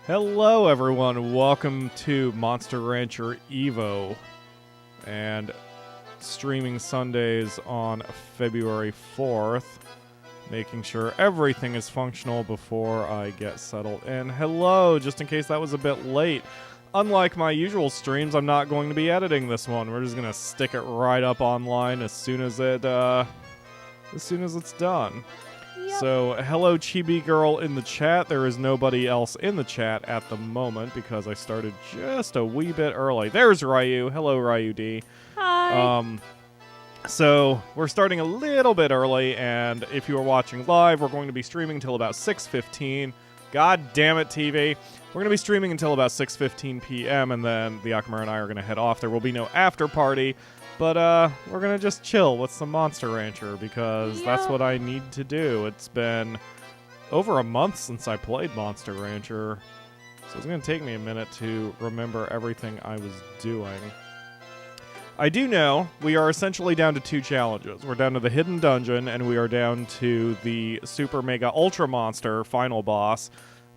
Hello, everyone. Welcome to Monster Rancher Evo, and streaming Sundays on February 4th, making sure everything is functional before I get settled in. Hello, just in case that was a bit late. Unlike my usual streams, I'm not going to be editing this one. We're just going to stick it right up online as soon as it's done. Yep. So, hello Chibi Girl in the chat. There is nobody else in the chat at the moment because I started just a wee bit early. There's Ryu. Hello, Ryu D. Hi. So, we're starting a little bit early, and if you are watching live, we're going to be streaming until about 6:15. God damn it, TV. We're going to be streaming until about 6:15 p.m., and then the Akamura and I are going to head off. There will be no after party. But we're going to just chill with some Monster Rancher because that's what I need to do. It's been over a month since I played Monster Rancher, so it's going to take me a minute to remember everything I was doing. I do know we are essentially down to two challenges. We're down to the Hidden Dungeon, and we are down to the Super Mega Ultra Monster final boss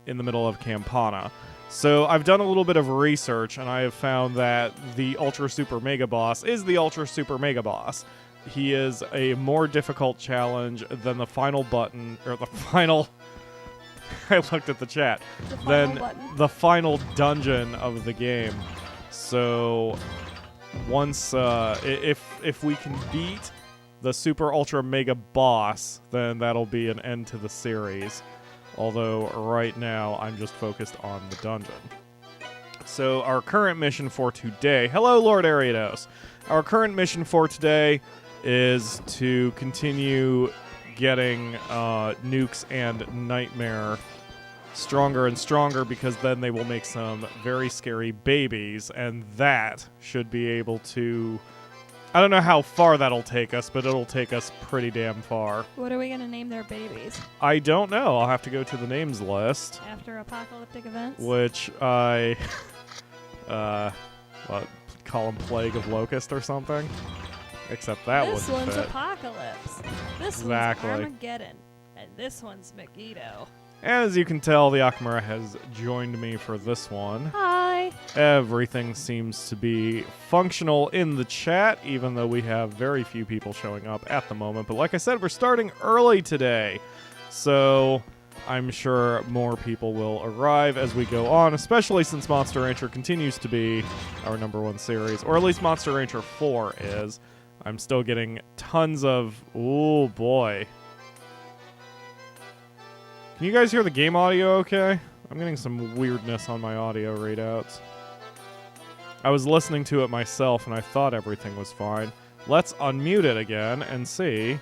in the middle of Campana. So I've done a little bit of research, and I have found that the Ultra Super Mega Boss is the Ultra Super Mega Boss. He is a more difficult challenge than the final button, or the final... I looked at the chat. The final dungeon of the game. So once, if we can beat the Super Ultra Mega Boss, then that'll be an end to the series. Although right now I'm just focused on the dungeon. So our current mission for today... Hello, Lord Ariados. Our current mission for today is to continue getting Nukes and Nightmare stronger and stronger, because then they will make some very scary babies, and that should be able to... I don't know how far that'll take us, but it'll take us pretty damn far. What are we going to name their babies? I don't know. I'll have to go to the names list. After apocalyptic events? Which I... what? Call them Plague of Locust or something? Except that wouldn't fit. This one's Apocalypse. This one's Armageddon. And this one's Megiddo. And as you can tell, the Akamura has joined me for this one. Hi. Everything seems to be functional in the chat, even though we have very few people showing up at the moment. But like I said, we're starting early today. So I'm sure more people will arrive as we go on, especially since Monster Rancher continues to be our #1 series. Or at least Monster Rancher 4 is. I'm still getting tons of... Oh, boy. Can you guys hear the game audio okay? I'm getting some weirdness on my audio readouts. I was listening to it myself and I thought everything was fine. Let's unmute it again and see.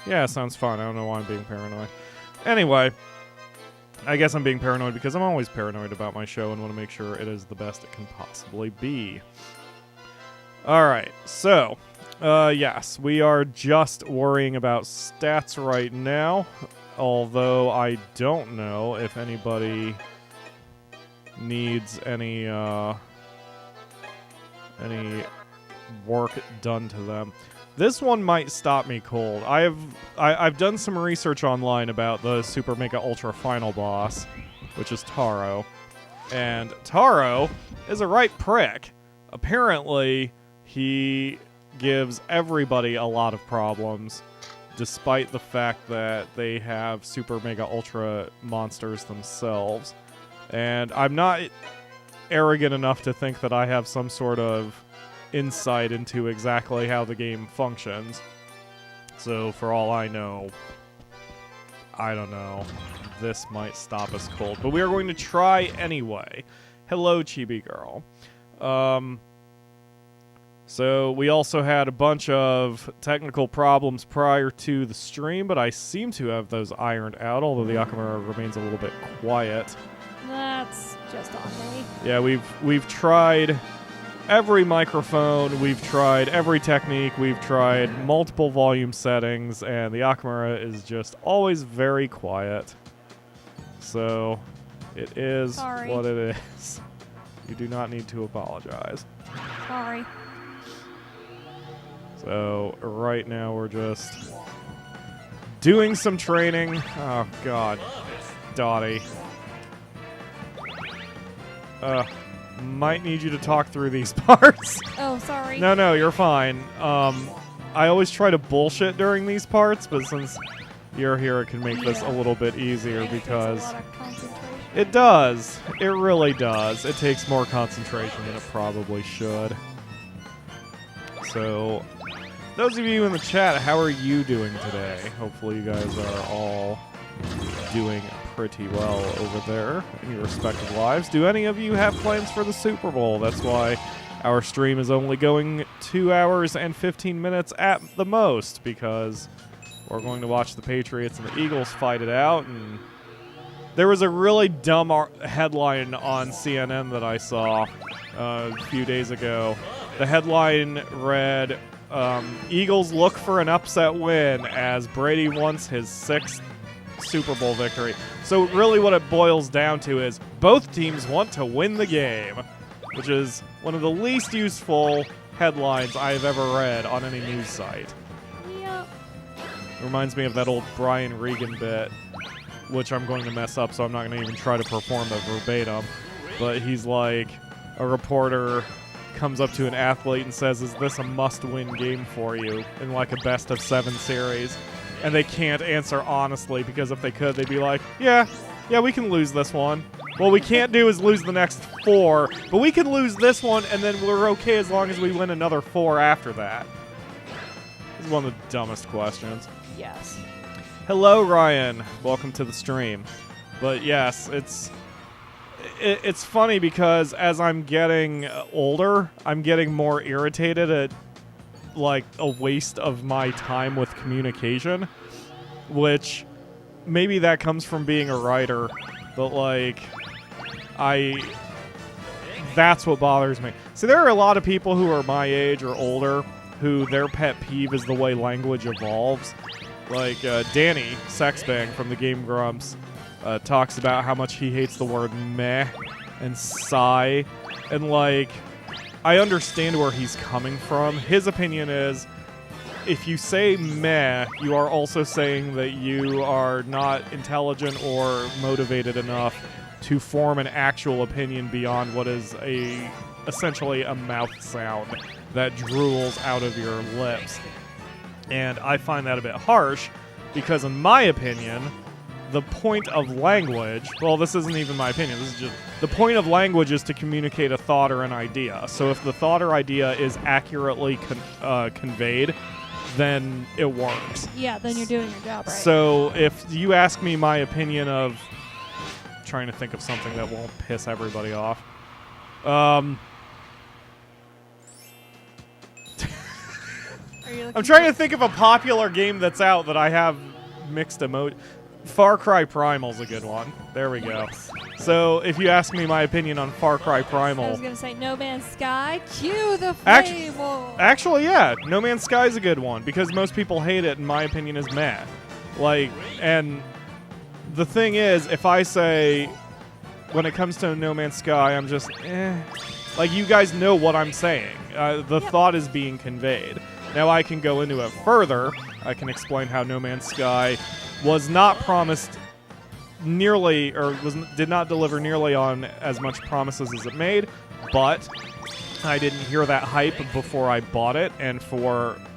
Yeah, sounds fine. I don't know why I'm being paranoid. Anyway, I guess I'm being paranoid because I'm always paranoid about my show and want to make sure it is the best it can possibly be. Alright, so, yes, we are just worrying about stats right now, although I don't know if anybody needs any work done to them. This one might stop me cold. I've done some research online about the Super Mega Ultra Final Boss, which is Taro, and Taro is a right prick. Apparently... he gives everybody a lot of problems, despite the fact that they have Super Mega Ultra monsters themselves. And I'm not arrogant enough to think that I have some sort of insight into exactly how the game functions. So for all I know, I don't know, this might stop us cold. But we are going to try anyway. Hello, Chibi Girl. So we also had a bunch of technical problems prior to the stream, but I seem to have those ironed out, although the Akamura remains a little bit quiet. That's just on me. Yeah, we've tried every microphone, we've tried every technique, we've tried multiple volume settings, and the Akamura is just always very quiet. So it is what it is. You do not need to apologize. Sorry. So right now we're just doing some training. Oh, God. Dottie. Might need you to talk through these parts. Oh, sorry. No, you're fine. I always try to bullshit during these parts, but since you're here, it can make this a little bit easier because a lot of concentration. it does. It really does. It takes more concentration than it probably should. So, those of you in the chat, how are you doing today? Hopefully you guys are all doing pretty well over there in your respective lives. Do any of you have plans for the Super Bowl? That's why our stream is only going 2 hours and 15 minutes at the most, because we're going to watch the Patriots and the Eagles fight it out. And there was a really dumb headline on CNN that I saw a few days ago. The headline read, Eagles look for an upset win as Brady wants his 6th Super Bowl victory. So really what it boils down to is both teams want to win the game, which is one of the least useful headlines I've ever read on any news site. Yep. Reminds me of that old Brian Regan bit, which I'm going to mess up, so I'm not going to even try to perform it verbatim. But he's like, a reporter comes up to an athlete and says, is this a must-win game for you in like a best-of-7 series? And they can't answer honestly, because if they could, they'd be like, yeah, we can lose this one. What we can't do is lose the next 4, but we can lose this one, and then we're okay as long as we win another 4 after that. This is one of the dumbest questions. Yes. Hello, Ryan. Welcome to the stream. But yes, it's funny because as I'm getting older, I'm getting more irritated at like a waste of my time with communication, which maybe that comes from being a writer, but like that's what bothers me. So there are a lot of people who are my age or older who their pet peeve is the way language evolves. Like Danny Sexbang from the Game Grumps talks about how much he hates the word meh and sigh, and like I understand where he's coming from. His opinion is, if you say meh, you are also saying that you are not intelligent or motivated enough to form an actual opinion beyond what is essentially a mouth sound that drools out of your lips. And I find that a bit harsh, because in my opinion, the point of language, well, this isn't even my opinion, this is just, the point of language is to communicate a thought or an idea. So if the thought or idea is accurately conveyed, then it works. Yeah, then you're doing your job right. So if you ask me my opinion of, trying to think of something that won't piss everybody off. I'm trying to think of a popular game that's out that I have mixed emoji. Far Cry Primal's a good one. There we go. So, if you ask me my opinion on Far Cry Primal... I was going to say No Man's Sky, cue the flame war. Actually, yeah, No Man's Sky is a good one, because most people hate it, and my opinion is meh. Like, and the thing is, if I say, when it comes to No Man's Sky, I'm just, like, you guys know what I'm saying. The thought is being conveyed. Now, I can go into it further. I can explain how No Man's Sky was not promised nearly, or did not deliver nearly on as much promises as it made, but I didn't hear that hype before I bought it, and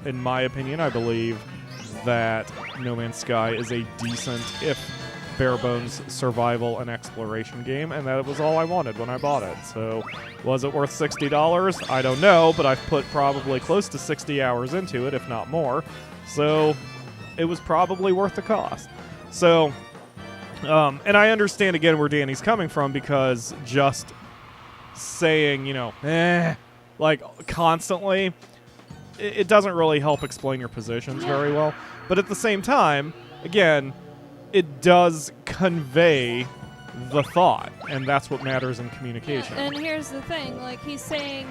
in my opinion, I believe that No Man's Sky is a decent, if bare-bones, survival and exploration game, and that was all I wanted when I bought it. So, was it worth $60? I don't know, but I've put probably close to 60 hours into it, if not more, so it was probably worth the cost. So, and I understand again where Danny's coming from, because just saying, like constantly, it doesn't really help explain your positions very well. But at the same time, again, it does convey the thought, and that's what matters in communication. Yeah, and here's the thing, like he's saying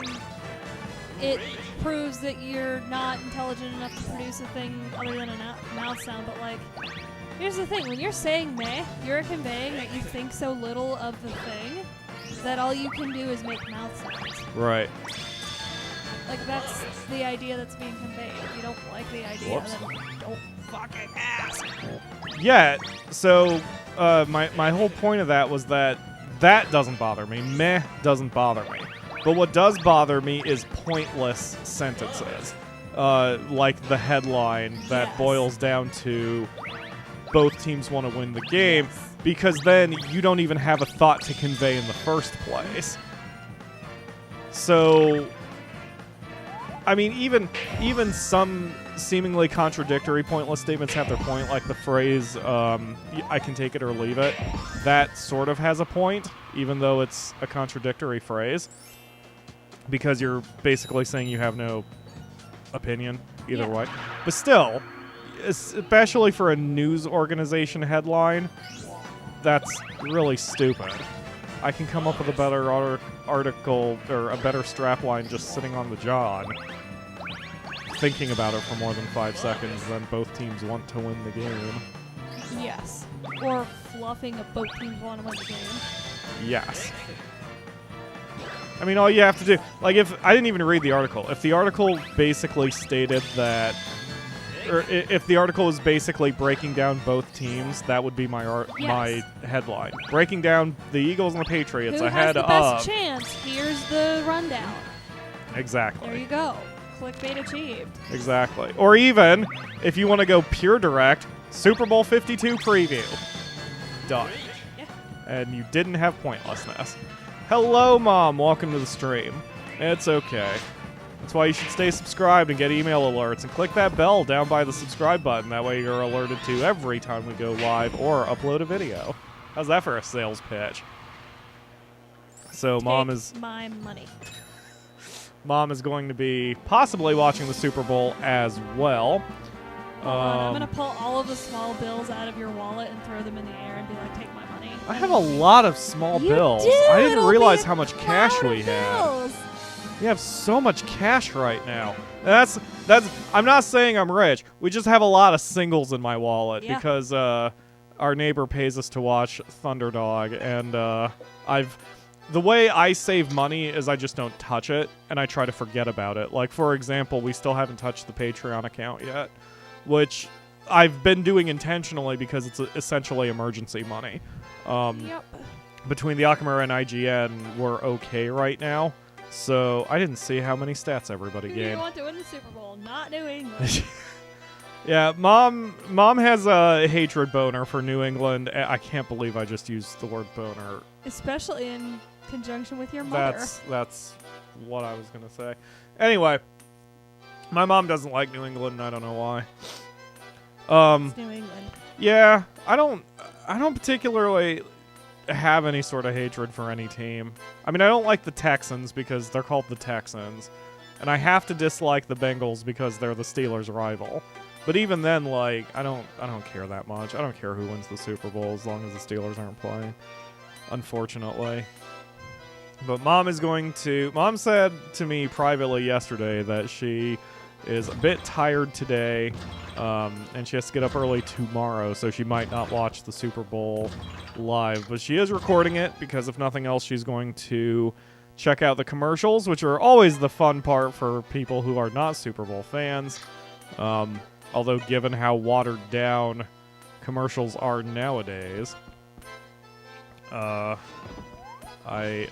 it proves that you're not intelligent enough to produce a thing other than a mouth sound, but like, here's the thing, when you're saying meh, you're conveying that you think so little of the thing that all you can do is make mouth sounds. Right. Like, that's the idea that's being conveyed. If you don't like the idea, Whoops. then don't fucking ask. Yeah, so my whole point of that was that doesn't bother me. Meh doesn't bother me. But what does bother me is pointless sentences. Like the headline that Yes. boils down to both teams want to win the game, Yes. because then you don't even have a thought to convey in the first place. So, I mean, even some seemingly contradictory pointless statements have their point, like the phrase, I can take it or leave it. That sort of has a point, even though it's a contradictory phrase, because you're basically saying you have no opinion either Yeah. way. But still, especially for a news organization headline, that's really stupid. I can come up with a better article or a better strapline just sitting on the John, thinking about it for more than 5 seconds than both teams want to win the game. Yes. Or fluffing a both teams want to win the game. Yes. I mean, all you have to do, like, if I didn't even read the article. If the article basically stated that, or if the article is basically breaking down both teams, that would be my my headline. Breaking down the Eagles and the Patriots Who ahead has the of. best chance? Here's the rundown. Exactly. There you go. Clickbait achieved. Exactly. Or even, if you want to go pure direct, Super Bowl 52 preview. Done. Yeah. And you didn't have pointlessness. Hello, Mom. Welcome to the stream. It's okay. That's why you should stay subscribed and get email alerts and click that bell down by the subscribe button. That way you're alerted to every time we go live or upload a video. How's that for a sales pitch? So Mom Take is my money. going to be possibly watching the Super Bowl as well. Hold on, I'm gonna pull all of the small bills out of your wallet and throw them in the air and be like, "Take my money." I have a lot of small You bills. do. I didn't It'll realize be how much a cash cloud we of had. bills. We have so much cash right now. That's I'm not saying I'm rich. We just have a lot of singles in my wallet Yeah. because our neighbor pays us to watch Thunderdog, and the way I save money is I just don't touch it and I try to forget about it. Like, for example, we still haven't touched the Patreon account yet, which I've been doing intentionally because it's essentially emergency money. Yep. Between the Akamura and IGN, we're okay right now. So I didn't see how many stats everybody You gained. want to win the Super Bowl, not New England. Yeah, Mom has a hatred boner for New England. I can't believe I just used the word boner. Especially in conjunction with your mother. That's what I was gonna say. Anyway, my mom doesn't like New England, and I don't know why. It's New England. Yeah, I don't particularly have any sort of hatred for any team. I mean, I don't like the Texans because they're called the Texans, and I have to dislike the Bengals because they're the Steelers' rival. But even then, like, I don't care that much. I don't care who wins the Super Bowl as long as the Steelers aren't playing, unfortunately. But Mom said to me privately yesterday that she is a bit tired today, and she has to get up early tomorrow, so she might not watch the Super Bowl live. But she is recording it because, if nothing else, she's going to check out the commercials, which are always the fun part for people who are not Super Bowl fans. Although, given how watered down commercials are nowadays, I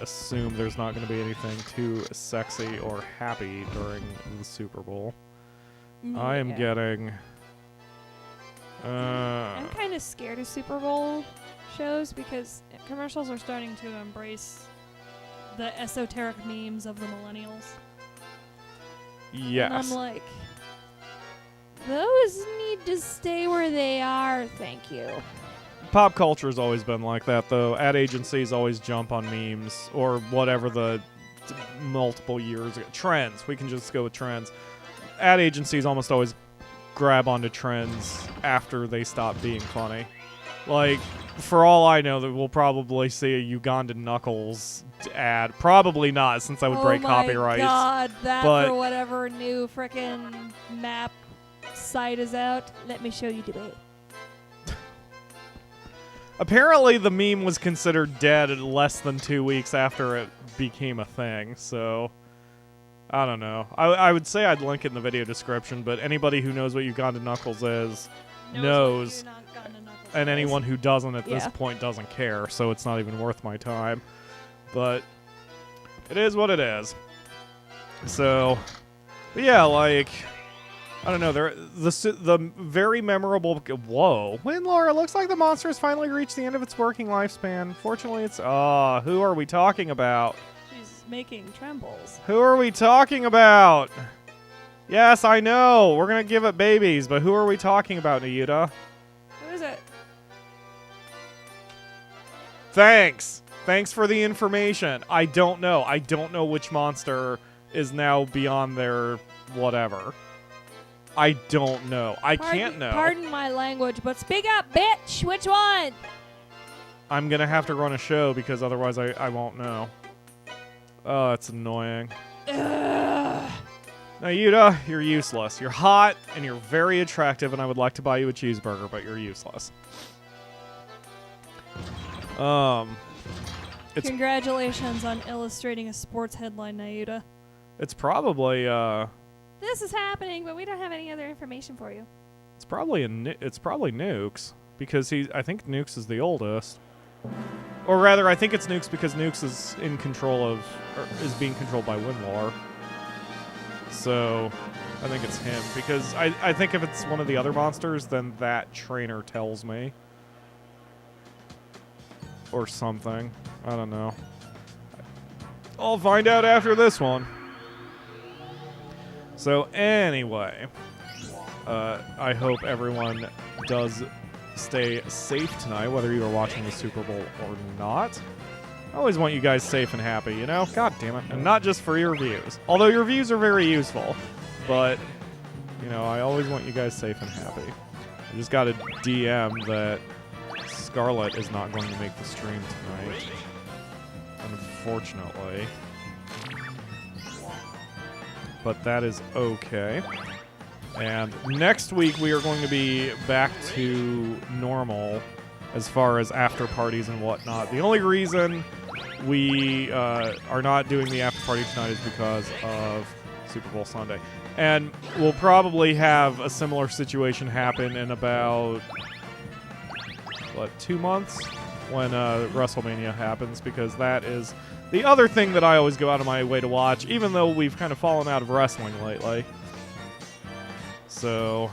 assume there's not going to be anything too sexy or happy during the Super Bowl. I am Yeah. getting... I'm kind of scared of Super Bowl shows because commercials are starting to embrace the esoteric memes of the millennials. Yes. And I'm like, those need to stay where they are, thank you. Pop culture's always been like that, though. Ad agencies always jump on memes or whatever the multiple years ago. Trends. We can just go with trends. Ad agencies almost always grab onto trends after they stop being funny. Like, for all I know, that we'll probably see a Ugandan Knuckles ad. Probably not, since that would break copyrights. Oh my god, that but- for whatever new frickin' map site is out. Let me show you debate. Apparently, the meme was considered dead less than 2 weeks after it became a thing, so I don't know. I would say I'd link it in the video description, but anybody who knows what Uganda Knuckles is knows. And anyone who doesn't at this point doesn't care, so it's not even worth my time. But it is what it is. So, but yeah, like, I don't know. The very memorable. Whoa, Windlore! It looks like the monster has finally reached the end of its working lifespan. Fortunately, it's. Who are we talking about? She's making trembles. Who are we talking about? Yes, I know. We're gonna give it babies, but who are we talking about, Nayuta? Who is it? Thanks. Thanks for the information. I don't know. I don't know which monster is now beyond their whatever. I don't know. I can't know. Pardon my language, but speak up, bitch! Which one? I'm going to have to run a show because otherwise I won't know. Oh, that's annoying. Ugh. Now, Yuta, you're useless. You're hot, and you're very attractive, and I would like to buy you a cheeseburger, but you're useless. Congratulations on illustrating a sports headline, Nayuta. It's probably, This is happening, but we don't have any other information for you. It's probably Nukes, because I think Nukes is the oldest. Or rather, I think it's Nukes because Nukes is in control of, or is being controlled by Windlore. So, I think it's him, because I think if it's one of the other monsters, then that trainer tells me. Or something. I don't know. I'll find out after this one. So anyway, I hope everyone does stay safe tonight, whether you are watching the Super Bowl or not. I always want you guys safe and happy, you know? God damn it. And not just for your views. Although your views are very useful. But, you know, I always want you guys safe and happy. I just got a DM that Scarlet is not going to make the stream tonight. Unfortunately. But that is okay. And next week we are going to be back to normal as far as after parties and whatnot. The only reason we are not doing the after party tonight is because of Super Bowl Sunday. And we'll probably have a similar situation happen in about, 2 months when WrestleMania happens, because that is the other thing that I always go out of my way to watch, even though we've kind of fallen out of wrestling lately. So,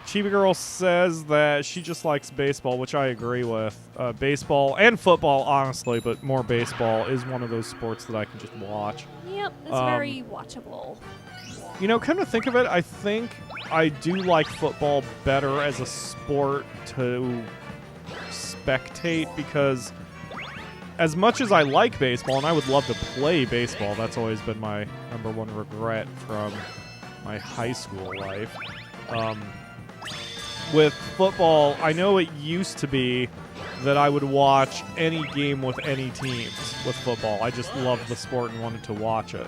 Chibi Girl says that she just likes baseball, which I agree with. Baseball and football, honestly, but more baseball is one of those sports that I can just watch. Yep, it's very watchable. You know, come to think of it, I think I do like football better as a sport to spectate, because as much as I like baseball, and I would love to play baseball, that's always been my #1 regret from my high school life. With football, I know it used to be that I would watch any game with any teams with football. I just loved the sport and wanted to watch it.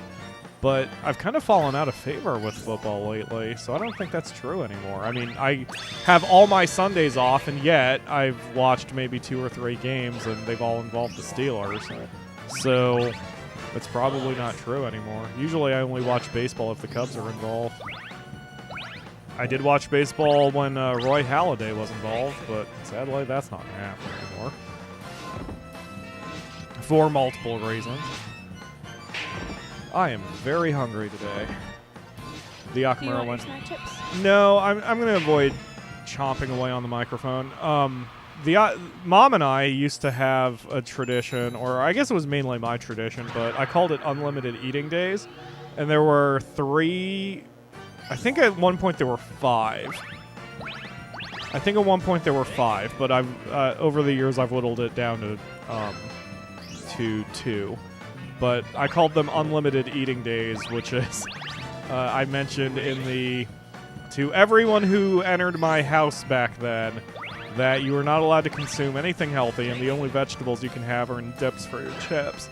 But I've kind of fallen out of favor with football lately, so I don't think that's true anymore. I mean, I have all my Sundays off, and yet I've watched maybe 2 or 3 games, and they've all involved the Steelers. So it's probably not true anymore. Usually I only watch baseball if the Cubs are involved. I did watch baseball when Roy Halladay was involved, but sadly that's not happening anymore. For multiple reasons. I am very hungry today. The Do you Akamura want your one. snack chips? No, I'm going to avoid chomping away on the microphone. Mom and I used to have a tradition, or I guess it was mainly my tradition, but I called it unlimited eating days. And there were 3, I think at one point there were 5. I think at one point there were 5, but I've over the years I've whittled it down to 2. But I called them unlimited eating days, which is, I mentioned to everyone who entered my house back then, that you are not allowed to consume anything healthy, and the only vegetables you can have are in dips for your chips.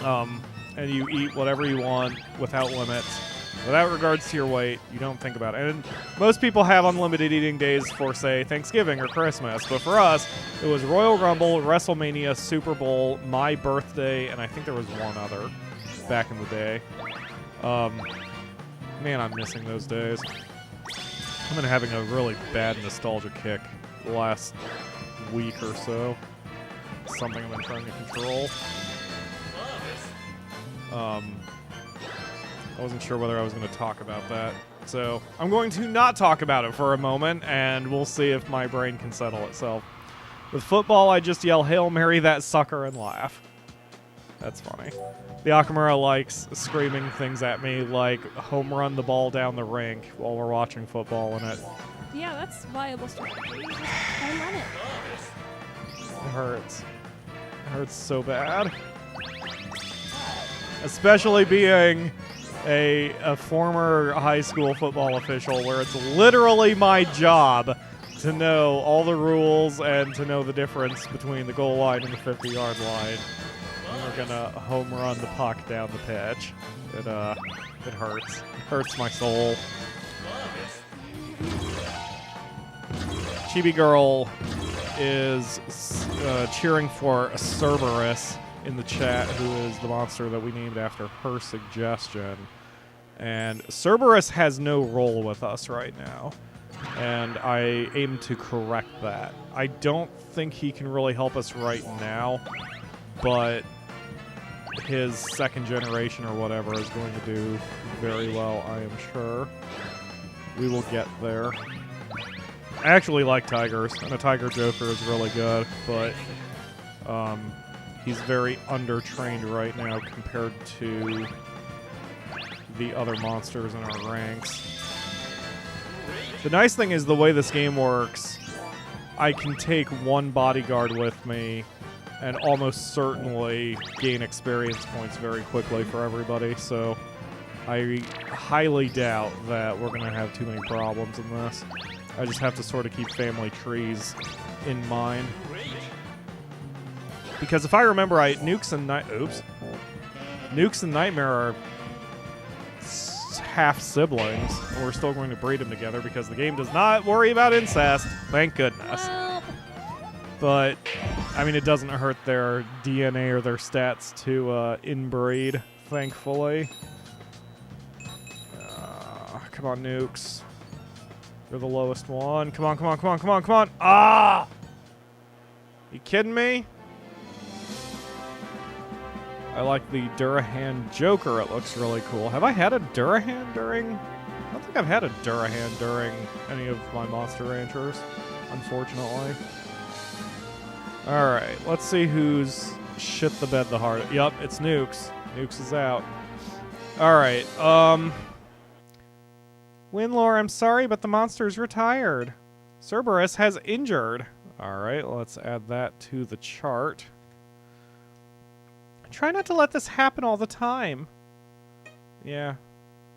And you eat whatever you want without limits. Without regards to your weight, you don't think about it. And most people have unlimited eating days for, say, Thanksgiving or Christmas. But for us, it was Royal Rumble, WrestleMania, Super Bowl, my birthday, and I think there was one other back in the day. Man, I'm missing those days. I've been having a really bad nostalgia kick the last week or so. Something I've been trying to control. I wasn't sure whether I was going to talk about that. So I'm going to not talk about it for a moment, and we'll see if my brain can settle itself. With football, I just yell, "Hail Mary that sucker," and laugh. That's funny. The Akamura likes screaming things at me like home run the ball down the rink while we're watching football in it. Yeah, that's viable strategy. Just home run it. It hurts. It hurts so bad. Especially being a former high school football official where it's literally my job to know all the rules and to know the difference between the goal line and the 50-yard line. And we're gonna home run the puck down the pitch. It hurts. It hurts my soul. Chibi Girl is cheering for Cerberus in the chat, who is the monster that we named after her suggestion. And Cerberus has no role with us right now, and I aim to correct that. I don't think he can really help us right now, but his second generation or whatever is going to do very well, I am sure. We will get there. I actually like tigers, and a tiger joker is really good, but he's very undertrained right now compared to the other monsters in our ranks. The nice thing is the way this game works, I can take one bodyguard with me and almost certainly gain experience points very quickly for everybody, so I highly doubt that we're going to have too many problems in this. I just have to sort of keep family trees in mind. Because if I remember right, Nukes and Nightmare are half siblings. We're still going to breed them together because the game does not worry about incest. Thank goodness. Well. But, I mean, it doesn't hurt their DNA or their stats to inbreed, thankfully. Come on, Nukes. You're the lowest one. Come on, come on, come on, come on, come on. Ah! You kidding me? I like the Durahan Joker. It looks really cool. Have I had a Durahan during... I don't think I've had a Durahan during any of my Monster Ranchers, unfortunately. Alright, let's see who's shit the bed the hardest. Yup, it's Nukes. Nukes is out. Alright, Winlore, I'm sorry, but the monster's retired. Cerberus has injured. Alright, let's add that to the chart. Try not to let this happen all the time. Yeah,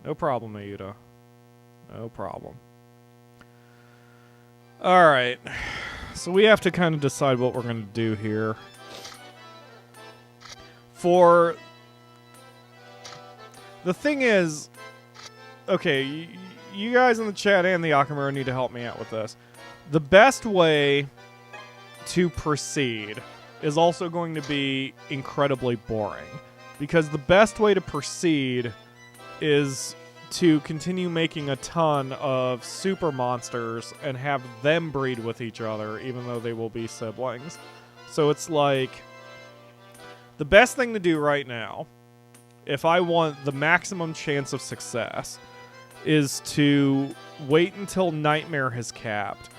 no problem, Ayuda. No problem. Alright, so we have to kind of decide what we're going to do here. For... The thing is... Okay, you guys in the chat and the Akamura need to help me out with this. The best way to proceed is also going to be incredibly boring. Because the best way to proceed is to continue making a ton of super monsters and have them breed with each other, even though they will be siblings. So it's like, the best thing to do right now, if I want the maximum chance of success, is to wait until Nightmare has capped,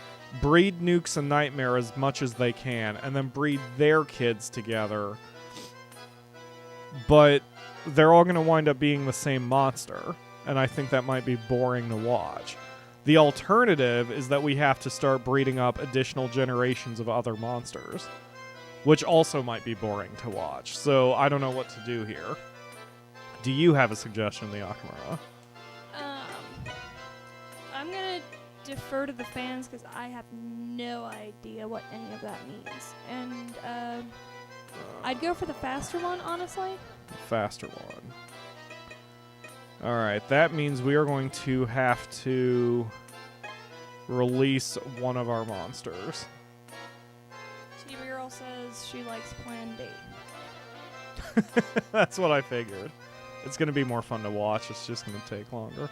breed Nukes and Nightmare as much as they can, and then breed their kids together. But they're all going to wind up being the same monster, and I think that might be boring to watch. The alternative is that we have to start breeding up additional generations of other monsters, which also might be boring to watch. So I don't know what to do here. Do you have a suggestion, the Akamura? I'm gonna defer to the fans because I have no idea what any of that means. And I'd go for the faster one, honestly. The faster one. Alright, that means we are going to have to release one of our monsters. Chibi Girl says she likes Plan B. That's what I figured. It's going to be more fun to watch. It's just going to take longer.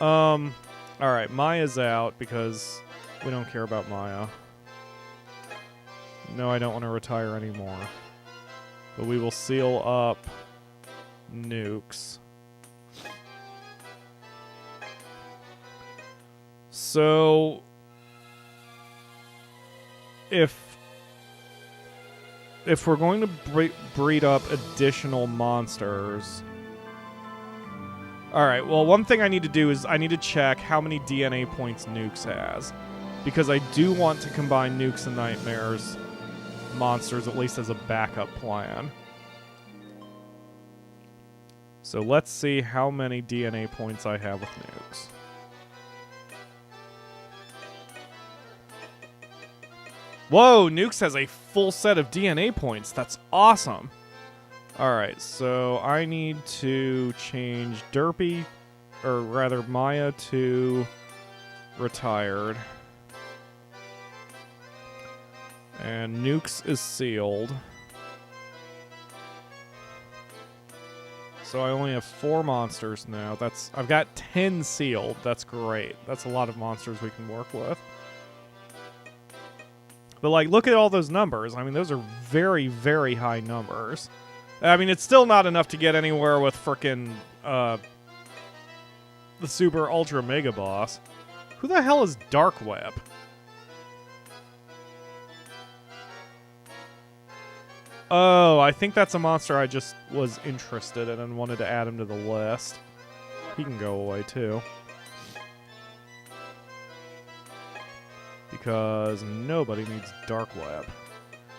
Alright, Maya's out because we don't care about Maya. No, I don't want to retire anymore. But we will seal up Nukes. So, if we're going to breed up additional monsters... Alright, well, one thing I need to do is I need to check how many DNA points Nukes has. Because I do want to combine Nukes and Nightmares monsters, at least as a backup plan. So let's see how many DNA points I have with Nukes. Whoa, Nukes has a full set of DNA points. That's awesome. Alright, so I need to change Derpy, or rather Maya, to retired. And Nukes is sealed. So I only have 4 monsters now. I've got 10 sealed. That's great. That's a lot of monsters we can work with. But, like, look at all those numbers. I mean, those are very, very high numbers. I mean, it's still not enough to get anywhere with frickin' the Super Ultra Mega Boss. Who the hell is Dark Web? Oh, I think that's a monster I just was interested in and wanted to add him to the list. He can go away, too. Because nobody needs Dark Web.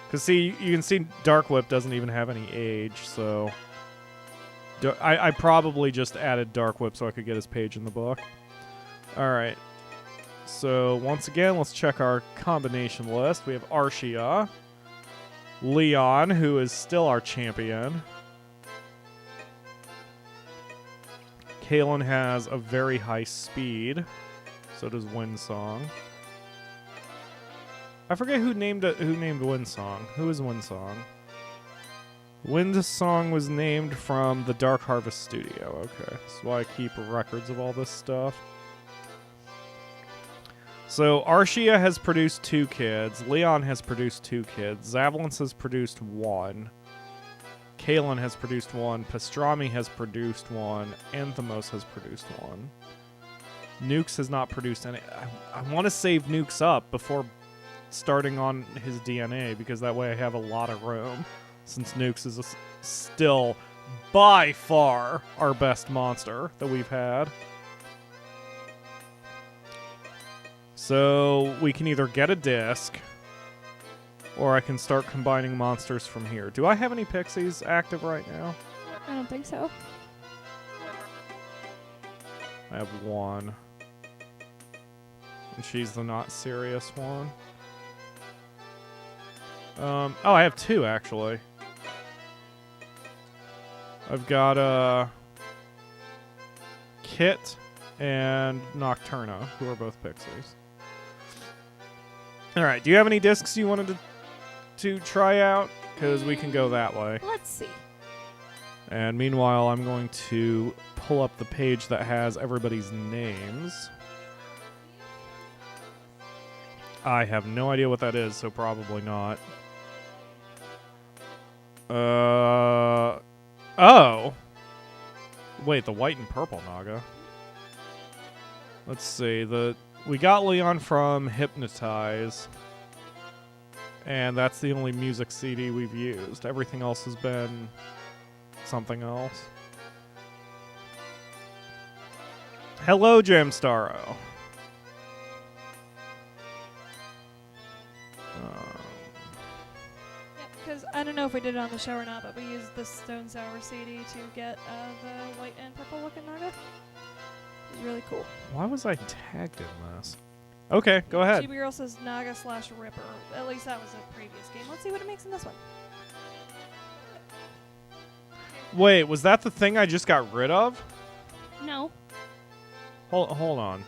Because, see, you can see Dark Whip doesn't even have any age, so... I probably just added Dark Whip so I could get his page in the book. Alright. So, once again, let's check our combination list. We have Arshia. Leon, who is still our champion. Kalen has a very high speed. So does Windsong. I forget who named Windsong. Who is Windsong? Windsong was named from the Dark Harvest Studio. Okay, that's why I keep records of all this stuff. So Arshia has produced 2 kids. Leon has produced 2 kids. Zavalence has produced 1. Kalen has produced 1. Pastrami has produced 1. Anthemos has produced 1. Nukes has not produced any. I want to save Nukes up before starting on his DNA, because that way I have a lot of room, since Nukes is still by far our best monster that we've had. So we can either get a disc, or I can start combining monsters from here. Do I have any pixies active right now? I don't think so. I have 1. And she's the not serious one. Oh, I have 2, actually. I've got Kit and Nocturna, who are both pixies. Alright, do you have any discs you wanted to try out? Because we can go that way. Let's see. And meanwhile, I'm going to pull up the page that has everybody's names. I have no idea what that is, so probably not. Oh! Wait, the white and purple Naga. Let's see, we got Leon from Hypnotize. And that's the only music CD we've used. Everything else has been something else. Hello, Jamstaro. Because I don't know if we did it on the show or not, but we used the Stone Sour CD to get the white and purple looking Naga. It was really cool. Why was I tagged in this? Okay, go ahead. Chibi Girl says Naga/Ripper. At least that was a previous game. Let's see what it makes in this one. Wait, was that the thing I just got rid of? No. Hold on.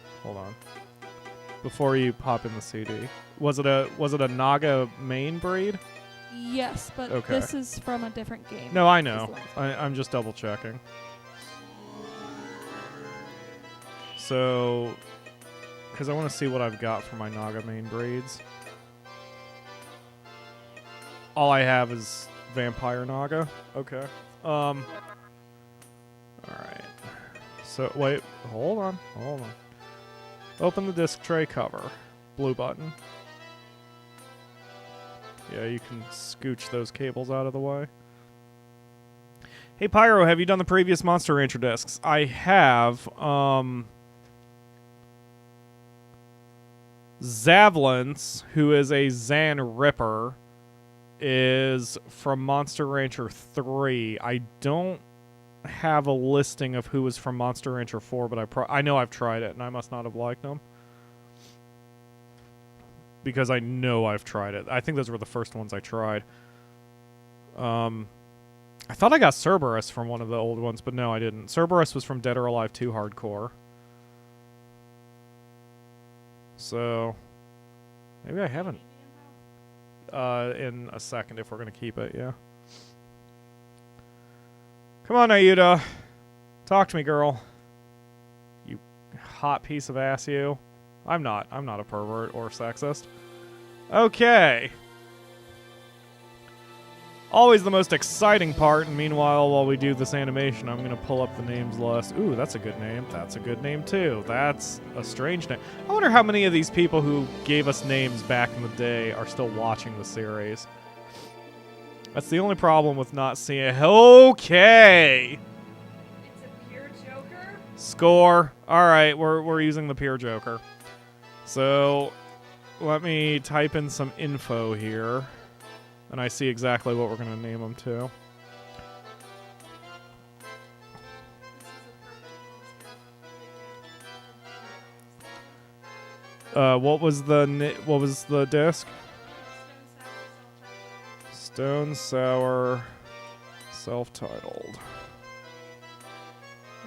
Before you pop in the CD, was it a Naga main breed? Yes, but Okay. this is from a different game. No, I This is know. the one from- I'm just double checking. So, because I want to see what I've got for my Naga main breeds. All I have is Vampire Naga. Okay. All right. So wait, hold on. Open the disc tray cover. Blue button. Yeah, you can scooch those cables out of the way. Hey Pyro, have you done the previous Monster Rancher discs? I have. Zavlance, who is a Zan Ripper, is from Monster Rancher 3. I don't have a listing of who was from Monster Rancher 4, but I know I've tried it, and I must not have liked them. Because I know I've tried it. I think those were the first ones I tried. I thought I got Cerberus from one of the old ones, but no, I didn't. Cerberus was from Dead or Alive 2 Hardcore. So, maybe I haven't. In a second, if we're going to keep it, yeah. Come on, Ayuda. Talk to me, girl. You hot piece of ass, you. I'm not a pervert or sexist. Okay. Always the most exciting part, and meanwhile, while we do this animation, I'm going to pull up the names list. Ooh, that's a good name. That's a good name, too. That's a strange name. I wonder how many of these people who gave us names back in the day are still watching the series. That's the only problem with not seeing it. Okay! It's a pure Joker? Score. Alright, we're using the pure Joker. So, let me type in some info here. And I see exactly what we're going to name them to. What was the disc? Stone Sour Self-Titled.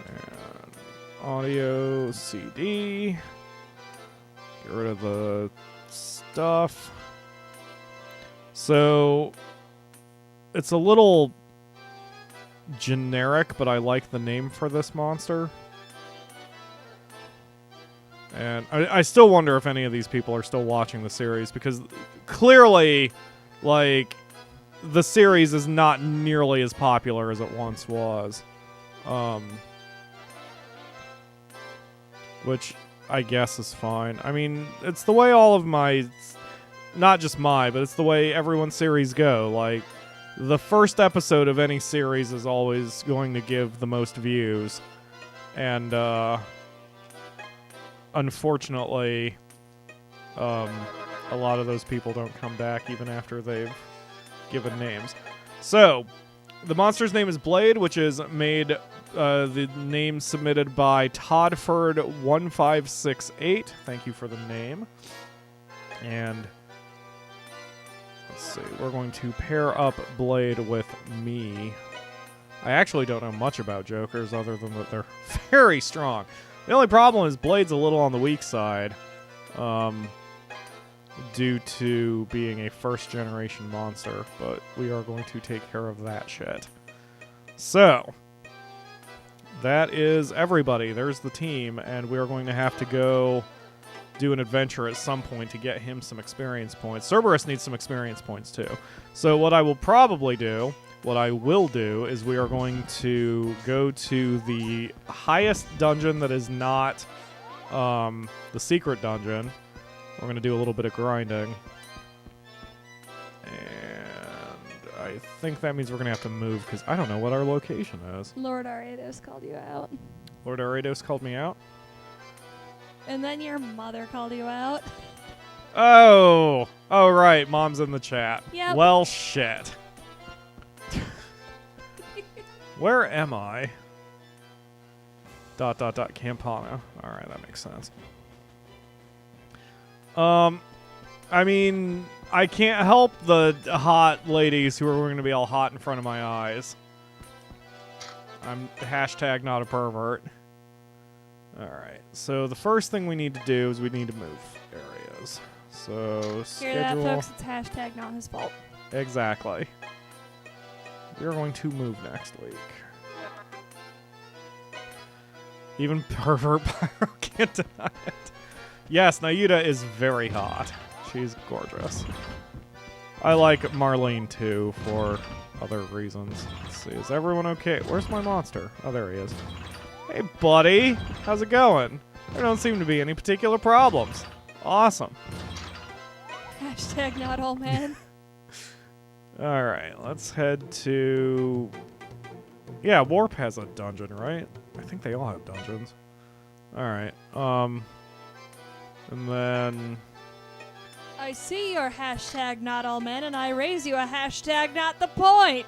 And audio CD. Get rid of the stuff. So, it's a little generic, but I like the name for this monster. And I still wonder if any of these people are still watching the series, because clearly, like, the series is not nearly as popular as it once was. Which I guess is fine. I mean, it's the way all of my... Not just but it's the way everyone's series go. Like, the first episode of any series is always going to give the most views. And, unfortunately, a lot of those people don't come back even after they've given names. So, the monster's name is Blade, which is made, the name submitted by Toddford1568. Thank you for the name. And... let's see, we're going to pair up Blade with me. I actually don't know much about Jokers other than that they're very strong. The only problem is Blade's a little on the weak side, due to being a first-generation monster, but we are going to take care of that shit. So, that is everybody. There's the team, and we are going to have to go do an adventure at some point to get him some experience points. Cerberus needs some experience points too. So what I will do is we are going to go to the highest dungeon that is not the secret dungeon. We're going to do a little bit of grinding. And I think that means we're going to have to move because I don't know what our location is. Lord Ariados called you out. Lord Ariados called me out? And then your mother called you out. Oh, right. Mom's in the chat. Yep. Well, shit. Where am I? ... Campana. All right, that makes sense. I mean, I can't help the hot ladies who are going to be all hot in front of my eyes. I'm hashtag not a pervert. Alright, so the first thing we need to do is we need to move areas. So, Hear that, schedule. folks? It's hashtag not his fault. Exactly. We're going to move next week. Even pervert Pyro can't deny it. Yes, Nayuta is very hot. She's gorgeous. I like Marlene too for other reasons. Let's see, is everyone okay? Where's my monster? Oh, there he is. Hey, buddy. How's it going? There don't seem to be any particular problems. Awesome. Hashtag not all man. Alright, let's head to... Yeah, Warp has a dungeon, right? I think they all have dungeons. Alright, and then... I see your hashtag not all men, and I raise you a hashtag not the point.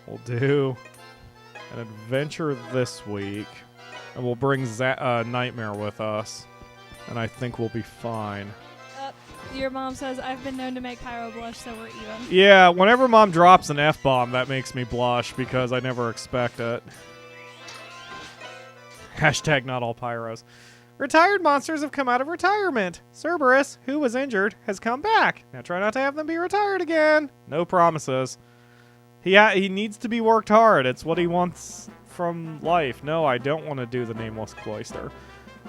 We'll do an adventure this week, and we'll bring Nightmare with us, and I think we'll be fine. Your mom says, I've been known to make Pyro blush, so we're even. Yeah, whenever Mom drops an F-bomb, that makes me blush because I never expect it. Hashtag not all pyros. Retired monsters have come out of retirement. Cerberus, who was injured, has come back. Now try not to have them be retired again. No promises. He needs to be worked hard. It's what he wants from life. No, I don't want to do the Nameless Cloister.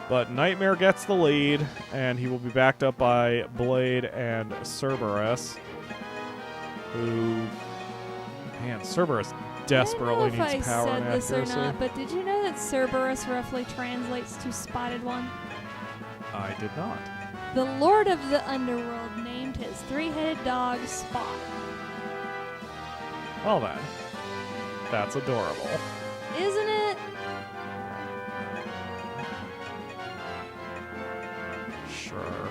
But Nightmare gets the lead, and he will be backed up by Blade and Cerberus, who... Man, Cerberus desperately needs power and I don't know if I said this accuracy. or not, but did you know that Cerberus roughly translates to Spotted One? I did not. The Lord of the Underworld named his three-headed dog Spot. Well then, that's adorable. Isn't it? Sure.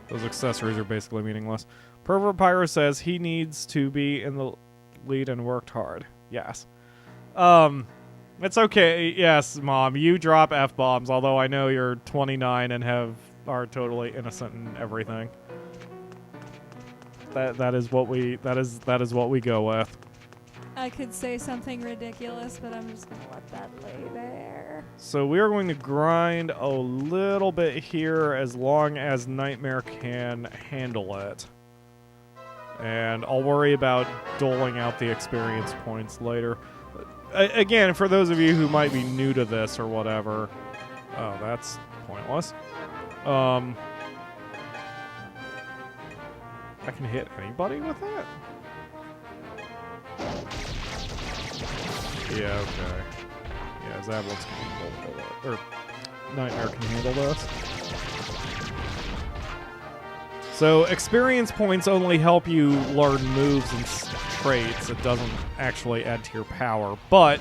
Those accessories are basically meaningless. Pervert Pyro says he needs to be in the lead and worked hard. Yes. It's okay. Yes, Mom, you drop F-bombs, although I know you're 29 and are totally innocent in everything. That is what we go with. I could say something ridiculous, but I'm just going to let that lay there. So we are going to grind a little bit here as long as Nightmare can handle it. And I'll worry about doling out the experience points later. Again, for those of you who might be new to this or whatever... Oh, that's pointless. I can hit anybody with that? Yeah, okay. Yeah, Zablitz can handle that. Or Nightmare can handle this. So, experience points only help you learn moves and traits. It doesn't actually add to your power. But,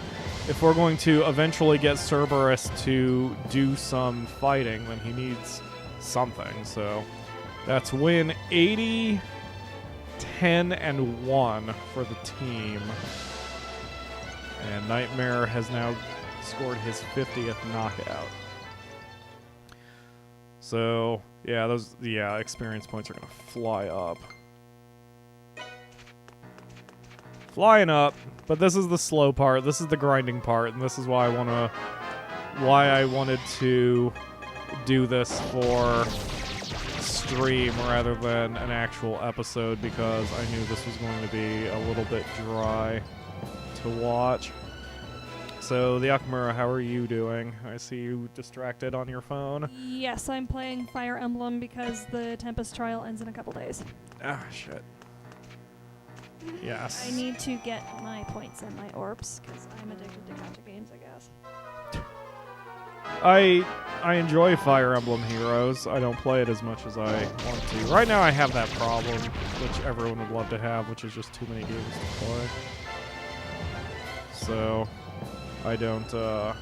if we're going to eventually get Cerberus to do some fighting, then he needs something. So, that's win 80, 10, and 1 for the team. And Nightmare has now scored his 50th knockout. So, yeah, experience points are going to fly up. Flying up, but this is the slow part. This is the grinding part, and this is why I wanted to do this for stream rather than an actual episode, because I knew this was going to be a little bit dry to watch. So, the Akamura, how are you doing? I see you distracted on your phone. Yes, I'm playing Fire Emblem because the Tempest trial ends in a couple days. Ah, shit. Yes. I need to get my points and my orbs because I'm addicted to gacha games, I guess. I enjoy Fire Emblem Heroes. I don't play it as much as I want to. Right now I have that problem, which everyone would love to have, which is just too many games to play. So, I don't know.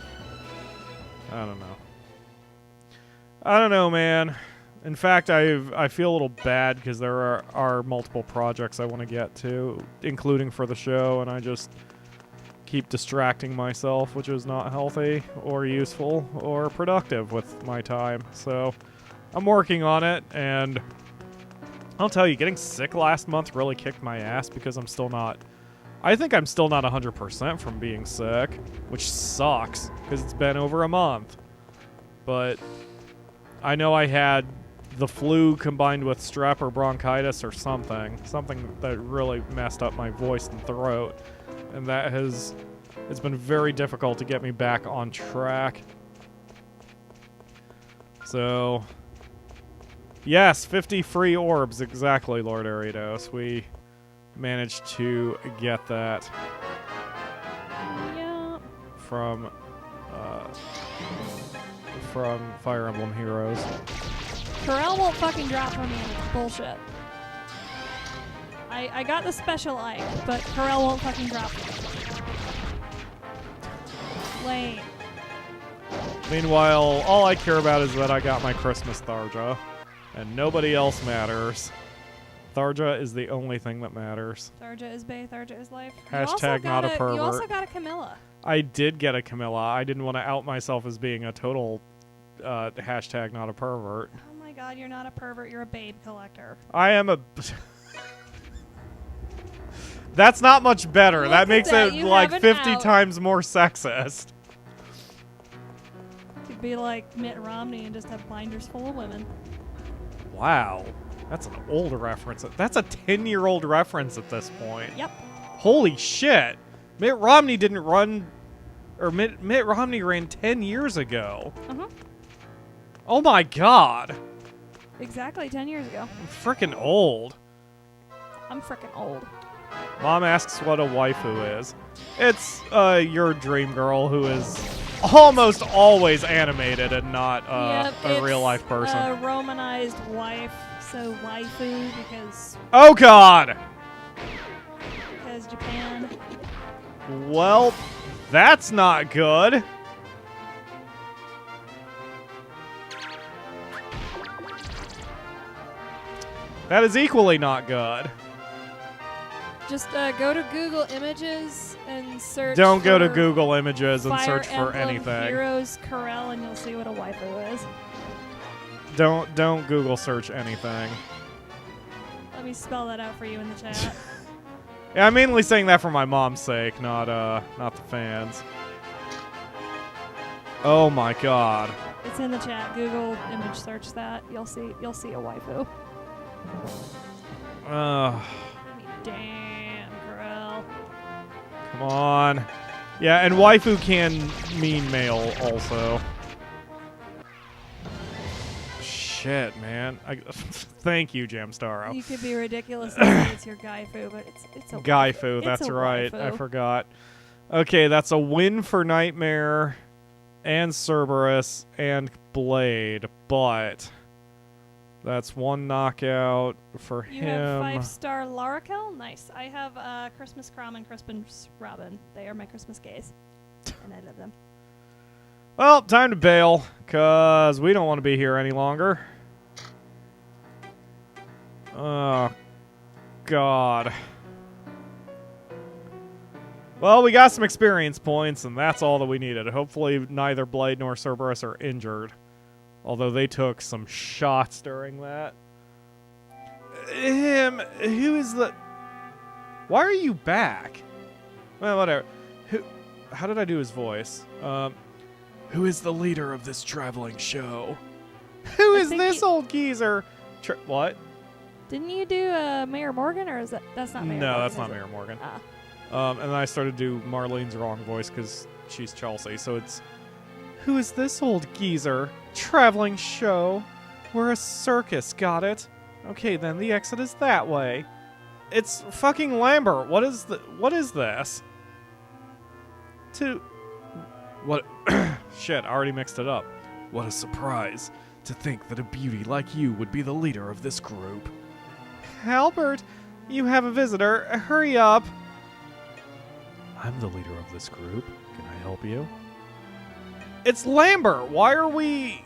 I don't know, man. In fact, I feel a little bad because there are multiple projects I want to get to, including for the show, and I just keep distracting myself, which is not healthy or useful or productive with my time. So I'm working on it, and I'll tell you, getting sick last month really kicked my ass because I'm still not I think I'm still not 100% from being sick, which sucks because it's been over a month. But I know I had the flu combined with strep or bronchitis or something that really messed up my voice and throat, and it's been very difficult to get me back on track. So, yes, 50 free orbs, exactly, Lord Aridos. We managed to get that from Fire Emblem Heroes. Corel won't fucking drop for me, and it's bullshit. I got the special Ike, but Corel won't fucking drop for me. Lame. Meanwhile, all I care about is that I got my Christmas Tharja, and nobody else matters. Tharja is the only thing that matters. Tharja is bae, Tharja is life. Hashtag not a pervert. You also got a Camilla. I did get a Camilla. I didn't want to out myself as being a total hashtag not a pervert. Oh my god, you're not a pervert, you're a babe collector. I am a... That's not much better. Look that makes that. it You like have an 50 out. times more sexist. You'd be like Mitt Romney and just have binders full of women. Wow. That's an old reference. That's a 10-year-old reference at this point. Yep. Holy shit. Mitt Romney didn't run... Or Mitt Romney ran 10 years ago. Uh-huh. Oh my god. Exactly 10 years ago. I'm freaking old. I'm freaking old. Mom asks what a waifu is. It's your dream girl who is almost always animated and not a real-life person. A romanized wife, so waifu because Oh god! Japan. Well, that's not good. That is equally not good. Just go to Google Images and search. Don't go to for Google Images and Fire search for Emblem anything. Heroes Corel, and you'll see what a waifu is. Don't Google search anything. Let me spell that out for you in the chat. Yeah, I'm mainly saying that for my mom's sake, not the fans. Oh my god. It's in the chat. Google image search that. You'll see a waifu. I mean, damn, Corel. Come on. Yeah, and waifu can mean male also. Shit, man. Thank you, Jamstaro. You could be ridiculous and say it's your gaifu, but it's a Gaifu, It's that's a right. waifu. I forgot. Okay, that's a win for Nightmare and Cerberus and Blade, but that's one knockout for You him. have 5-star Larakel? Nice. I have Christmas Crom and Crispin's Robin. They are my Christmas gays, and I love them. Well, time to bail, because we don't want to be here any longer. Oh, God. Well, we got some experience points, and that's all that we needed. Hopefully neither Blade nor Cerberus are injured, although they took some shots during that. Who is the... Why are you back? Well, whatever. How did I do his voice? Who is the leader of this traveling show? Who is this old geezer? What? Didn't you do Mayor Morgan, or is that's not Mayor Morgan? No, that's not is it? Mayor Morgan. Ah. And then I started to do Marlene's wrong voice because she's Chelsea. So it's, who is this old geezer? Traveling show. We're a circus, got it? Okay, then the exit is that way. It's fucking Lambert. What is this? What? Shit, I already mixed it up. What a surprise to think that a beauty like you would be the leader of this group. Albert, you have a visitor. Hurry up. I'm the leader of this group. Can I help you? It's Lambert. Why are we...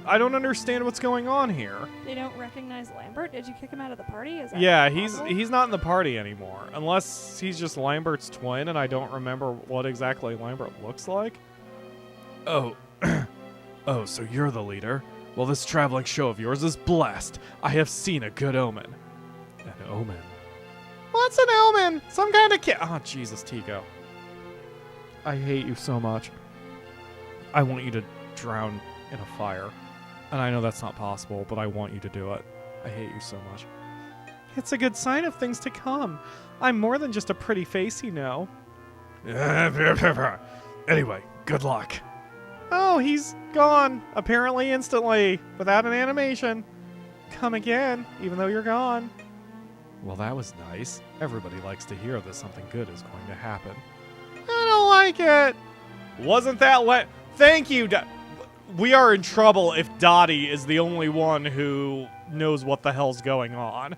I don't understand what's going on here. They don't recognize Lambert? Did you kick him out of the party? Is that Yeah, possible? he's not in the party anymore. Unless he's just Lambert's twin, and I don't remember what exactly Lambert looks like. Oh. Oh, so you're the leader? Well, this traveling show of yours is blessed. I have seen a good omen. An omen? What What's an omen? Some kind of kid. Oh, Jesus, Tico. I hate you so much. I want you to drown in a fire. And I know that's not possible, but I want you to do it. I hate you so much. It's a good sign of things to come. I'm more than just a pretty face, you know. Anyway, good luck. Oh, he's gone. Apparently instantly, without an animation. Come again, even though you're gone. Well, that was nice. Everybody likes to hear that something good is going to happen. I don't like it. Wasn't that Thank you, we are in trouble if Dottie is the only one who knows what the hell's going on.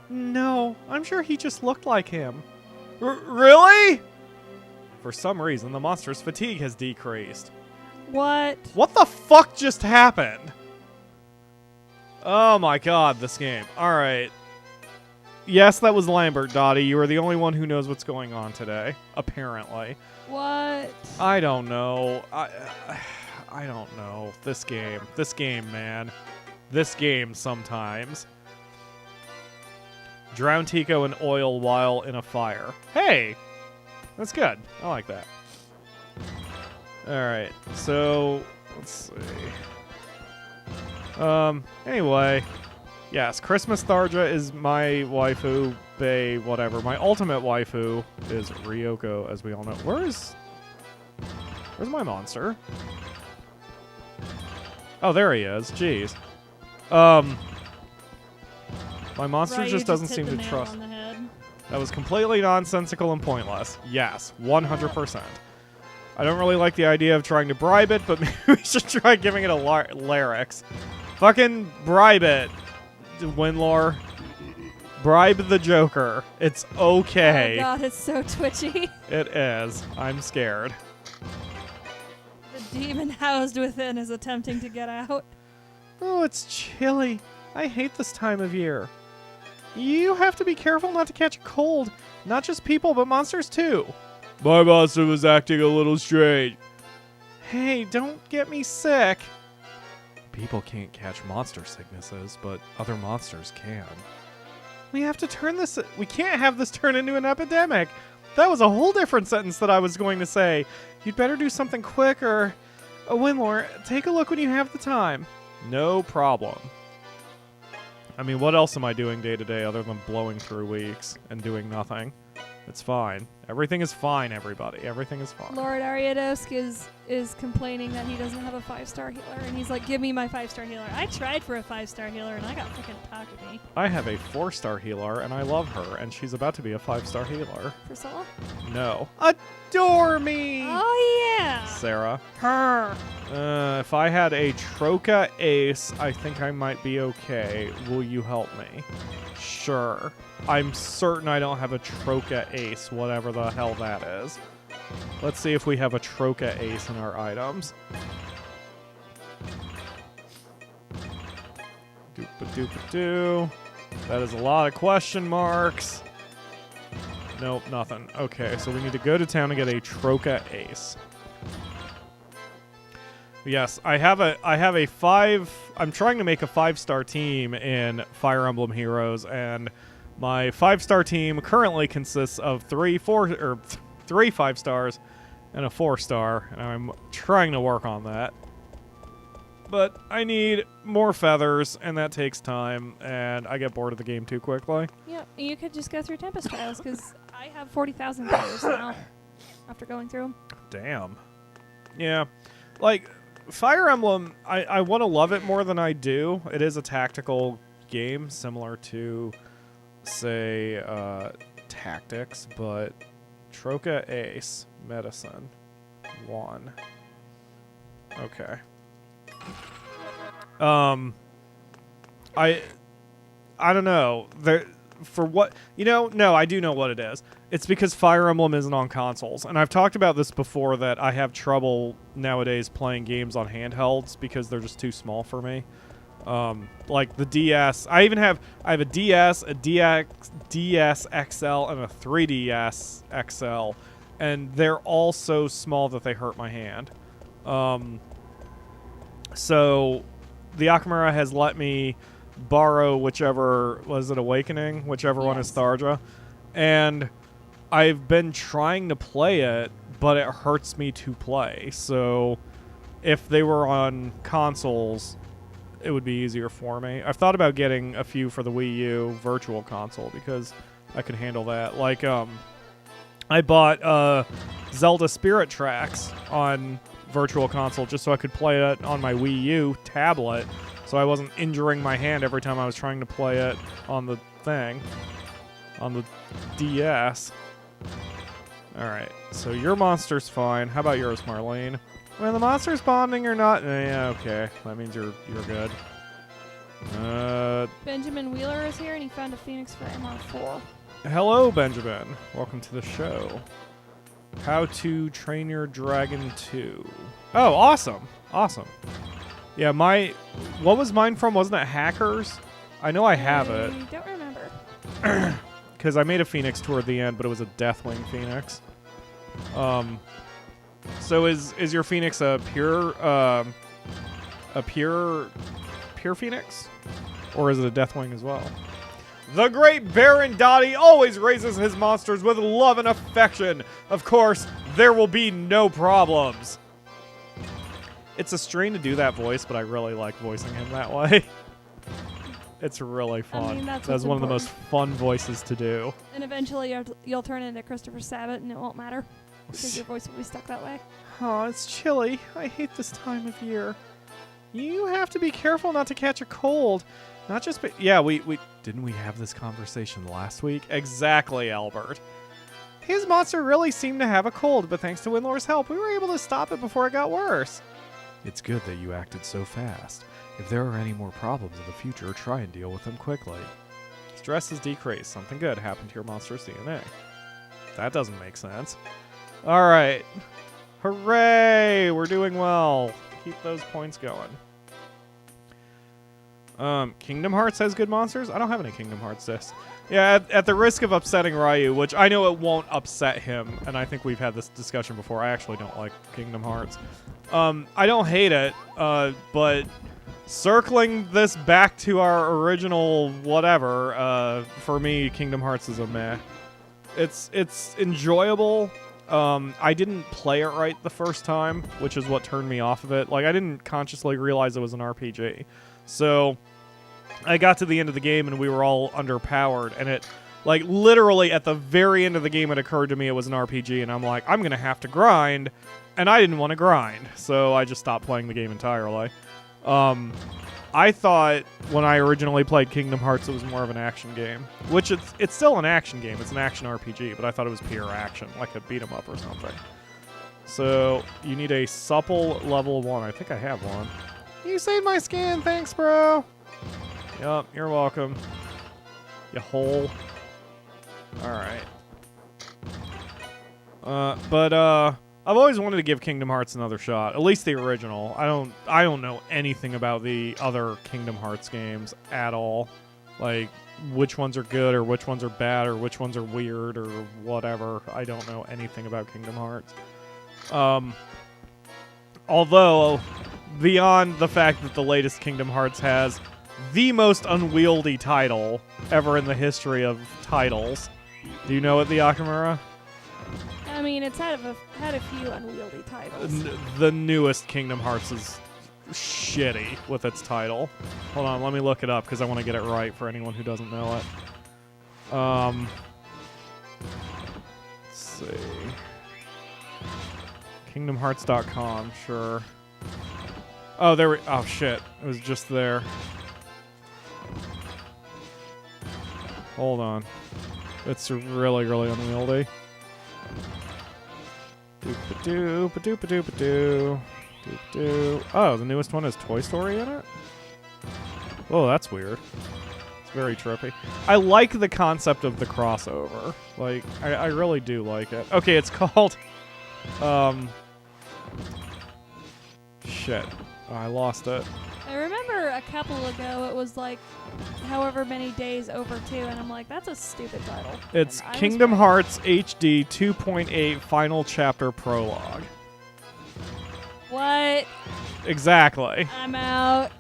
No, I'm sure he just looked like him. Really? For some reason, the monster's fatigue has decreased. What? What the fuck just happened? Oh my god, this game. Alright. Yes, that was Lambert, Dottie. You are the only one who knows what's going on today. Apparently. What? I don't know. I don't know. This game, man. This game sometimes. Drown Tico in oil while in a fire. Hey! That's good. I like that. Alright, so let's see. Anyway. Yes, Christmas Tharja is my waifu, bae, whatever. My ultimate waifu is Ryoko, as we all know. Where's my monster? Oh, there he is. Jeez. My monster Right, just doesn't seem to trust. That was completely nonsensical and pointless. Yes, 100%. I don't really like the idea of trying to bribe it, but maybe we should try giving it a larynx. Fucking bribe it, Winlore. Bribe the Joker. It's okay. Oh god, it's so twitchy. It is. I'm scared. The demon housed within is attempting to get out. Oh, it's chilly. I hate this time of year. You have to be careful not to catch a cold. Not just people, but monsters too. My monster was acting a little strange. Hey, don't get me sick. People can't catch monster sicknesses, but other monsters can. We have to turn this... We can't have this turn into an epidemic. That was a whole different sentence that I was going to say. You'd better do something quick or... Winlore, take a look when you have the time. No problem. I mean, what else am I doing day to day other than blowing through weeks and doing nothing? It's fine. Everything is fine, everybody. Everything is fine. Lord Ariadosk is complaining that he doesn't have a 5-star healer, and he's like, give me my 5-star healer. I tried for a 5-star healer, and I got fucking Takumi. I have a 4-star healer, and I love her, and she's about to be a 5-star healer. Priscilla? No. Adore me! Oh, yeah! Sarah. Her. If I had a Troca Ace, I think I might be okay. Will you help me? Sure. I'm certain I don't have a Troca Ace, whatever the hell that is. Let's see if we have a Troca Ace in our items. Doop-a-doop-a-doo. That is a lot of question marks. Nope, nothing. Okay, so we need to go to town and get a Troca Ace. Yes, I have a 5... I'm trying to make a 5-star team in Fire Emblem Heroes, and my 5-star team currently consists of 3 5-stars and a 4-star, and I'm trying to work on that. But I need more feathers, and that takes time, and I get bored of the game too quickly. Yeah, you could just go through Tempest Trials, because I have 40,000 feathers now after going through them. Damn. Yeah. Like... Fire Emblem, I want to love it more than I do. It is a tactical game, similar to, say, Tactics, but Troca Ace, Medicine, 1. Okay. I don't know. For what... You know, no, I do know what it is. It's because Fire Emblem isn't on consoles. And I've talked about this before, that I have trouble nowadays playing games on handhelds because they're just too small for me. Like the DS. I have a DS, a DS XL, and a 3DS XL. And they're all so small that they hurt my hand. So the Akamura has let me borrow whichever, was it Awakening? Whichever one is Yes. Tharja. And I've been trying to play it, but it hurts me to play. So if they were on consoles, it would be easier for me. I've thought about getting a few for the Wii U Virtual Console because I could handle that. Like, I bought Zelda Spirit Tracks on Virtual Console just so I could play it on my Wii U tablet, so I wasn't injuring my hand every time I was trying to play it on the thing, on the DS. Alright, so your monster's fine. How about yours, Marlene? When the monster's bonding or not? Yeah, okay. That means you're good. Benjamin Wheeler is here, and he found a Phoenix for MR4. Hello, Benjamin. Welcome to the show. How to Train Your Dragon 2. Oh, awesome. Awesome. Yeah, what was mine from? Wasn't it Hackers? I know I have it. I don't remember. Because I made a Phoenix toward the end, but it was a Deathwing Phoenix. So is your Phoenix a pure Phoenix? Or is it a Deathwing as well? The great Baron Dottie always raises his monsters with love and affection. Of course, there will be no problems. It's a strain to do that voice, but I really like voicing him that way. It's really fun. I mean, that's one of the what's most fun voices to do. And eventually you'll turn into Christopher Sabat, and it won't matter. Because your voice will be stuck that way. Oh, it's chilly. I hate this time of year. You have to be careful not to catch a cold. Not just... Yeah, we didn't we have this conversation last week? Exactly, Albert. His monster really seemed to have a cold, but thanks to Windlore's help, we were able to stop it before it got worse. It's good that you acted so fast. If there are any more problems in the future, try and deal with them quickly. Stress has decreased. Something good happened to your monster's DNA. That doesn't make sense. All right. Hooray! We're doing well. Keep those points going. Kingdom Hearts has good monsters? I don't have any Kingdom Hearts discs. Yeah, at the risk of upsetting Ryu, which I know it won't upset him, and I think we've had this discussion before. I actually don't like Kingdom Hearts. I don't hate it, but circling this back to our original whatever, for me, Kingdom Hearts is a meh. It's enjoyable. I didn't play it right the first time, which is what turned me off of it. Like, I didn't consciously realize it was an RPG. So I got to the end of the game and we were all underpowered, and it, like, literally at the very end of the game it occurred to me it was an RPG, and I'm like, I'm gonna have to grind, and I didn't want to grind, so I just stopped playing the game entirely. I thought when I originally played Kingdom Hearts it was more of an action game, which it's still an action game, it's an action RPG, but I thought it was pure action, like a beat 'em up or something. So you need a supple level 1. I think I have one. You saved my skin, thanks, bro. Yup, you're welcome. You hole. Alright. I've always wanted to give Kingdom Hearts another shot, at least the original. I don't know anything about the other Kingdom Hearts games at all. Like, which ones are good or which ones are bad or which ones are weird or whatever. I don't know anything about Kingdom Hearts. Although, beyond the fact that the latest Kingdom Hearts has the most unwieldy title ever in the history of titles. Do you know it, the Akamura? I mean, it's had a few unwieldy titles. The newest Kingdom Hearts is shitty with its title. Hold on, let me look it up because I want to get it right for anyone who doesn't know it. Let's see. KingdomHearts.com, sure. Oh, there we... Oh, shit. It was just there. Hold on. It's really, really unwieldy. Doop-a-doo, ba-doop-a-doop-a-doo. Doop-a-doo. Oh, the newest one has Toy Story in it? Oh, that's weird. It's very trippy. I like the concept of the crossover. Like, I really do like it. Okay, it's called... Shit. Oh, I lost it. I remember a couple ago it was like however many days over 2, and I'm like, that's a stupid title. It's And I was Kingdom right. Hearts HD 2.8 Final Chapter Prologue. What? Exactly. I'm out.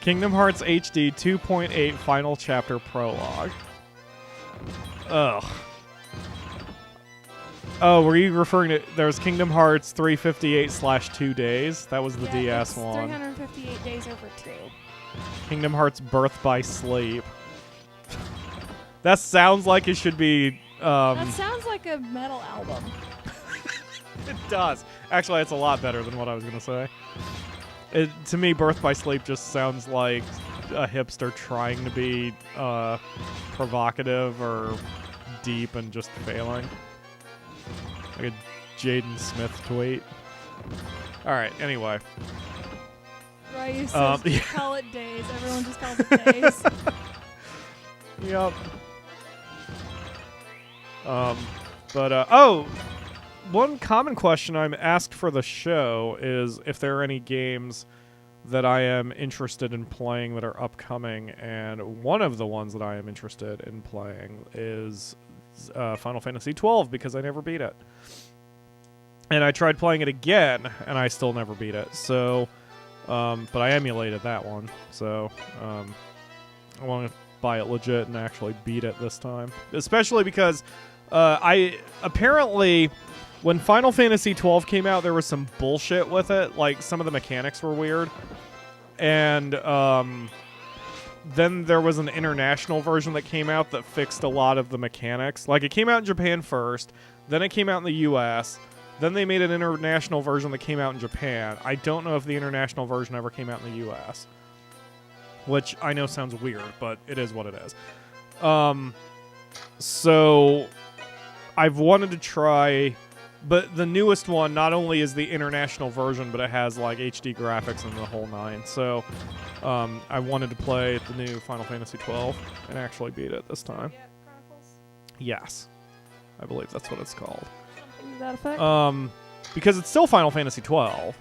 Kingdom Hearts HD 2.8 Final Chapter Prologue. Ugh. Oh, were you referring to... There's Kingdom Hearts 358/2 days. That was the DS one. 358 days over 2. Kingdom Hearts Birth by Sleep. That sounds like it should be... That sounds like a metal album. It does. Actually, it's a lot better than what I was going to say. To me, Birth by Sleep just sounds like a hipster trying to be provocative or deep and just failing. Like a Jaden Smith tweet. Alright, anyway. Right, you said call it days. Everyone just calls it days. Yep. Oh! One common question I'm asked for the show is if there are any games that I am interested in playing that are upcoming, and one of the ones that I am interested in playing is Final Fantasy XII, because I never beat it. And I tried playing it again, and I still never beat it. So, but I emulated that one, so I want to buy it legit and actually beat it this time. Especially because apparently, when Final Fantasy XII came out, there was some bullshit with it. Like, some of the mechanics were weird. And then there was an international version that came out that fixed a lot of the mechanics. Like, it came out in Japan first, then it came out in the US, then they made an international version that came out in Japan. I don't know if the international version ever came out in the US. Which I know sounds weird, but it is what it is. So I've wanted to try... But the newest one not only is the international version, but it has like HD graphics and the whole nine. So I wanted to play the new Final Fantasy XII and actually beat it this time. Chronicles? Yes. I believe that's what it's called. Something to that effect? Because it's still Final Fantasy XII.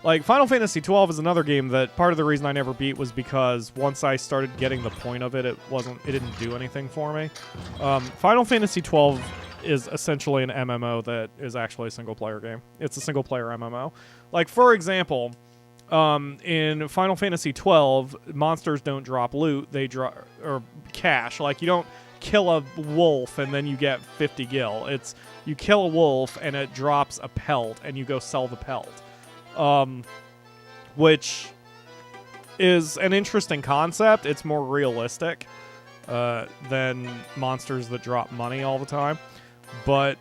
Like, Final Fantasy XII is another game that part of the reason I never beat was because once I started getting the point of it, it didn't do anything for me. Final Fantasy XII is essentially an MMO that is actually a single-player game. It's a single-player MMO. Like, for example, in Final Fantasy XII, monsters don't drop loot, they drop... or cash. Like, you don't kill a wolf and then you get 50 gil. It's, you kill a wolf and it drops a pelt and you go sell the pelt. Which is an interesting concept. It's more realistic than monsters that drop money all the time. But,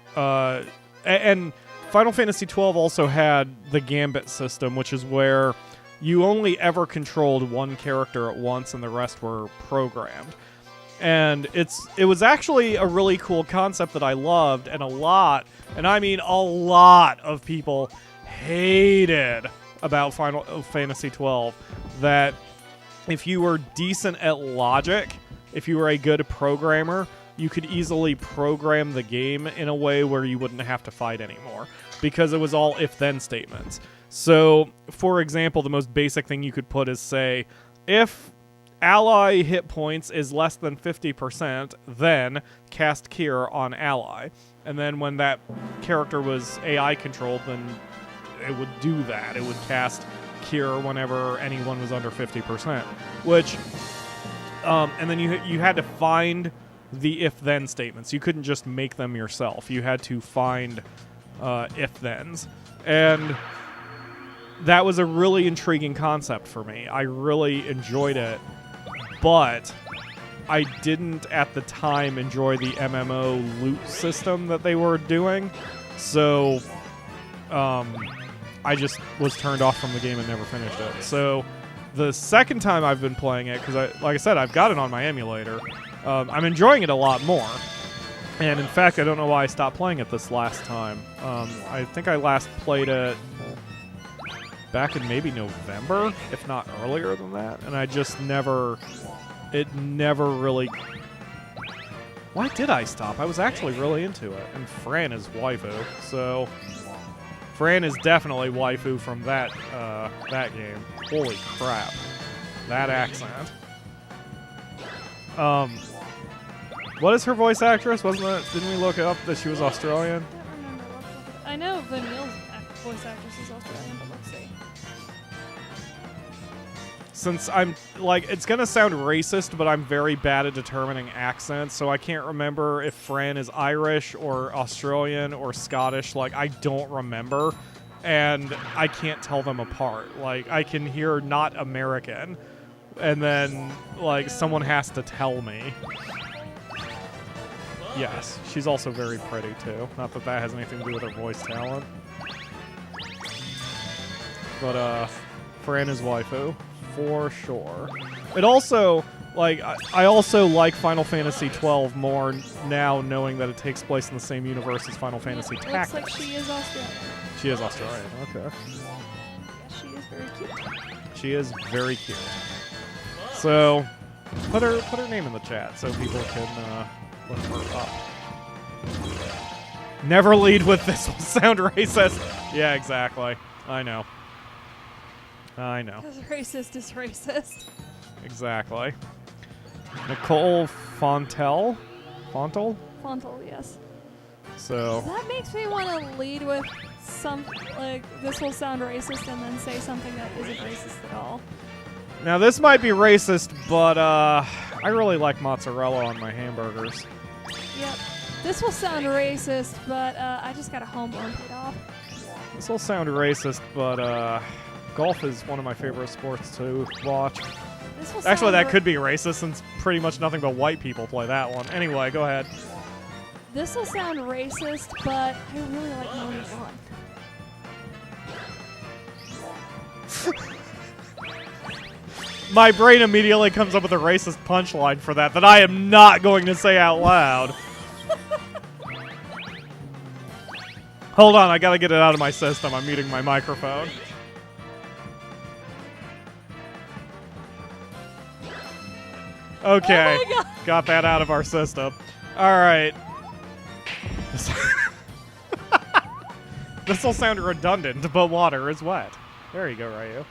and Final Fantasy XII also had the Gambit system, which is where you only ever controlled one character at once and the rest were programmed. And it was actually a really cool concept that I loved, and I mean a lot of people hated about Final Fantasy XII, that if you were decent at logic, if you were a good programmer, you could easily program the game in a way where you wouldn't have to fight anymore, because it was all if-then statements. So, for example, the most basic thing you could put is, say, if ally hit points is less than 50%, then cast Cure on ally. And then when that character was AI controlled, then it would do that. It would cast Cure whenever anyone was under 50%. Which, and then you had to find the if-then statements. You couldn't just make them yourself. You had to find if-thens. And that was a really intriguing concept for me. I really enjoyed it, but I didn't at the time enjoy the MMO loot system that they were doing. So I just was turned off from the game and never finished it. So the second time I've been playing it, because like I said, I've got it on my emulator, I'm enjoying it a lot more. And in fact, I don't know why I stopped playing it this last time. I think I last played it back in maybe November, if not earlier than that. And I just never really... Why did I stop? I was actually really into it. And Fran is waifu, so... Fran is definitely waifu from that game. Holy crap. That accent. What is her voice actress? Didn't we look up that she was Australian? I don't remember. I know Vanille's voice actress is Australian, but let's see. since I'm, like, it's gonna sound racist, but I'm very bad at determining accents, so I can't remember if Fran is Irish or Australian or Scottish. Like, I don't remember, and I can't tell them apart. Like, I can hear not American, and then, like, someone has to tell me. Yes, she's also very pretty, too. Not that that has anything to do with her voice talent. But, Fran is waifu. For sure. It also, like, I also like Final Fantasy XII more now, knowing that it takes place in the same universe as Final Fantasy Tactics. Looks like she is Australian. She is Australian, okay. Yeah, she is very cute. She is very cute. So, put her name in the chat so people can look her up. Never lead with "this will sound racist." Yeah, exactly. I know. I know. Because racist is racist. Exactly. Nicole Fontel? Fontel? Fontel, yes. So, That makes me want to lead with some, like, this will sound racist and then say something that isn't racist at all. now this might be racist, but I really like mozzarella on my hamburgers. Yep. This will sound racist, but I just got a homeborn paid off. This will sound racist, but golf is one of my favorite sports to watch. This will Actually, sound that could be racist since pretty much nothing but white people play that one. Anyway, go ahead. This will sound racist, but I really like mowing lawn. My brain immediately comes up with a racist punchline for that I am not going to say out loud. Hold on, I gotta get it out of my system. I'm muting my microphone. Okay, Oh my God. got that out of our system. All right. This will sound redundant, but water is wet. There you go, Ryu.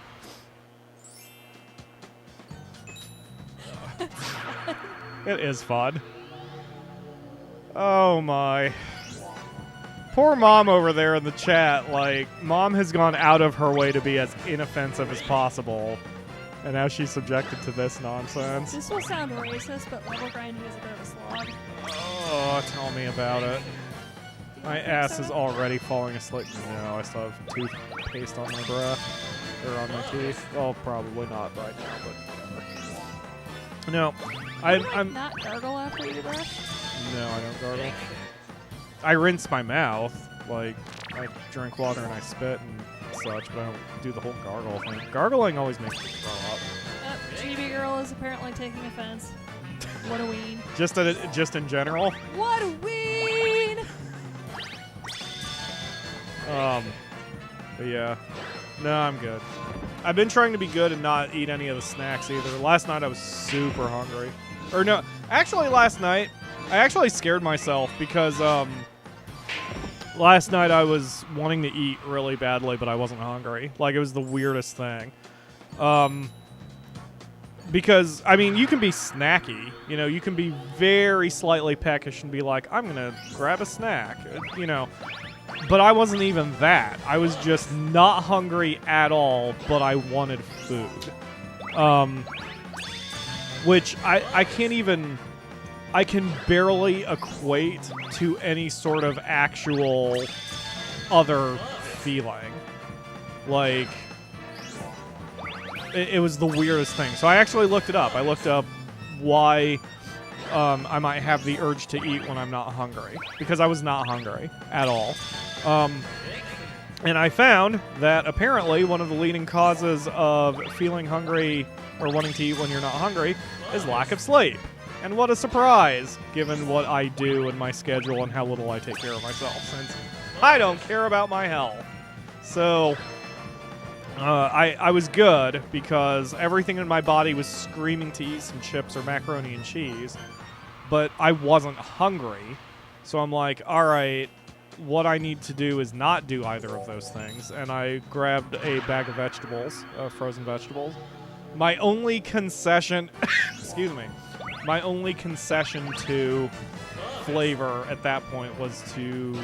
It is fun. Oh my. Poor Mom over there in the chat. Like, Mom has gone out of her way to be as inoffensive as possible. And now she's subjected to this nonsense. This will sound racist, but level grinding is a bit of a slog. Oh, tell me about it. Do you My think ass so? is already falling asleep. No, I still have toothpaste on my breath. Or on my teeth. Well, probably not right now, but whatever. No, Do you, like, I'm not gargle after you brush? no, I don't gargle. I rinse my mouth. Like, I drink water and I spit and such, but I don't do the whole gargle thing. Gargling always makes me throw up. GB girl is apparently taking offense. What a ween. Just in general. What a ween! But yeah. No, I'm good. I've been trying to be good and not eat any of the snacks either. Last night I was super hungry. Or no, actually last night I actually scared myself because last night I was wanting to eat really badly, but I wasn't hungry. Like, it was the weirdest thing. Because, I mean, you can be snacky. You know, you can be very slightly peckish and be like, I'm going to grab a snack. You know. But I wasn't even that. I was just not hungry at all, but I wanted food. Which I can't even... I can barely equate to any sort of actual other feeling. Like, it was the weirdest thing. So I actually looked it up. I looked up why I might have the urge to eat when I'm not hungry. Because I was not hungry at all. And I found that apparently one of the leading causes of feeling hungry or wanting to eat when you're not hungry is lack of sleep. And what a surprise, given what I do and my schedule and how little I take care of myself, since I don't care about my health. So, I was good because everything in my body was screaming to eat some chips or macaroni and cheese, but I wasn't hungry. So I'm like, all right, what I need to do is not do either of those things. And I grabbed a bag of vegetables, frozen vegetables. My only concession, excuse me, my only concession to flavor at that point was to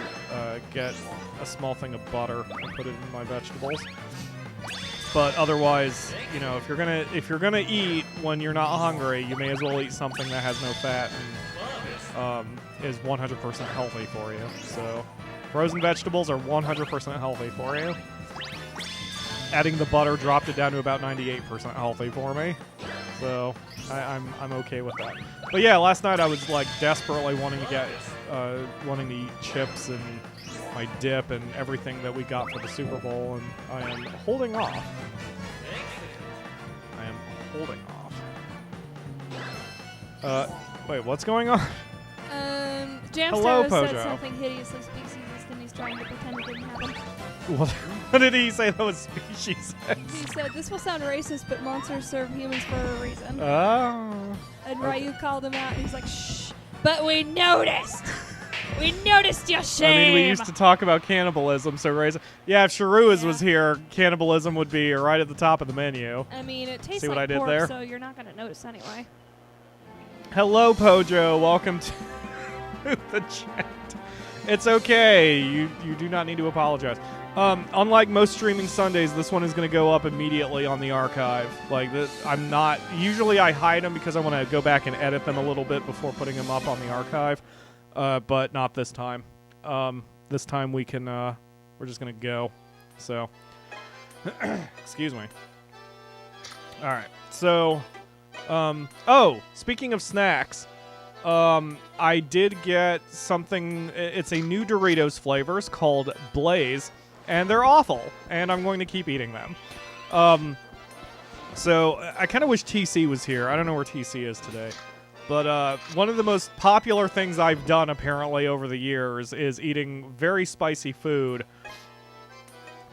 get a small thing of butter and put it in my vegetables. But otherwise, if you're gonna eat when you're not hungry, you may as well eat something that has no fat and is 100% healthy for you. So, frozen vegetables are 100% healthy for you. Adding the butter dropped it down to about 98% healthy for me. So, I'm okay with that. But yeah, last night I was like desperately wanting to eat chips and my dip and everything that we got for the Super Bowl, and I am holding off. Wait, what's going on? Jamster Pojo. said something hideously speciesist, and he's trying to pretend it didn't happen. What did he say that was species? He said, "This will sound racist, but monsters serve humans for a reason." Oh. And Ryu called him out, and he's like, "Shh, but we noticed! We noticed your shame!" I mean, we used to talk about cannibalism, so yeah, if Sharuaz was here, cannibalism would be right at the top of the menu. I mean, it tastes See what like I did pork, there? so you're not going to notice anyway. Hello, Pojo. Welcome to the chat. It's okay. You do not need to apologize. Unlike most streaming Sundays, this one is going to go up immediately on the archive. Usually I hide them because I want to go back and edit them a little bit before putting them up on the archive. But not this time. This time we're just going to go. So, excuse me. All right. So, speaking of snacks, I did get something. It's a new Doritos flavors called Blaze, and they're awful, and I'm going to keep eating them. So I kind of wish TC was here. I don't know where TC is today. But one of the most popular things I've done, apparently, over the years is eating very spicy food.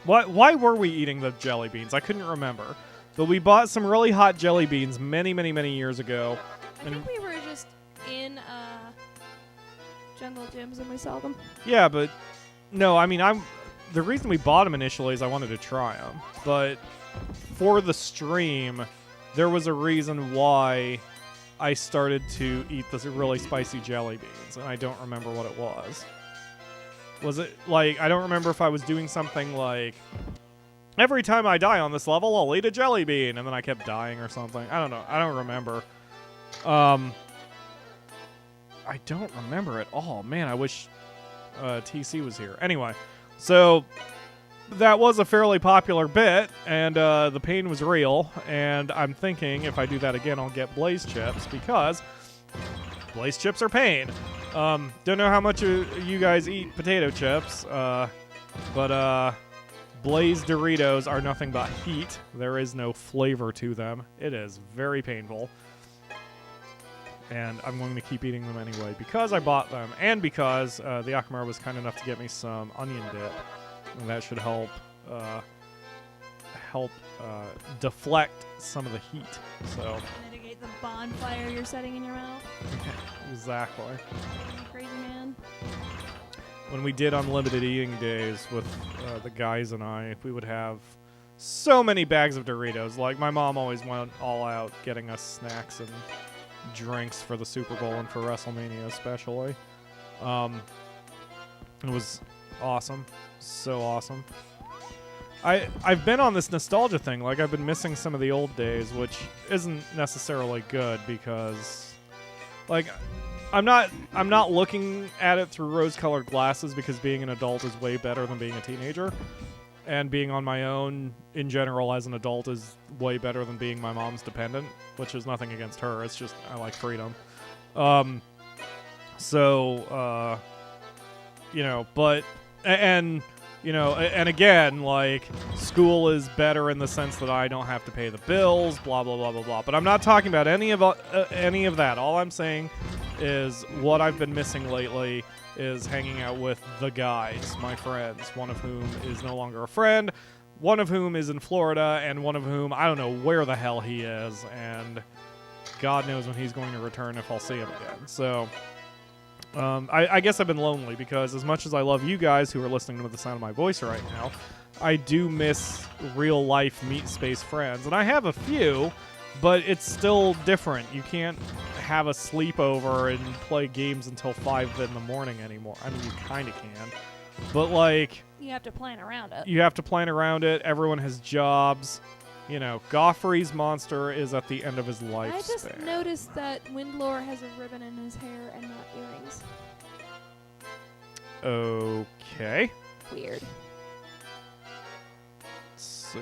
Why were we eating the jelly beans? I couldn't remember. But we bought some really hot jelly beans many, many, many years ago. I think we were just in Jungle Gyms and we saw them. Yeah, but no, I mean, the reason we bought them initially is I wanted to try them. But for the stream, there was a reason why I started to eat this really spicy jelly beans, and I don't remember what it was. Was it, I don't remember if I was doing something like, every time I die on this level, I'll eat a jelly bean, and then I kept dying or something. I don't know. I don't remember. I don't remember at all. Man, I wish TC was here. Anyway, so that was a fairly popular bit, and the pain was real, and I'm thinking if I do that again, I'll get Blaze chips, because Blaze chips are pain. Don't know how much you guys eat potato chips, but Blaze Doritos are nothing but heat. There is no flavor to them. It is very painful. And I'm going to keep eating them anyway because I bought them, and because the Akamura was kind enough to get me some onion dip. And that should help deflect some of the heat. So mitigate the bonfire you're setting in your mouth. Exactly. Crazy man. When we did unlimited eating days with the guys and I, we would have so many bags of Doritos. Like, my mom always went all out getting us snacks and drinks for the Super Bowl and for WrestleMania especially. It was awesome. So awesome. I've been on this nostalgia thing. Like, I've been missing some of the old days, which isn't necessarily good because, like, I'm not looking at it through rose-colored glasses, because being an adult is way better than being a teenager, and being on my own in general as an adult is way better than being my mom's dependent, which is nothing against her. It's just I like freedom. And again, like, school is better in the sense that I don't have to pay the bills, blah, blah, blah, blah, blah. But I'm not talking about any of that. All I'm saying is what I've been missing lately is hanging out with the guys, my friends, one of whom is no longer a friend, one of whom is in Florida, and one of whom, I don't know where the hell he is, and God knows when he's going to return, if I'll see him again. So I guess I've been lonely, because as much as I love you guys who are listening to the sound of my voice right now, I do miss real-life meat space friends. And I have a few, but it's still different. You can't have a sleepover and play games until 5 in the morning anymore. I mean, you kind of can. But, like, you have to plan around it. You have to plan around it. Everyone has jobs. you know, Goffrey's monster is at the end of his lifespan. I just noticed that Windlore has a ribbon in his hair and not earrings. Okay. Weird. Let's see.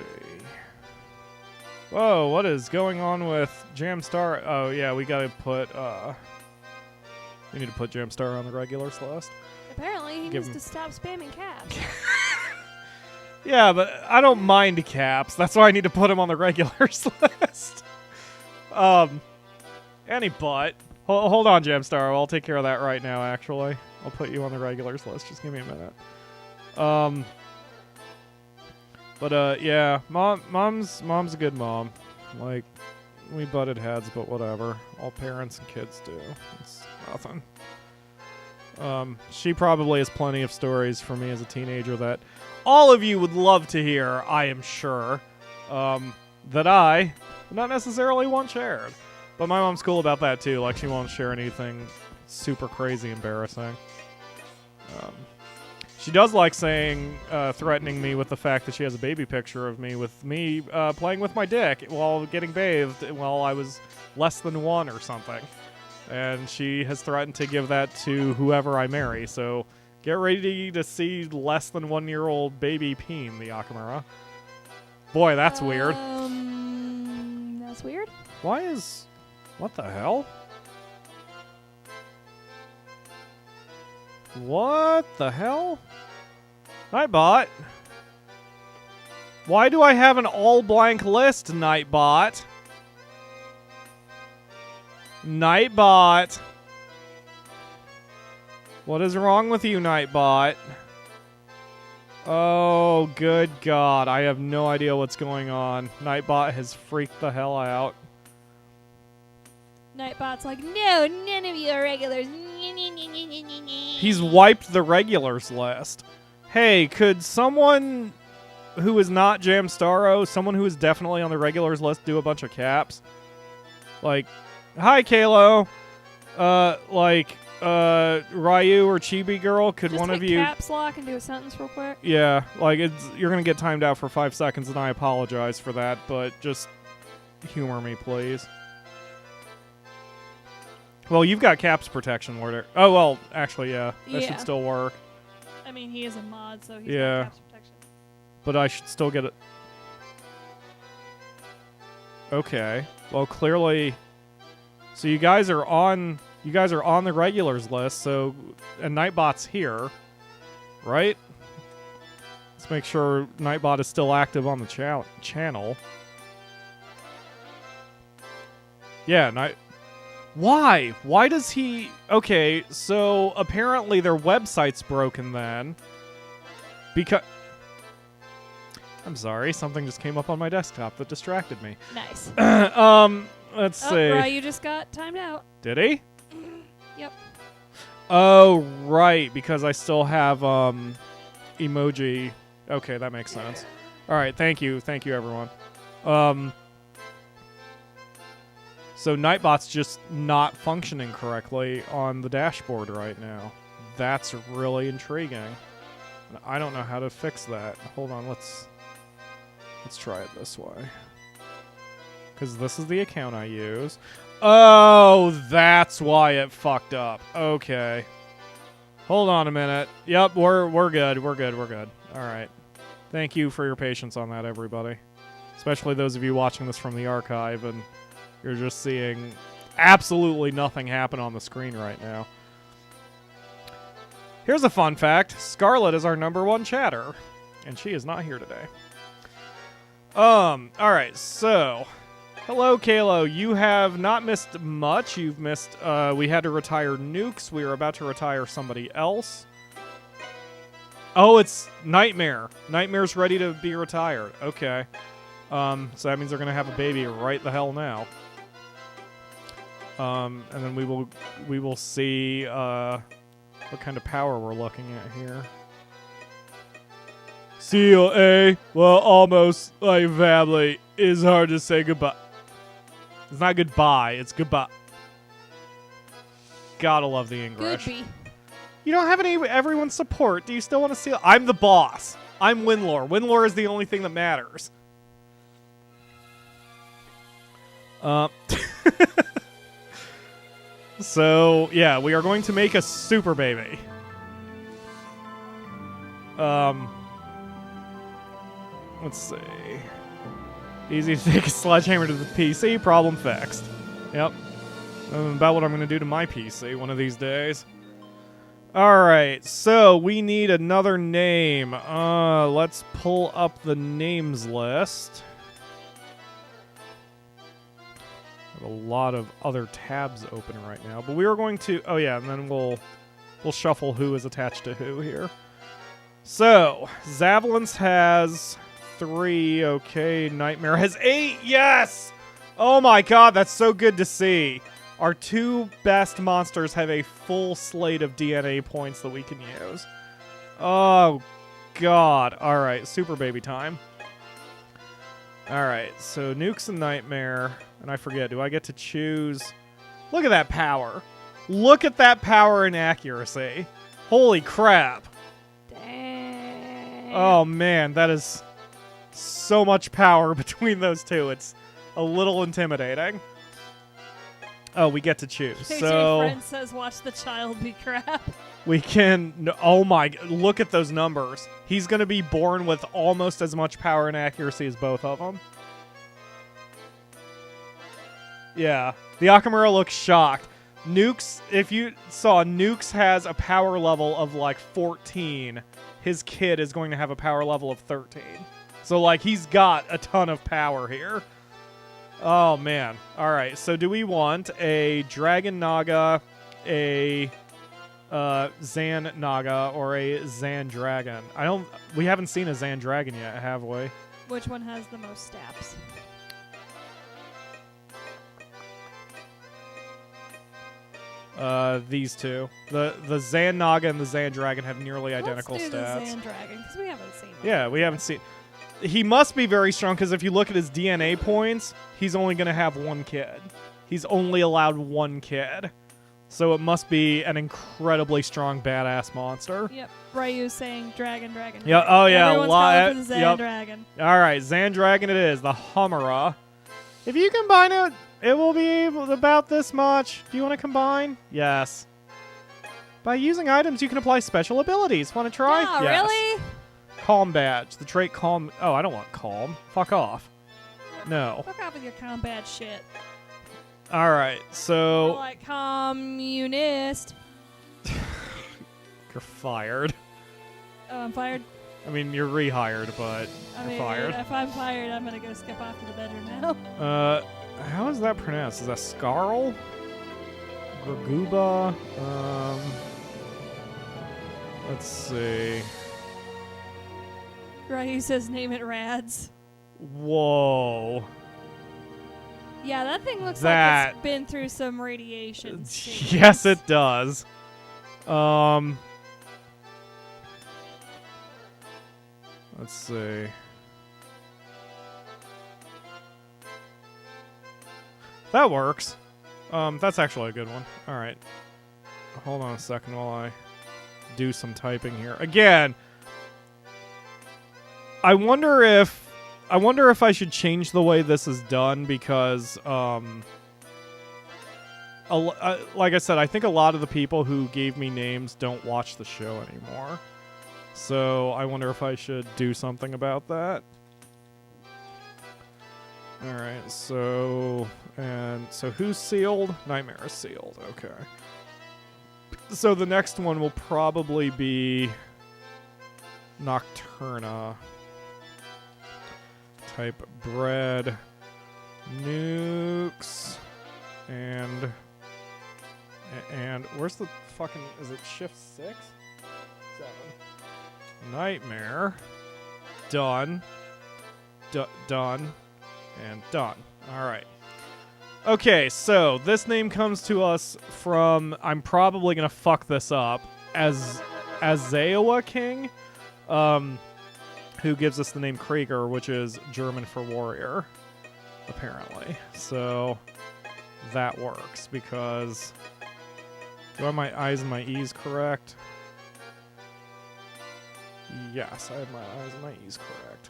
Whoa, what is going on with Jamstar? Oh, yeah, we gotta put, we need to put Jamstar on the regulars list. Apparently, he needs to stop spamming caps. Yeah, but I don't mind caps. That's why I need to put him on the regulars list. Any butt. Hold on, Jamstar. I'll take care of that right now, actually. I'll put you on the regulars list. Just give me a minute. But yeah, mom's a good mom. Like, we butted heads, but whatever. All parents and kids do. It's nothing. She probably has plenty of stories for me as a teenager that all of you would love to hear, I am sure, that I would not necessarily want shared. But my mom's cool about that too. Like, she won't share anything super crazy embarrassing. She does like saying, threatening me with the fact that she has a baby picture of me with me playing with my dick while getting bathed while I was less than 1 or something. And she has threatened to give that to whoever I marry. So get ready to see less than 1-year-old baby peen, the Akamura. Boy, that's weird. That's weird. Why is... What the hell? What the hell? Nightbot? Why do I have an all-blank list, Nightbot? Nightbot. What is wrong with you, Nightbot? Oh, good God. I have no idea what's going on. Nightbot has freaked the hell out. Nightbot's like, no, none of you are regulars. He's wiped the regulars list. Hey, could someone who is not Jamstaro, someone who is definitely on the regulars list, do a bunch of caps? Like, hi, Kalo. Ryu or Chibi Girl, could just one of hit you... caps lock and do a sentence real quick? Yeah, like, you're going to get timed out for 5 seconds, and I apologize for that, but just humor me, please. Well, you've got caps protection, Lord. Oh, well, actually, yeah. That should still work. I mean, he is a mod, so he's Yeah. got caps protection. But I should still get it. Okay. Well, clearly... So you guys are on the regulars list, so... And Nightbot's here. Right? Let's make sure Nightbot is still active on the channel. Yeah, Why? Why does he... Okay, so apparently their website's broken then. Because... I'm sorry, something just came up on my desktop that distracted me. Nice. Let's see. Ryu just got timed out. Did he? Yep. Oh, right, because I still have emoji. Okay, that makes sense. All right, thank you, everyone. So Nightbot's just not functioning correctly on the dashboard right now. That's really intriguing. I don't know how to fix that. Hold on, let's try it this way. Because this is the account I use. Oh, that's why it fucked up. Okay. Hold on a minute. Yep, we're good. We're good. All right. Thank you for your patience on that, everybody. Especially those of you watching this from the archive and you're just seeing absolutely nothing happen on the screen right now. Here's a fun fact. Scarlet is our #1 chatter, and she is not here today. Alright, so... Hello, Kalo. You have not missed much. You've missed... we had to retire Nukes. We were about to retire somebody else. Oh, it's Nightmare. Nightmare's ready to be retired. Okay. So that means they're going to have a baby right the hell now. And then we will see what kind of power we're looking at here. CLA, well, almost like family, is hard to say goodbye. It's not goodbye, it's goodbye. Gotta love the English. Goodby. You don't have everyone's support. Do you still want to see? I'm the boss. I'm Winlore. Winlore is the only thing that matters. So, yeah, we are going to make a super baby. Let's see. Easy to take a sledgehammer to the PC, problem fixed. Yep. About what I'm going to do to my PC one of these days. Alright, so we need another name. Let's pull up the names list. I have a lot of other tabs open right now, but we are going to... Oh yeah, and then we'll shuffle who is attached to who here. So, Zavalence has 3, okay, Nightmare has 8, yes! Oh my god, that's so good to see. Our 2 best monsters have a full slate of DNA points that we can use. Oh god, alright, super baby time. Alright, so Nukes and Nightmare, and I forget, do I get to choose? Look at that power. Look at that power and accuracy. Holy crap. Damn. Oh man, that is so much power between those two. It's a little intimidating. Oh, we get to choose. So friend says, "Watch the child be crap." We can. Oh my! Look at those numbers. He's gonna be born with almost as much power and accuracy as both of them. Yeah, the Akamura looks shocked. Nukes, if you saw, Nukes has a power level of like 14. His kid is going to have a power level of 13. So like he's got a ton of power here. Oh man. All right. So do we want a Dragon Naga, a Zan Naga, or a Zan Dragon? We haven't seen a Zan Dragon yet, have we? Which one has the most stabs? These two. The Zan Naga and the Zan Dragon have nearly identical Let's do stats. the Zan Dragon, because we haven't seen him. Yeah, we haven't seen... He must be very strong, because if you look at his DNA points, he's only going to have 1 kid. He's only allowed 1 kid. So it must be an incredibly strong, badass monster. Yep. Ryu's saying dragon. Yeah. Oh, yeah. Everyone's going for the Zan Dragon. All right, Zan Dragon it is. The Humera. If you combine it, it will be about this much. Do you want to combine? Yes. By using items, you can apply special abilities. Want to try? Oh, yes. really? Calm badge. The trait calm. Oh, I don't want calm. Fuck off. No. Fuck off with your combat shit. All right, so... More like communist. You're fired. Oh, I'm fired? I mean, you're rehired, but you're fired. If I'm fired, I'm going to go skip off to the bedroom now. How is that pronounced? Is that Scarl? Graguba? Let's see. Ryu says name it Rads. Whoa. Yeah, that thing looks like it's been through some radiation. Yes, it does. Let's see. That works. That's actually a good one. All right. Hold on a second while I do some typing here. Again, I wonder if I should change the way this is done because, like I said, I think a lot of the people who gave me names don't watch the show anymore. So I wonder if I should do something about that. All right, so who's sealed? Nightmare is sealed. Okay. So the next one will probably be Nocturna. Type bread, nukes, and where's the fucking, is it shift 6? 7. Nightmare. Done. Done. And done. Alright. Okay, so this name comes to us from, I'm probably gonna fuck this up, as Azaoa King. Who gives us the name Krieger, which is German for warrior, apparently. So that works because... Do I have my I's and my E's correct? Yes, I have my I's and my E's correct.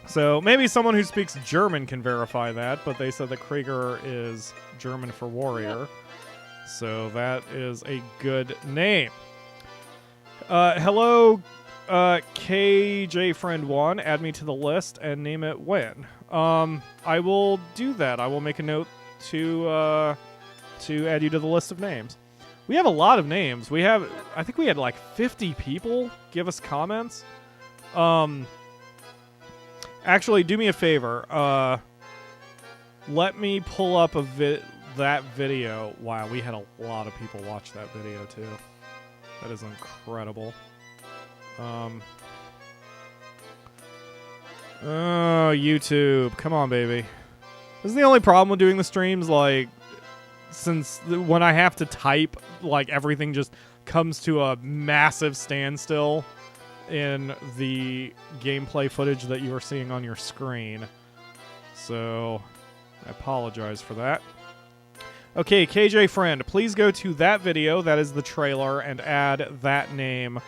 So maybe someone who speaks German can verify that, but they said that Krieger is German for warrior. Yep. So that is a good name. Hello, KJ Friend 1. Add me to the list and name it when. I will do that. I will make a note to add you to the list of names. We have a lot of names. I think we had like 50 people give us comments. Actually, do me a favor. Let me pull up that video. Wow, we had a lot of people watch that video too. That is incredible. Oh, YouTube. Come on, baby. This is the only problem with doing the streams, like, since when I have to type, like, everything just comes to a massive standstill in the gameplay footage that you are seeing on your screen. So, I apologize for that. Okay, KJ Friend, please go to that video, that is the trailer, and add that name,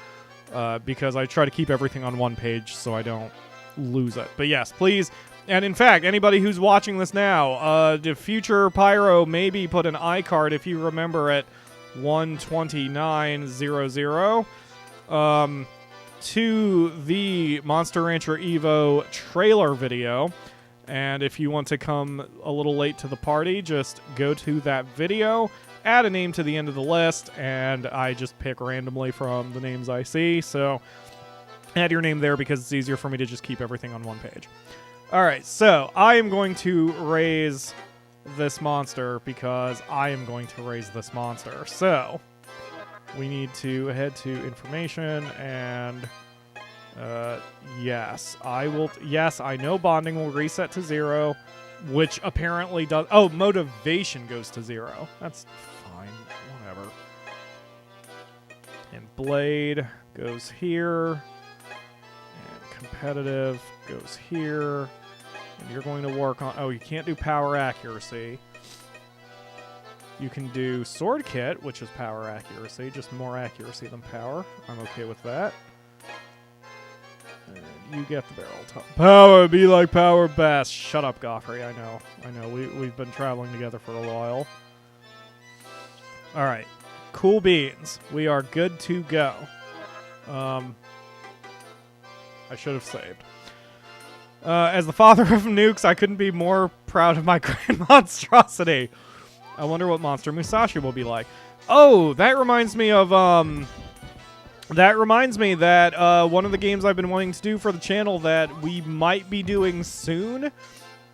because I try to keep everything on one page so I don't lose it. But yes, please. And in fact, anybody who's watching this now, the future Pyro maybe put an iCard, if you remember, at 12900 to the Monster Rancher Evo trailer video. And if you want to come a little late to the party, just go to that video, add a name to the end of the list, and I just pick randomly from the names I see. So add your name there because it's easier for me to just keep everything on one page. All right, so I am going to raise this monster because I am going to raise this monster. So we need to head to information and yes, I will. Yes, I know bonding will reset to 0, which apparently does. Oh, motivation goes to 0. That's fine. Whatever. And blade goes here. And competitive goes here. And you're going to work on... Oh, you can't do power accuracy. You can do sword kit, which is power accuracy. Just more accuracy than power. I'm okay with that. And you get the barrel top. Power be like power best. Shut up, Goffrey. I know. We've been traveling together for a while. All right. Cool beans. We are good to go. I should have saved. As the father of nukes, I couldn't be more proud of my grand monstrosity. I wonder what Monster Musashi will be like. Oh, that reminds me of that one of the games I've been wanting to do for the channel that we might be doing soon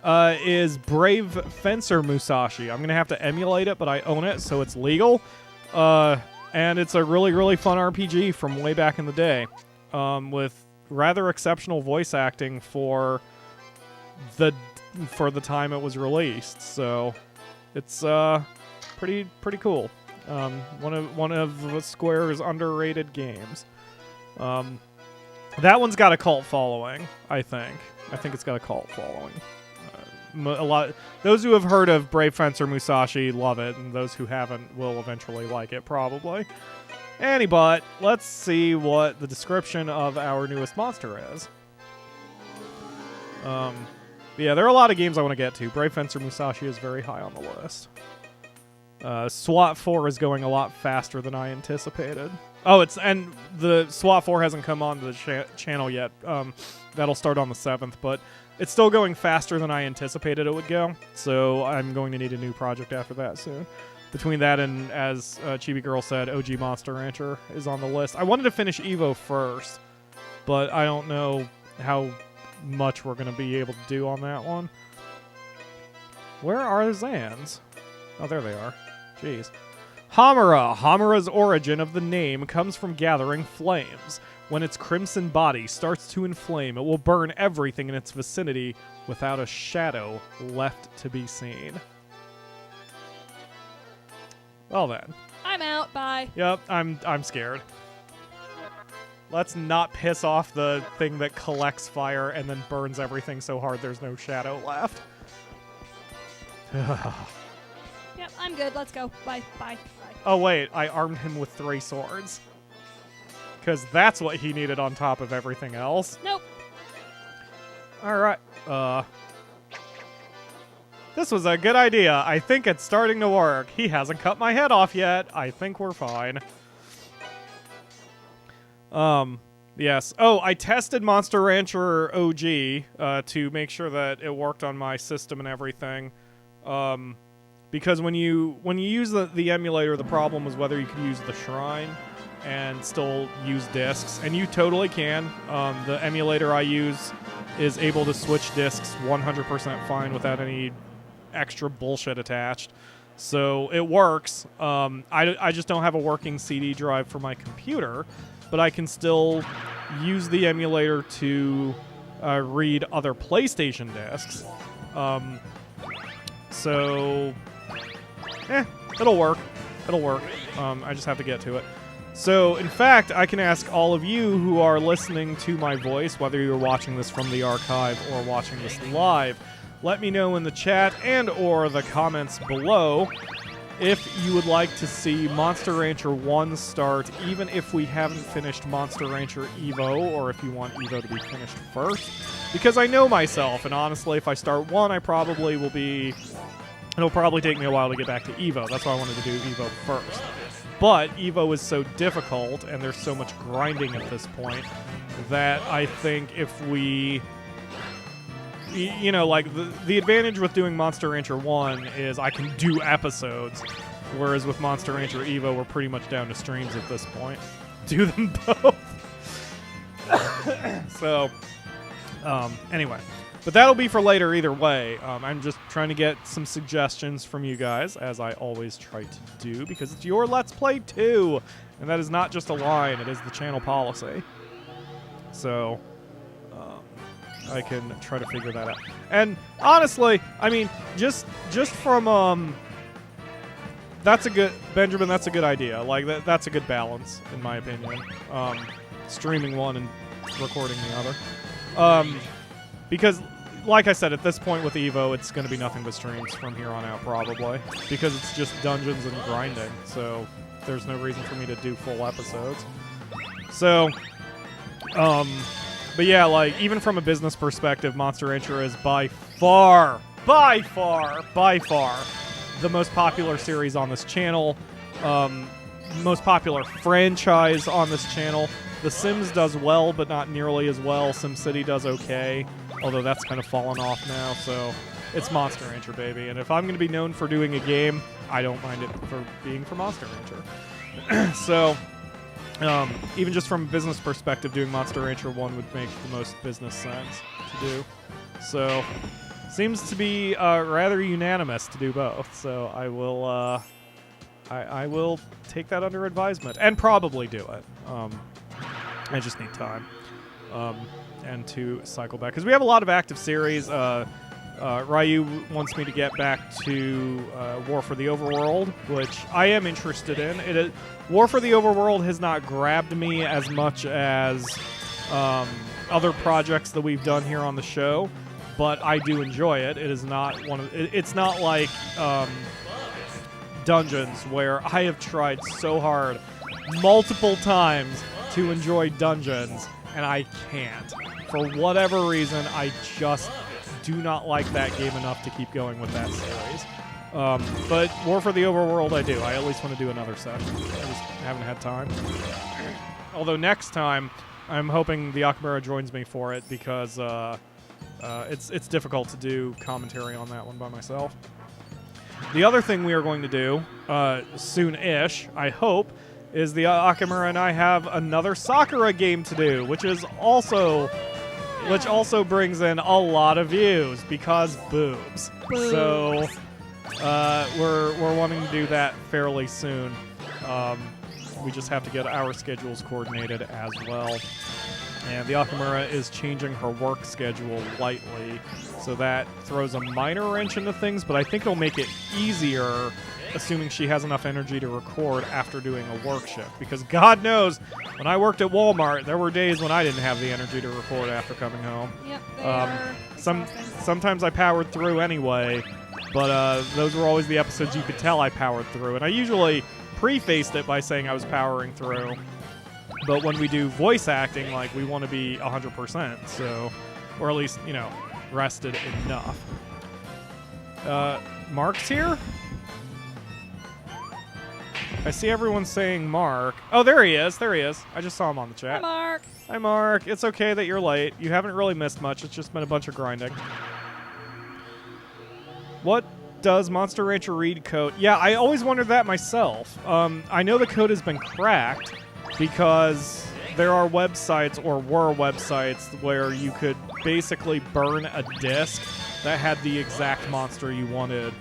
is Brave Fencer Musashi. I'm gonna have to emulate it, but I own it, so it's legal. And it's a really, really fun RPG from way back in the day, with rather exceptional voice acting for the time it was released. So it's pretty cool. One of Square's underrated games. That one's got a cult following, I think. I think it's got a cult following. Those who have heard of Brave Fencer Musashi love it, and those who haven't will eventually like it, probably. But let's see what the description of our newest monster is. Yeah, there are a lot of games I want to get to. Brave Fencer Musashi is very high on the list. SWAT 4 is going a lot faster than I anticipated. Oh, and the SWAT 4 hasn't come on to the channel yet. That'll start on the 7th, but it's still going faster than I anticipated it would go. So I'm going to need a new project after that soon. Between that and, as Chibi Girl said, OG Monster Rancher is on the list. I wanted to finish Evo first, but I don't know how much we're going to be able to do on that one. Where are the Zans? Oh, there they are. Jeez. Hamura. Hamura's origin of the name comes from gathering flames. When its crimson body starts to inflame, it will burn everything in its vicinity without a shadow left to be seen. Well then. I'm out. Bye. Yep, I'm scared. Let's not piss off the thing that collects fire and then burns everything so hard there's no shadow left. Yep, I'm good. Let's go. Bye. Bye. Bye. Oh wait, I armed him with 3 swords. Because that's what he needed on top of everything else. Nope. All right. This was a good idea. I think it's starting to work. He hasn't cut my head off yet. I think we're fine. Yes. Oh, I tested Monster Rancher OG to make sure that it worked on my system and everything. Because when you use the emulator, the problem was whether you could use the shrine and still use discs, and you totally can. The emulator I use is able to switch discs 100% fine without any extra bullshit attached. So it works. I just don't have a working CD drive for my computer, but I can still use the emulator to read other PlayStation discs. So, it'll work. It'll work. I just have to get to it. So, in fact, I can ask all of you who are listening to my voice, whether you're watching this from the archive or watching this live, let me know in the chat and or the comments below if you would like to see Monster Rancher 1 start, even if we haven't finished Monster Rancher Evo, or if you want Evo to be finished first. Because I know myself, and honestly, if I start 1, I probably will be... It'll probably take me a while to get back to Evo. That's why I wanted to do Evo first. But Evo is so difficult, and there's so much grinding at this point, that I think if we... You know, like, the advantage with doing Monster Rancher 1 is I can do episodes, whereas with Monster Rancher Evo, we're pretty much down to streams at this point. Do them both. So, anyway. But that'll be for later either way. I'm just trying to get some suggestions from you guys, as I always try to do, because it's your Let's Play too. And that is not just a line, it is the channel policy. So... I can try to figure that out. And honestly, I mean, just from that's a good Benjamin. That's a good idea. Like that's a good balance, in my opinion. Streaming one and recording the other. Because, like I said, at this point with Evo, it's going to be nothing but streams from here on out, probably, because it's just dungeons and grinding. So there's no reason for me to do full episodes. So, but yeah, like, even from a business perspective, Monster Rancher is by far the most popular series on this channel, most popular franchise on this channel. The Sims does well, but not nearly as well. SimCity does okay, although that's kind of fallen off now, so it's Monster Rancher, baby. And if I'm going to be known for doing a game, I don't mind it for being for Monster Rancher. So... even just from a business perspective, doing Monster Rancher 1 would make the most business sense to do. So, seems to be rather unanimous to do both. So I will, I will take that under advisement and probably do it. I just need time and to cycle back because we have a lot of active series. Ryu wants me to get back to War for the Overworld, which I am interested in. War for the Overworld has not grabbed me as much as other projects that we've done here on the show, but I do enjoy it. It is not it's not like Dungeons, where I have tried so hard multiple times to enjoy Dungeons, and I can't. For whatever reason, I just do not like that game enough to keep going with that series. But War for the Overworld, I do. I at least want to do another session. I just haven't had time. Although next time, I'm hoping the Akamura joins me for it because it's difficult to do commentary on that one by myself. The other thing we are going to do soon-ish, I hope, is the Akamura and I have another Sakura game to do, which also brings in a lot of views because boobs. So we're wanting to do that fairly soon. We just have to get our schedules coordinated as well. And the Akamura is changing her work schedule lightly, so that throws a minor wrench into things, but I think it'll make it easier, assuming she has enough energy to record after doing a work shift. Because God knows, when I worked at Walmart, there were days when I didn't have the energy to record after coming home. Yep, they are exhausting. Sometimes I powered through anyway, but those were always the episodes you could tell I powered through. And I usually prefaced it by saying I was powering through. But when we do voice acting, like, we want to be 100%. So Or at least, rested enough. Mark's here? I see everyone saying Mark. Oh, there he is. There he is. I just saw him on the chat. Hi, Mark. Hi, Mark. It's okay that you're late. You haven't really missed much. It's just been a bunch of grinding. What does Monster Rancher read code? Yeah, I always wondered that myself. I know the code has been cracked because there are websites, or were websites, where you could basically burn a disc that had the exact monster you wanted.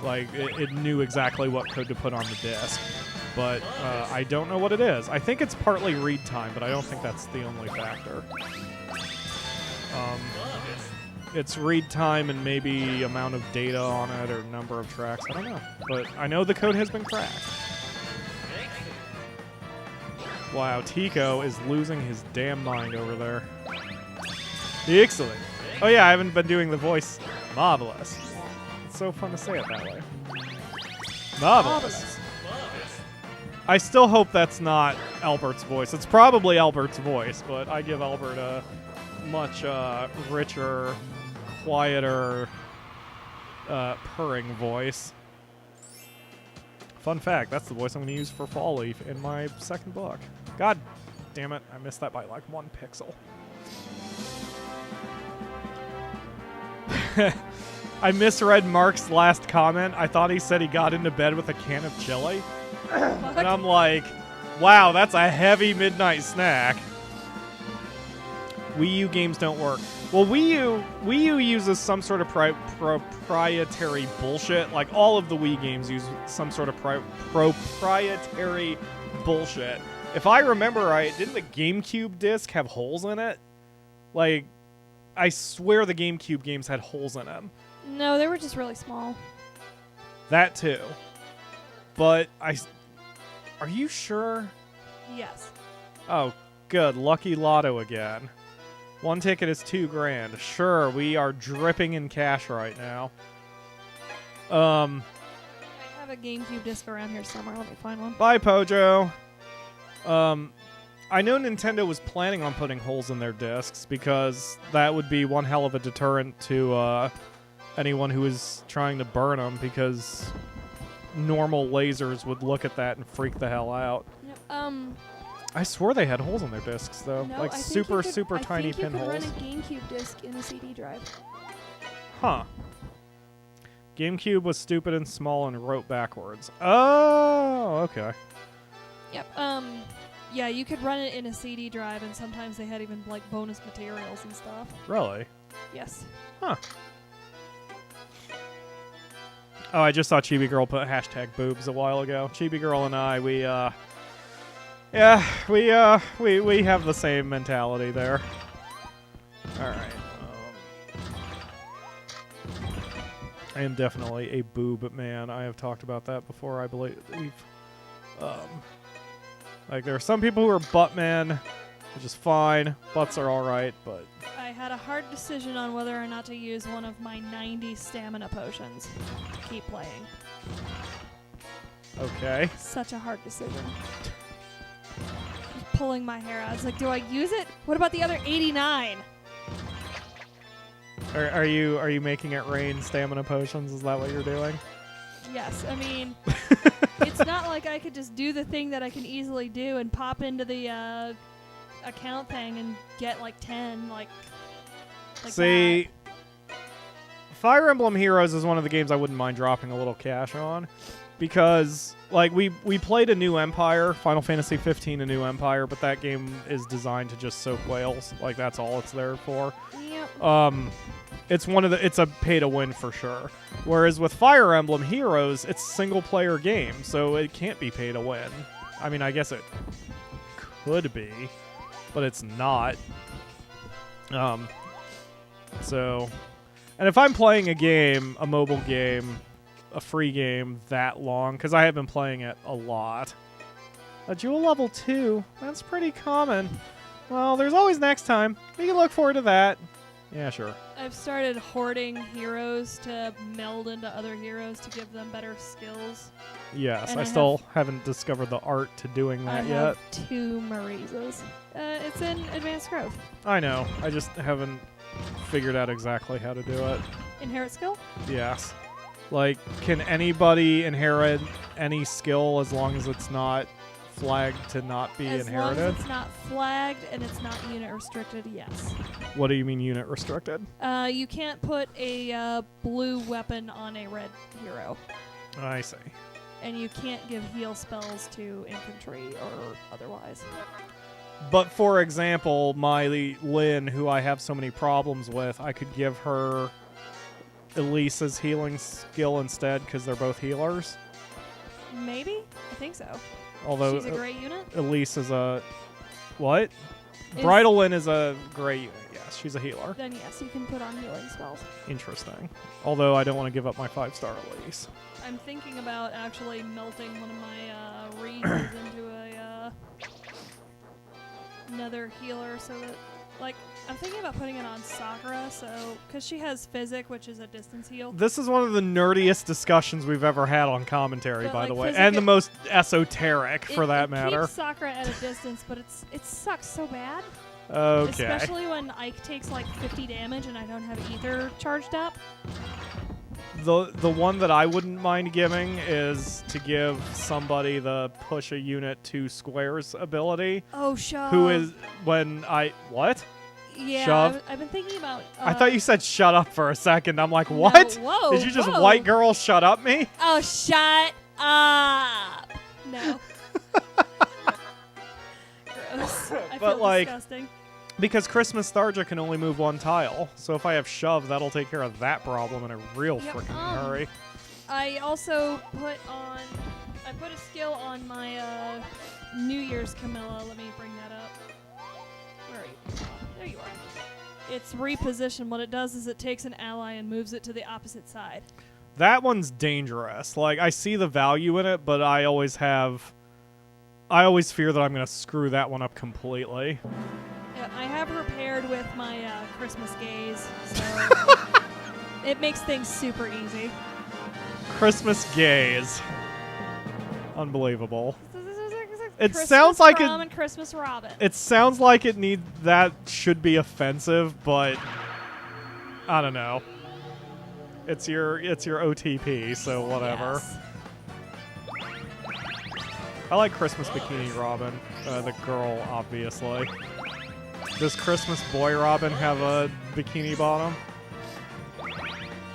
Like, it knew exactly what code to put on the disc. But I don't know what it is. I think it's partly read time, but I don't think that's the only factor. It's read time and maybe amount of data on it or number of tracks. I don't know. But I know the code has been cracked. Wow, Tico is losing his damn mind over there. Excellent. Oh yeah, I haven't been doing the voice. Marvelous. It's so fun to say it that way. Marvelous. I still hope that's not Albert's voice. It's probably Albert's voice, but I give Albert a much richer, quieter, purring voice. Fun fact, that's the voice I'm going to use for Fall Leaf in my second book. God damn it, I missed that by like 1 pixel. I misread Mark's last comment. I thought he said he got into bed with a can of chili. And I'm like, wow, that's a heavy midnight snack. Wii U games don't work. Well, Wii U uses some sort of proprietary bullshit. Like, all of the Wii games use some sort of proprietary bullshit. If I remember right, didn't the GameCube disc have holes in it? Like, I swear the GameCube games had holes in them. No, they were just really small. That too. But are you sure? Yes. Oh, good. Lucky Lotto again. 1 ticket is $2,000. Sure, we are dripping in cash right now. I have a GameCube disc around here somewhere. Let me find one. Bye, Pojo. I know Nintendo was planning on putting holes in their discs because that would be one hell of a deterrent to anyone who is trying to burn them, because normal lasers would look at that and freak the hell out. Yep. I swore they had holes in their discs, though. No, like I think super, you could, super I tiny think you could pinholes. run a GameCube disc in a CD drive. Huh. GameCube was stupid and small and wrote backwards. Oh, okay. Yep. Yeah, you could run it in a CD drive, and sometimes they had even like bonus materials and stuff. Really? Yes. Huh. Oh, I just saw Chibi Girl put hashtag boobs a while ago. Chibi Girl and I, we have the same mentality there. All right. I am definitely a boob man. I have talked about that before, I believe. Like, there are some people who are butt men, which is fine. Butts are all right, but I had a hard decision on whether or not to use one of my 90 stamina potions to keep playing. okay. Such a hard decision. Just pulling my hair out. It's like, do I use it? What about the other 89? Are you making it rain stamina potions? Is that what you're doing? Yes, I mean, it's not like I could just do the thing that I can easily do and pop into the account thing and get like 10, like See, Fire Emblem Heroes is one of the games I wouldn't mind dropping a little cash on, because like we played a New Empire, Final Fantasy 15 A New Empire, but that game is designed to just soak whales. Like, that's all it's there for. Yep. It's a pay to win for sure. Whereas with Fire Emblem Heroes, it's a single player game, so it can't be pay to win. I mean, I guess it could be, but it's not. So, and if I'm playing a game, a mobile game, a free game that long, because I have been playing it a lot. A Jewel level 2, that's pretty common. Well, there's always next time. We can look forward to that. Yeah, sure. I've started hoarding heroes to meld into other heroes to give them better skills. Yes, And I still haven't discovered the art to doing that I yet. have 2 Marizas. It's in advanced growth. I know. I just haven't figured out exactly how to do it. Inherit skill? Yes. Like, can anybody inherit any skill as long as it's not flagged to not be As inherited? long as it's not flagged and it's not unit restricted, yes. What do you mean unit restricted? You can't put a blue weapon on a red hero. I see. And you can't give heal spells to infantry or otherwise. But for example, my Lynn, who I have so many problems with, I could give her Elisa's healing skill instead because they're both healers. Maybe? I think so. Although She's a great unit? Elise is a... What? Bridal Lynn is a great unit, yes. She's a healer. Then yes, you can put on healing spells. Interesting. Although I don't want to give up my 5-star Elise. I'm thinking about actually melting one of my Reeds into a another healer so that, like, I'm thinking about putting it on Sakura, so, because she has Physic, which is a distance heal. This is one of the nerdiest discussions we've ever had on commentary, But, by like, the way. Physic And the most esoteric, for that it matter. keeps Sakura at a distance, but it sucks so bad. Okay. Especially when Ike takes like 50 damage and I don't have Ether charged up. The one that I wouldn't mind giving is to give somebody the push a unit 2 squares ability. Oh, shove. Who is when I... What? Yeah, Shove? I've been thinking about... I thought you said shut up for a second. I'm like, what? No, whoa, Did you just whoa. white girl shut up me? Oh, shut up. No. Gross. I But, feel like, disgusting. Because Christmas Tharja can only move 1 tile. So if I have shove, that'll take care of that problem in a real Yep, freaking hurry. I also put on... I put a skill on my New Year's Camilla. Let me bring that up. Where are you? There you are. It's reposition. What it does is it takes an ally and moves it to the opposite side. That one's dangerous. Like, I see the value in it, but I always fear that I'm going to screw that one up completely. Yeah, I have her paired with my Christmas gaze, so it makes things super easy. Christmas gaze. Unbelievable. It Christmas sounds like Prom and Christmas Robin. It sounds like that should be offensive, but I don't know. It's your OTP, so whatever. Yes. I like Christmas Bikini Robin, the girl, obviously. Does Christmas Boy Robin have a bikini bottom?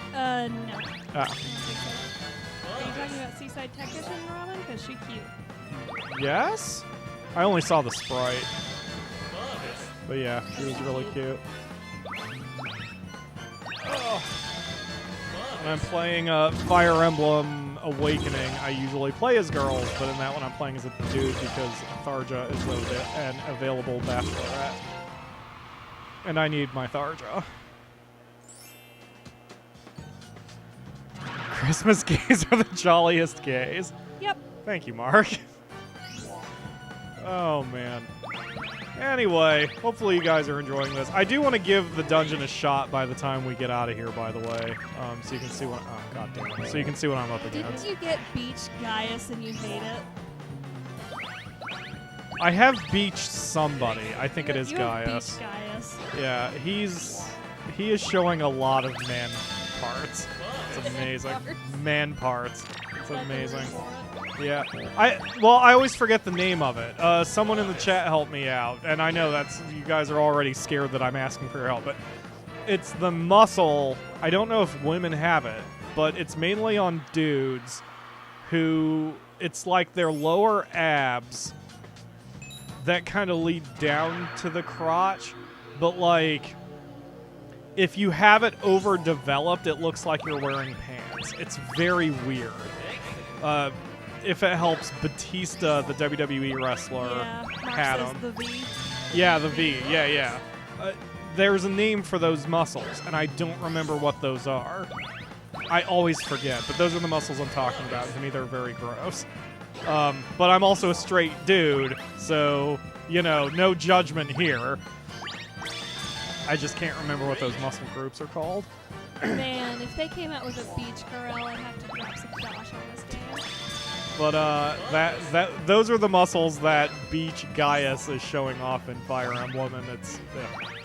No. Ah. I don't think so. Are you talking about Seaside Technician Robin? Because she's cute. Yes? I only saw the sprite. But yeah, she was really cute. Oh. When I'm playing Fire Emblem Awakening, I usually play as girls, but in that one I'm playing as a dude because Tharja is an available bachelorette. And I need my Tharja. Christmas gays are the jolliest gays. Yep. Thank you, Mark. Oh, man. Anyway, hopefully you guys are enjoying this. I do want to give the dungeon a shot by the time we get out of here, by the way. So you can see what... Oh, god damn it. So you can see what I'm up against. Didn't you get Beach Gaius and you hate it? I have beached somebody. I think it is You have Gaius. Beach Gaius. Yeah, he is showing a lot of man parts. It's amazing. Man parts. It's amazing. Yeah. I always forget the name of it. Someone in the chat helped me out, and I know you guys are already scared that I'm asking for your help, but it's the muscle. I don't know if women have it, but it's mainly on dudes who it's like their lower abs that kind of lead down to the crotch, but like if you have it overdeveloped, it looks like you're wearing pants. It's very weird. If it helps, Batista, the WWE wrestler, had Mark says them. the V. Yeah, the V. Yeah. There's a name for those muscles, and I don't remember what those are. I always forget, but those are the muscles I'm talking about. To me, they're very gross. But I'm also a straight dude, so, no judgment here. I just can't remember what those muscle groups are called. Man, if they came out with a beach girl, I'd have to drop some dosh on this game. But those are the muscles that Beach Gaius is showing off in Fire Emblem, and it's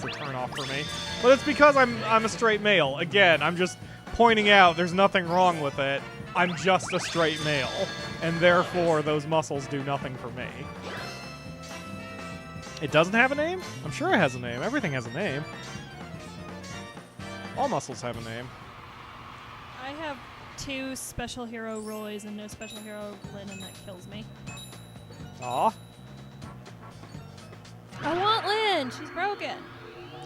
a turn off for me. But it's because I'm a straight male. Again, I'm just pointing out there's nothing wrong with it. I'm just a straight male, and therefore those muscles do nothing for me. It doesn't have a name? I'm sure it has a name. Everything has a name. All muscles have a name. I have 2 special hero Roys and no special hero Lynn, and that kills me. Aw. I want Lynn! She's broken!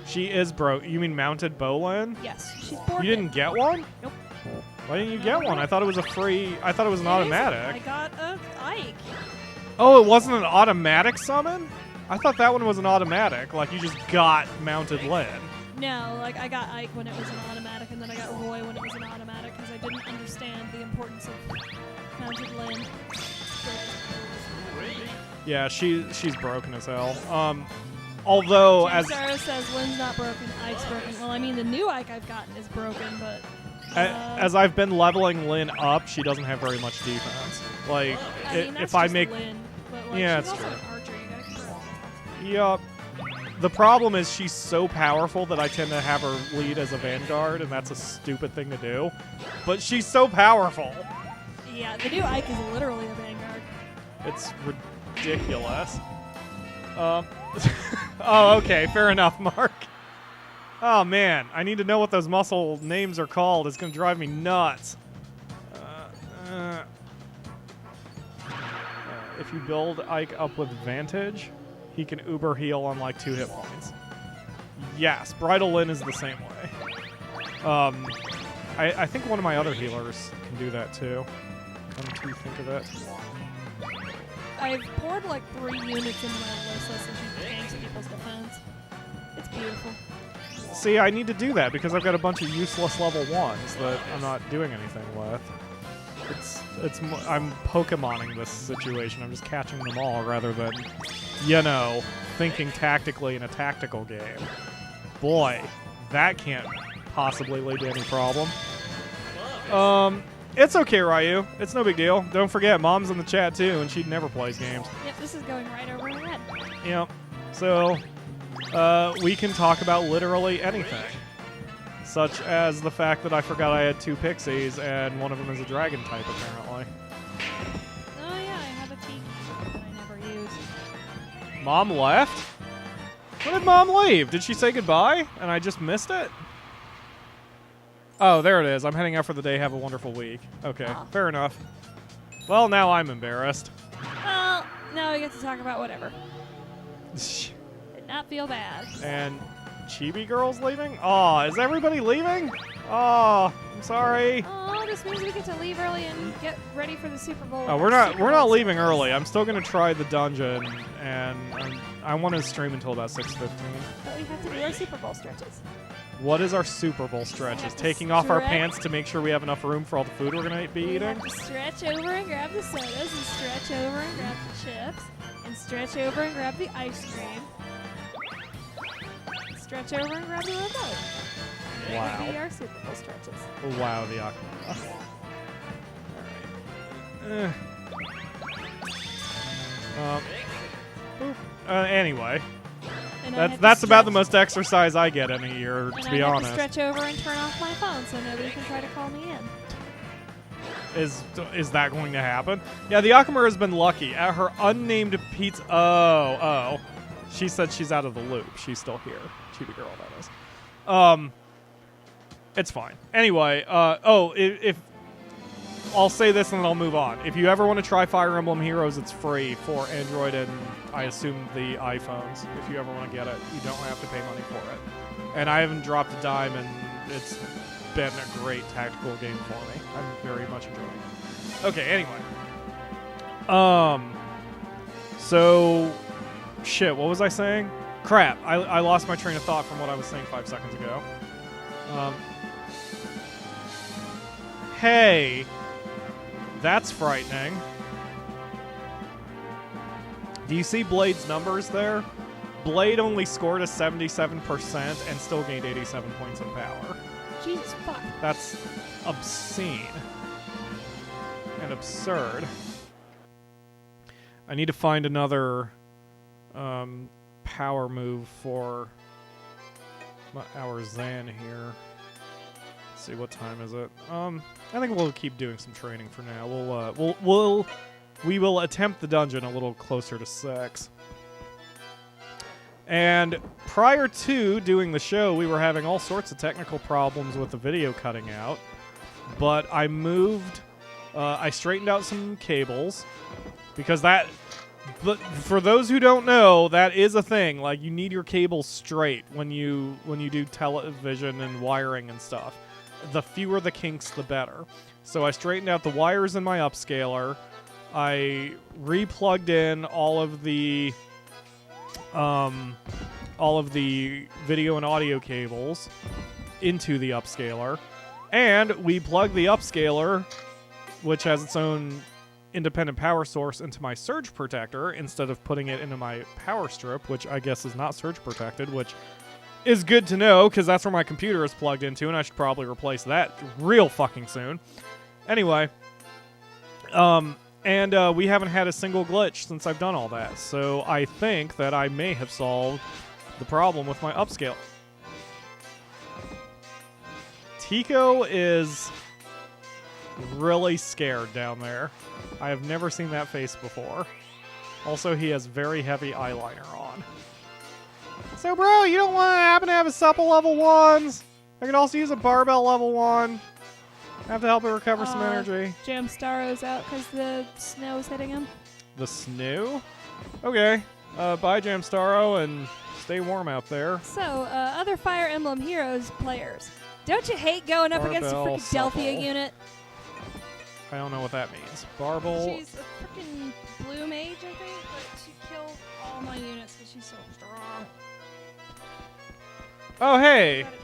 She is broke. You mean mounted Bolin? Yes, she's broken. You didn't get one? Nope. Why didn't you get one? I thought it was a free... I thought it was an automatic. I got a Ike. Oh, it wasn't an automatic summon? I thought that one was an automatic. Like, you just got mounted Lyn. No, like, I got Ike when it was an automatic, and then I got Roy when it was an automatic, because I didn't understand the importance of mounted Lyn. Yeah, she's broken as hell. Although, as Sarah says, Lynn's not broken, Ike's broken. Well, I mean, the new Ike I've gotten is broken, but... as I've been leveling Lyn up, she doesn't have very much defense. Like, I mean, that's if I just make... Lynn, but, like, Yeah, she's it's also true. an archer. You gotta keep her Yup. The problem is she's so powerful that I tend to have her lead as a vanguard, and that's a stupid thing to do. But she's so powerful. Yeah, the new Ike is literally a vanguard. It's ridiculous. Oh, okay. Fair enough, Mark. Oh, man. I need to know what those muscle names are called. It's going to drive me nuts. If you build Ike up with Vantage, he can uber heal on like 2 hit points. Yes, Bridal Lyn is the same way. I think one of my other healers can do that too. Come to think of it. I've poured like 3 units into my Alyssa so she tanks people's defense. It's beautiful. See, I need to do that because I've got a bunch of useless level 1s that I'm not doing anything with. I'm Pokemoning this situation. I'm just catching them all rather than, you know, thinking tactically in a tactical game. Boy, that can't possibly lead to any problem. It's okay, Ryu. It's no big deal. Don't forget, Mom's in the chat too, and she never plays games. Yep, this is going right over her head. Yep. So, we can talk about literally anything. Such as the fact that I forgot I had 2 pixies, and one of them is a dragon type, apparently. Oh yeah, I have a teak that I never use. Mom left? When did Mom leave? Did she say goodbye, and I just missed it? Oh, there it is. I'm heading out for the day. Have a wonderful week. Okay, Oh. fair enough. Well, now I'm embarrassed. Well, now we get to talk about whatever. Did not feel bad. And Chibi Girl's leaving? Aw, is everybody leaving? Aw, I'm sorry. Oh, this means we get to leave early and get ready for the Super Bowl. Oh, we're not leaving early. I'm still gonna try the dungeon, and I want to stream until about 6:15. But we have to do our Super Bowl stretches. What is our Super Bowl stretch? Is taking off our pants to make sure we have enough room for all the food we're gonna be We eating? have to stretch over and grab the sodas, and stretch over and grab the chips, and stretch over and grab the ice cream. Stretch over and grab the remote. That would be our Super Bowl stretches. Wow, the Aqua. Anyway, And that's about the most exercise I get in a year, to be honest. I have to stretch over and turn off my phone so nobody can try to call me in. Is that going to happen? Yeah, the Akamura has been lucky. At her unnamed pizza... Oh. She said she's out of the loop. She's still here. Chibi Girl, that is. It's fine. Anyway, if I'll say this and then I'll move on. If you ever want to try Fire Emblem Heroes, it's free for Android and I assume the iPhones. If you ever want to get it, you don't have to pay money for it. And I haven't dropped a dime, and it's been a great tactical game for me. I'm very much enjoying it. Okay, anyway. So, shit, what was I saying? Crap, I lost my train of thought from what I was saying 5 seconds ago. Hey, that's frightening. Do you see Blade's numbers there? Blade only scored a 77% and still gained 87 points in power. Jesus fuck. That's obscene and absurd. I need to find another power move for our Zan here. Let's see, what time is it? I think we'll keep doing some training for now. We will attempt the dungeon a little closer to 6. And prior to doing the show, we were having all sorts of technical problems with the video cutting out. But I I straightened out some cables because but for those who don't know, that is a thing. Like, you need your cables straight when you do television and wiring and stuff. The fewer the kinks, the better. So I straightened out the wires in my upscaler. I replugged in all of the video and audio cables into the upscaler, and we plugged the upscaler, which has its own independent power source, into my surge protector instead of putting it into my power strip, which I guess is not surge protected, which is good to know because that's where my computer is plugged into, and I should probably replace that real fucking soon. Anyway, and we haven't had a single glitch since I've done all that, so I think that I may have solved the problem with my upscale. Tico is really scared down there. I have never seen that face before. Also, he has very heavy eyeliner on. So, bro, you don't want to happen to have a supple level 1s? I could also use a barbell level 1. I have to help it recover some energy. Jamstaro's out because the snow is hitting him. The snow? Okay. Bye, Jamstaro, and stay warm out there. So, other Fire Emblem Heroes players. Don't you hate going up against a Barbell freaking Delphia supple. unit? I don't know what that means. Barbell. She's a freaking blue mage, I think, but she killed all my units because she's so strong. Oh, hey! At a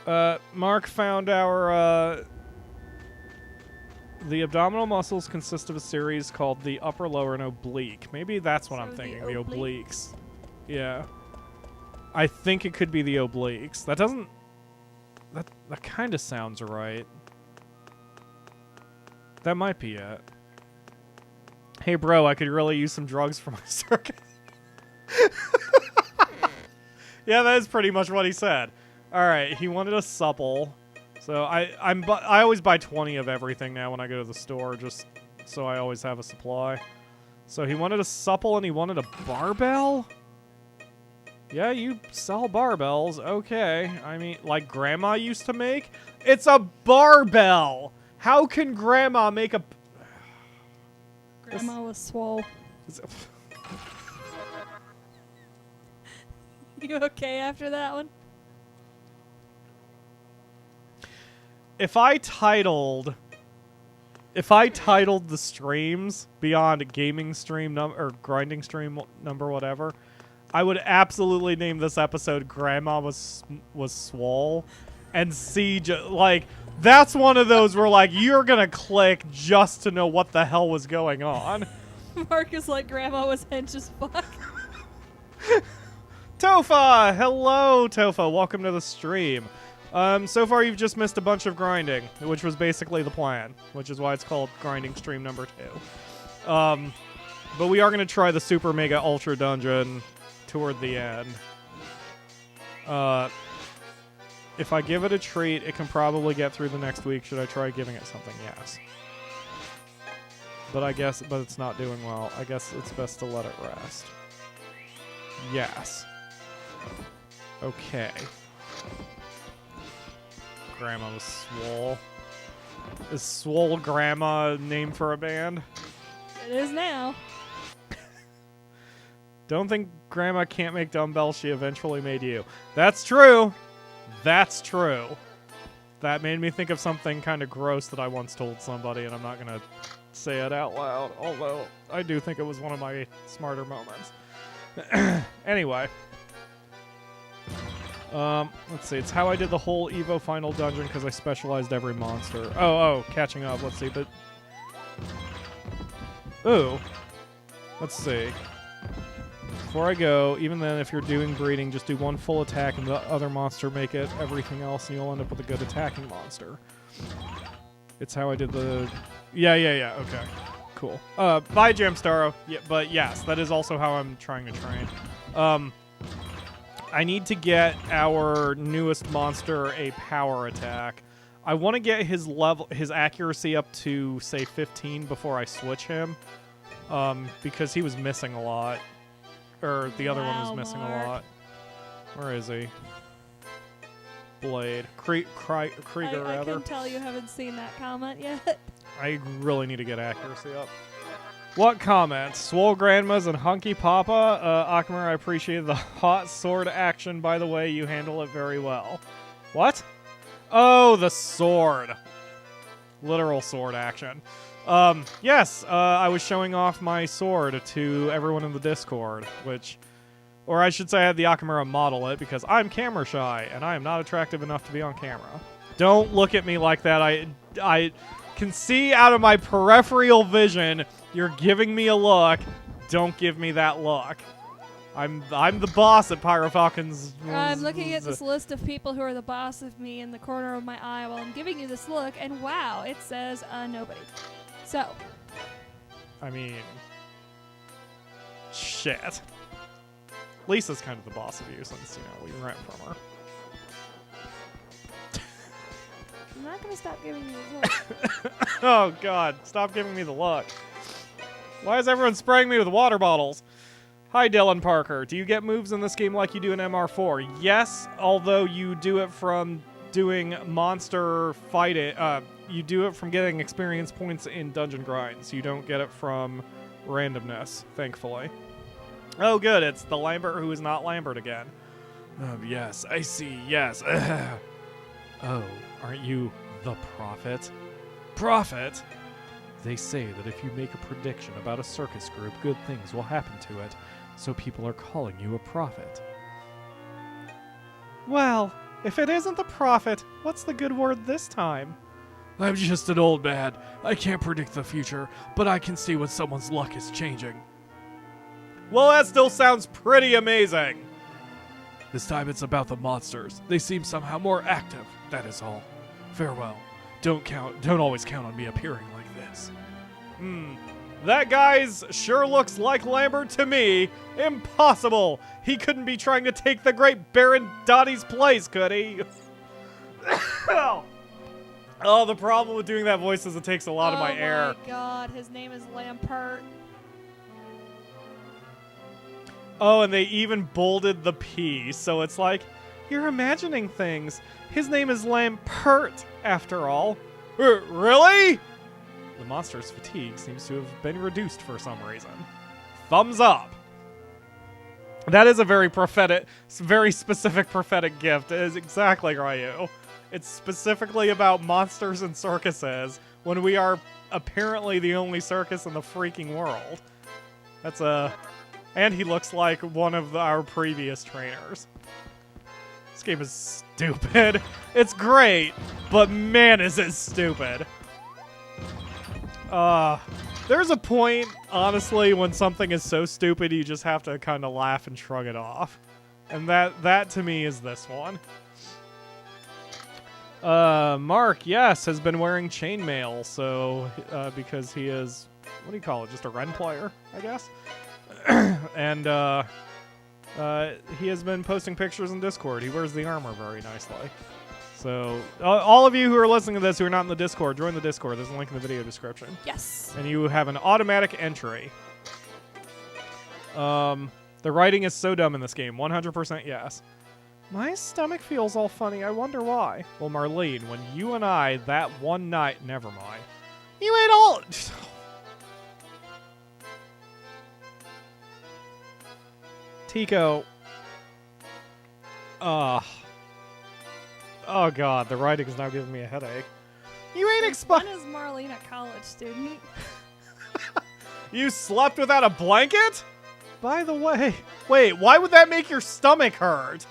distance. Mark found our, the abdominal muscles consist of a series called the upper, lower, and oblique. Maybe that's what So I'm thinking, the the obliques? obliques. Yeah. I think it could be the obliques. That doesn't... That kind of sounds right. That might be it. Hey, bro, I could really use some drugs for my circus. Yeah, that is pretty much what he said. All right, he wanted a supple. So I always buy 20 of everything now when I go to the store, just so I always have a supply. So he wanted a supple and he wanted a barbell? Yeah, you sell barbells. Okay. I mean, like Grandma used to make? It's a barbell! How can Grandma make a... Grandma was swole. You okay after that one? If I titled the streams beyond gaming stream or grinding stream number whatever, I would absolutely name this episode "Grandma was swole," and see like that's one of those where like you're gonna click just to know what the hell was going on. Marcus like Grandma was hench as fuck. Tofa, hello Tofa, welcome to the stream. So far you've just missed a bunch of grinding, which was basically the plan, which is why it's called grinding stream number 2. But we are going to try the super mega ultra dungeon toward the end. If I give it a treat, it can probably get through the next week. Should I try giving it something? Yes. But it's not doing well. I guess it's best to let it rest. Yes. Okay. Grandma was swole. Is Swole Grandma a name for a band? It is now. Don't think Grandma can't make dumbbells. She eventually made you. That's true. That's true. That made me think of something kind of gross that I once told somebody, and I'm not going to say it out loud, although I do think it was one of my smarter moments. Anyway. Let's see. It's how I did the whole Evo final dungeon because I specialized every monster. Oh, catching up. Let's see. But ooh, let's see. Before I go, even then, if you're doing breeding, just do one full attack and the other monster make it everything else, and you'll end up with a good attacking monster. It's how I did the... Yeah, okay. Cool. Bye, Jamstaro. Yeah, but yes, that is also how I'm trying to train. I need to get our newest monster a power attack. I want to get his accuracy up to, say, 15 before I switch him, because he was missing a lot. Or the other one was missing a lot. Where is he? Blade. Krieger, rather. I can tell you haven't seen that comment yet. I really need to get accuracy up. What comments? Swole Grandmas and Hunky Papa? Akamura, I appreciate the hot sword action. By the way, you handle it very well. What? Oh, the sword. Literal sword action. Yes, I was showing off my sword to everyone in the Discord, or I should say I had the Akamura model it, because I'm camera shy, and I am not attractive enough to be on camera. Don't look at me like that. I can see out of my peripheral vision you're giving me a look. Don't give me that look. I'm the boss at PyroFalkon's. I'm looking at this list of people who are the boss of me in the corner of my eye while I'm giving you this look, and wow, it says nobody. So. I mean, shit. Lisa's kind of the boss of you since, we rent from her. I'm not going to stop giving you this look. Oh, God. Stop giving me the look. Why is everyone spraying me with water bottles? Hi, Dylan Parker. Do you get moves in this game like you do in MR4? Yes, although you do it from doing monster fighting. You do it from getting experience points in dungeon grinds. You don't get it from randomness, thankfully. Oh, good. It's the Lambert who is not Lambert again. Yes, I see. Yes. Oh, aren't you the prophet? Prophet? They say that if you make a prediction about a circus group, good things will happen to it. So people are calling you a prophet. Well, if it isn't the prophet, what's the good word this time? I'm just an old man. I can't predict the future, but I can see when someone's luck is changing. Well, that still sounds pretty amazing. This time it's about the monsters. They seem somehow more active, that is all. Farewell. Don't always count on me appearing like this. That guy's sure looks like Lambert to me. Impossible! He couldn't be trying to take the great Baron Dottie's place, could he? Oh, the problem with doing that voice is it takes a lot of my air. Oh my god, his name is Lampert. Oh, and they even bolded the P, so it's like, you're imagining things. His name is Lampert, after all. Really? The monster's fatigue seems to have been reduced for some reason. Thumbs up. That is a very specific prophetic gift. It is exactly Ryu. It's specifically about monsters and circuses when we are apparently the only circus in the freaking world. That's a... And he looks like one of our previous trainers. This game is stupid. It's great, but man is it stupid. There's a point, honestly, when something is so stupid you just have to kind of laugh and shrug it off. And that to me is this one. Mark, yes, has been wearing chainmail, so, because he is, what do you call it, just a Ren player, I guess? And, he has been posting pictures in Discord. He wears the armor very nicely. So, all of you who are listening to this who are not in the Discord, join the Discord. There's a link in the video description. Yes. And you have an automatic entry. The writing is so dumb in this game. 100% yes. My stomach feels all funny. I wonder why. Well, Marlene, when you and I, that one night... Never mind. You ate all... Tico. Oh god, the writing is now giving me a headache. You ain't When is Marlene a college student? You slept without a blanket? By the way, wait, why would that make your stomach hurt?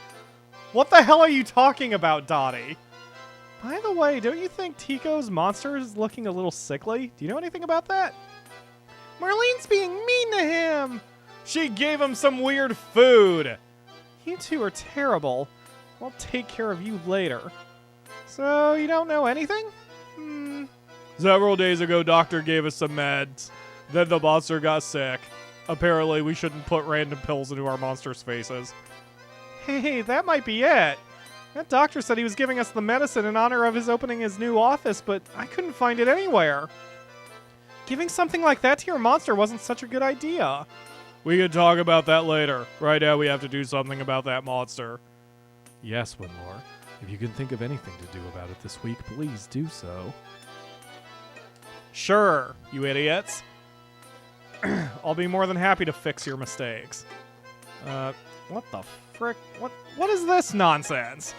What the hell are you talking about, Dottie? By the way, don't you think Tico's monster is looking a little sickly? Do you know anything about that? Marlene's being mean to him! She gave him some weird food. You two are terrible. I'll take care of you later. So, you don't know anything? Several days ago, Doctor gave us some meds. Then the monster got sick. Apparently, we shouldn't put random pills into our monsters' faces. Hey, that might be it. That doctor said he was giving us the medicine in honor of his opening his new office, but I couldn't find it anywhere. Giving something like that to your monster wasn't such a good idea. We can talk about that later. Right now, we have to do something about that monster. Yes, Winmore. If you can think of anything to do about it this week, please do so. Sure, you idiots. I'll be more than happy to fix your mistakes. What the frick? What is this nonsense?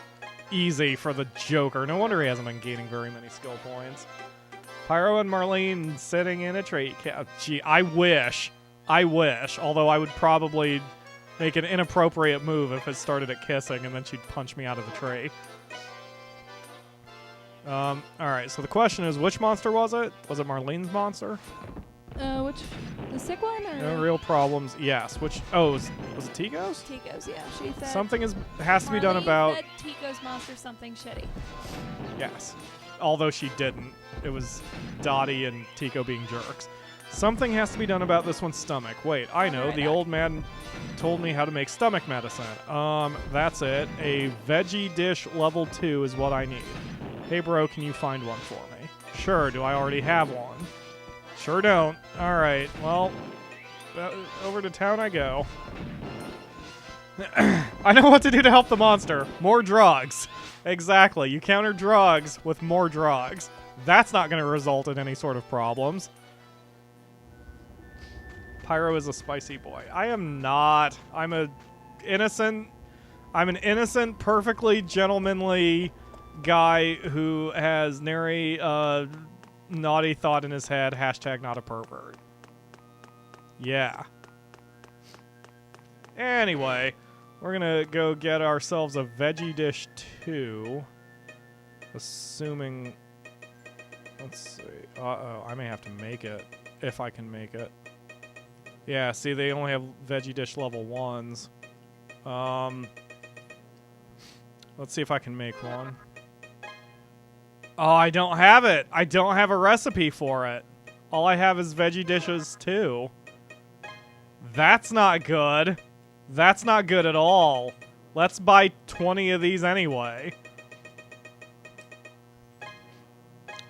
Easy for the Joker. No wonder he hasn't been gaining very many skill points. Pyro and Marlene sitting in a tree. Gee, I wish. Although I would probably make an inappropriate move if it started at kissing and then she'd punch me out of the tree. Alright, so the question is, which monster was it? Was it Marlene's monster? The sick one? Or? No real problems. Yes. Which? Oh, was it Tico's? Tico's, yeah. She fed Something has to be done about. Fed Tico's monster something shitty. Yes. Although she didn't. It was Dottie and Tico being jerks. Something has to be done about this one's stomach. Wait, I know. The old man told me how to make stomach medicine. That's it. A veggie dish level 2 is what I need. Hey, bro, can you find one for me? Sure. Do I already have one? Sure don't. All right. Well, over to town I go. I know what to do to help the monster. More drugs. Exactly. You counter drugs with more drugs. That's not going to result in any sort of problems. Pyro is a spicy boy. I am not. I'm an innocent, perfectly gentlemanly guy who has nary naughty thought in his head. Hashtag not a pervert. Yeah. Anyway, we're gonna go get ourselves a veggie dish 2. Assuming... Let's see. Uh-oh, I may have to make it. If I can make it. Yeah, see, they only have veggie dish level 1s. Let's see if I can make one. Oh, I don't have it. I don't have a recipe for it. All I have is veggie dishes 2. That's not good. That's not good at all. Let's buy 20 of these anyway.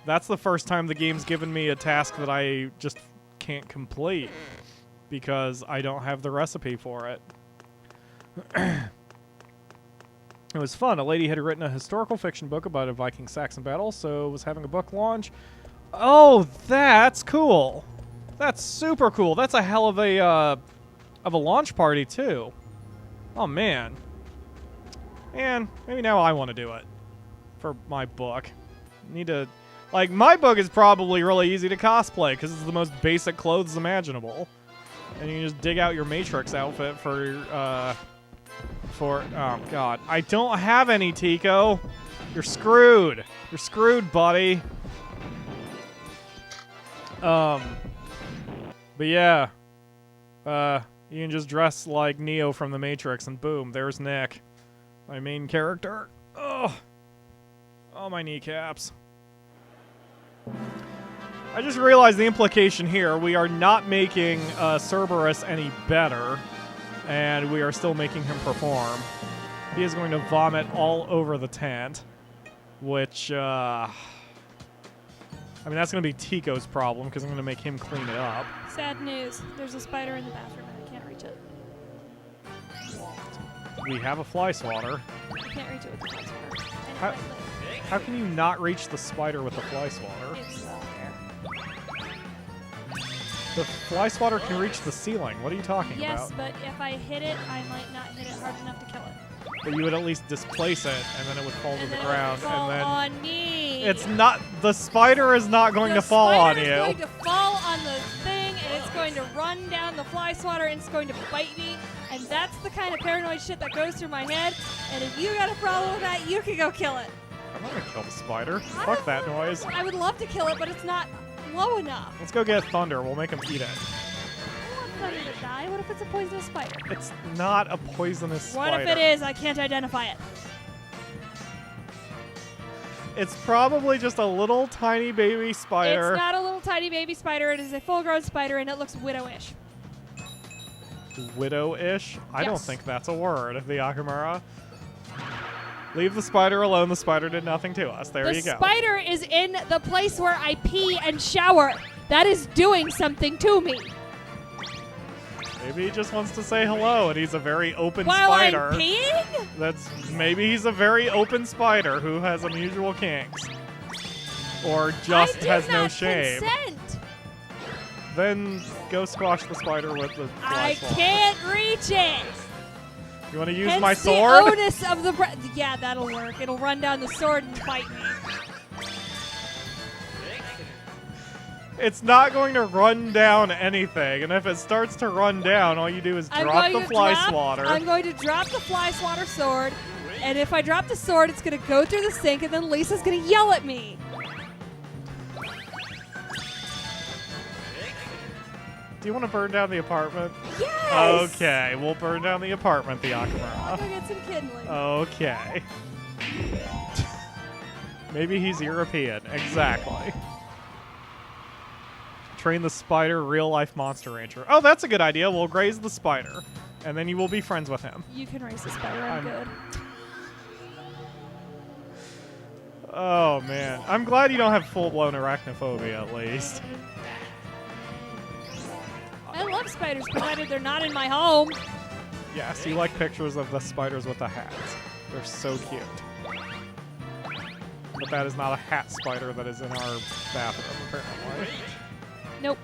That's the first time the game's given me a task that I just can't complete because I don't have the recipe for it. It was fun. A lady had written a historical fiction book about a Viking-Saxon battle, so was having a book launch. Oh, that's cool. That's super cool. That's a hell of a launch party, too. Oh, man. And maybe now I want to do it for my book. Need to... Like, my book is probably really easy to cosplay because it's the most basic clothes imaginable. And you can just dig out your Matrix outfit for... Oh, God. I don't have any, Tico. You're screwed. You're screwed, buddy. But yeah. You can just dress like Neo from the Matrix and boom, there's Nick. My main character. Ugh. Oh, my kneecaps. I just realized the implication here. We are not making Cerberus any better. And we are still making him perform. He is going to vomit all over the tent. Which, I mean, that's going to be Tico's problem, because I'm going to make him clean it up. Sad news. There's a spider in the bathroom, and I can't reach it. We have a fly swatter. I can't reach it with the fly swatter. How can you not reach the spider with the fly swatter? It's there. The fly swatter can reach the ceiling. What are you talking about? Yes, but if I hit it, I might not hit it hard enough to kill it. But you would at least displace it, and then it would fall to the ground, fall and then on me. It's not. The spider is not going to fall on you. The spider is going to fall on the thing, and it's going to run down the fly swatter, and it's going to bite me. And that's the kind of paranoid shit that goes through my head. And if you got a problem with that, you can go kill it. I'm not gonna kill the spider. Fuck that noise. I would love to kill it, but it's not low enough. Let's go get Thunder. We'll make him eat it. I want not gonna die? What if it's a poisonous spider? It's not a poisonous spider. What if it is? I can't identify it. It's probably just a little tiny baby spider. It's not a little tiny baby spider. It is a full-grown spider, and it looks widowish. Widow-ish? I don't Yes. think that's a word, the Akamura. Leave the spider alone. The spider did nothing to us. There you go. The spider is in the place where I pee and shower. That is doing something to me. Maybe he just wants to say hello, and he's a very open While spider. I'm peeing? Maybe he's a very open spider who has unusual kinks, or just has no shame. Consent. Then go squash the spider with the fly I swatter. can't reach it. You want to use Hence my the sword? onus of the yeah, that'll work. It'll run down the sword and fight me. It's not going to run down anything, and if it starts to run down, all you do is drop the fly swatter. I'm going to drop the fly swatter sword, and if I drop the sword, it's going to go through the sink, and then Lisa's going to yell at me. Do you want to burn down the apartment? Yes! Okay, we'll burn down the apartment, the I'll Akamura. go get some kindling. Okay. Maybe he's European. Exactly. Train the spider, real-life Monster Rancher. Oh, that's a good idea. We'll graze the spider, and then you will be friends with him. You can raise the spider. I'm good. Oh, man. I'm glad you don't have full-blown arachnophobia, at least. I love spiders, provided they're not in my home. Yes, you like pictures of the spiders with the hats. They're so cute. But that is not a hat spider that is in our bathroom, apparently. Nope.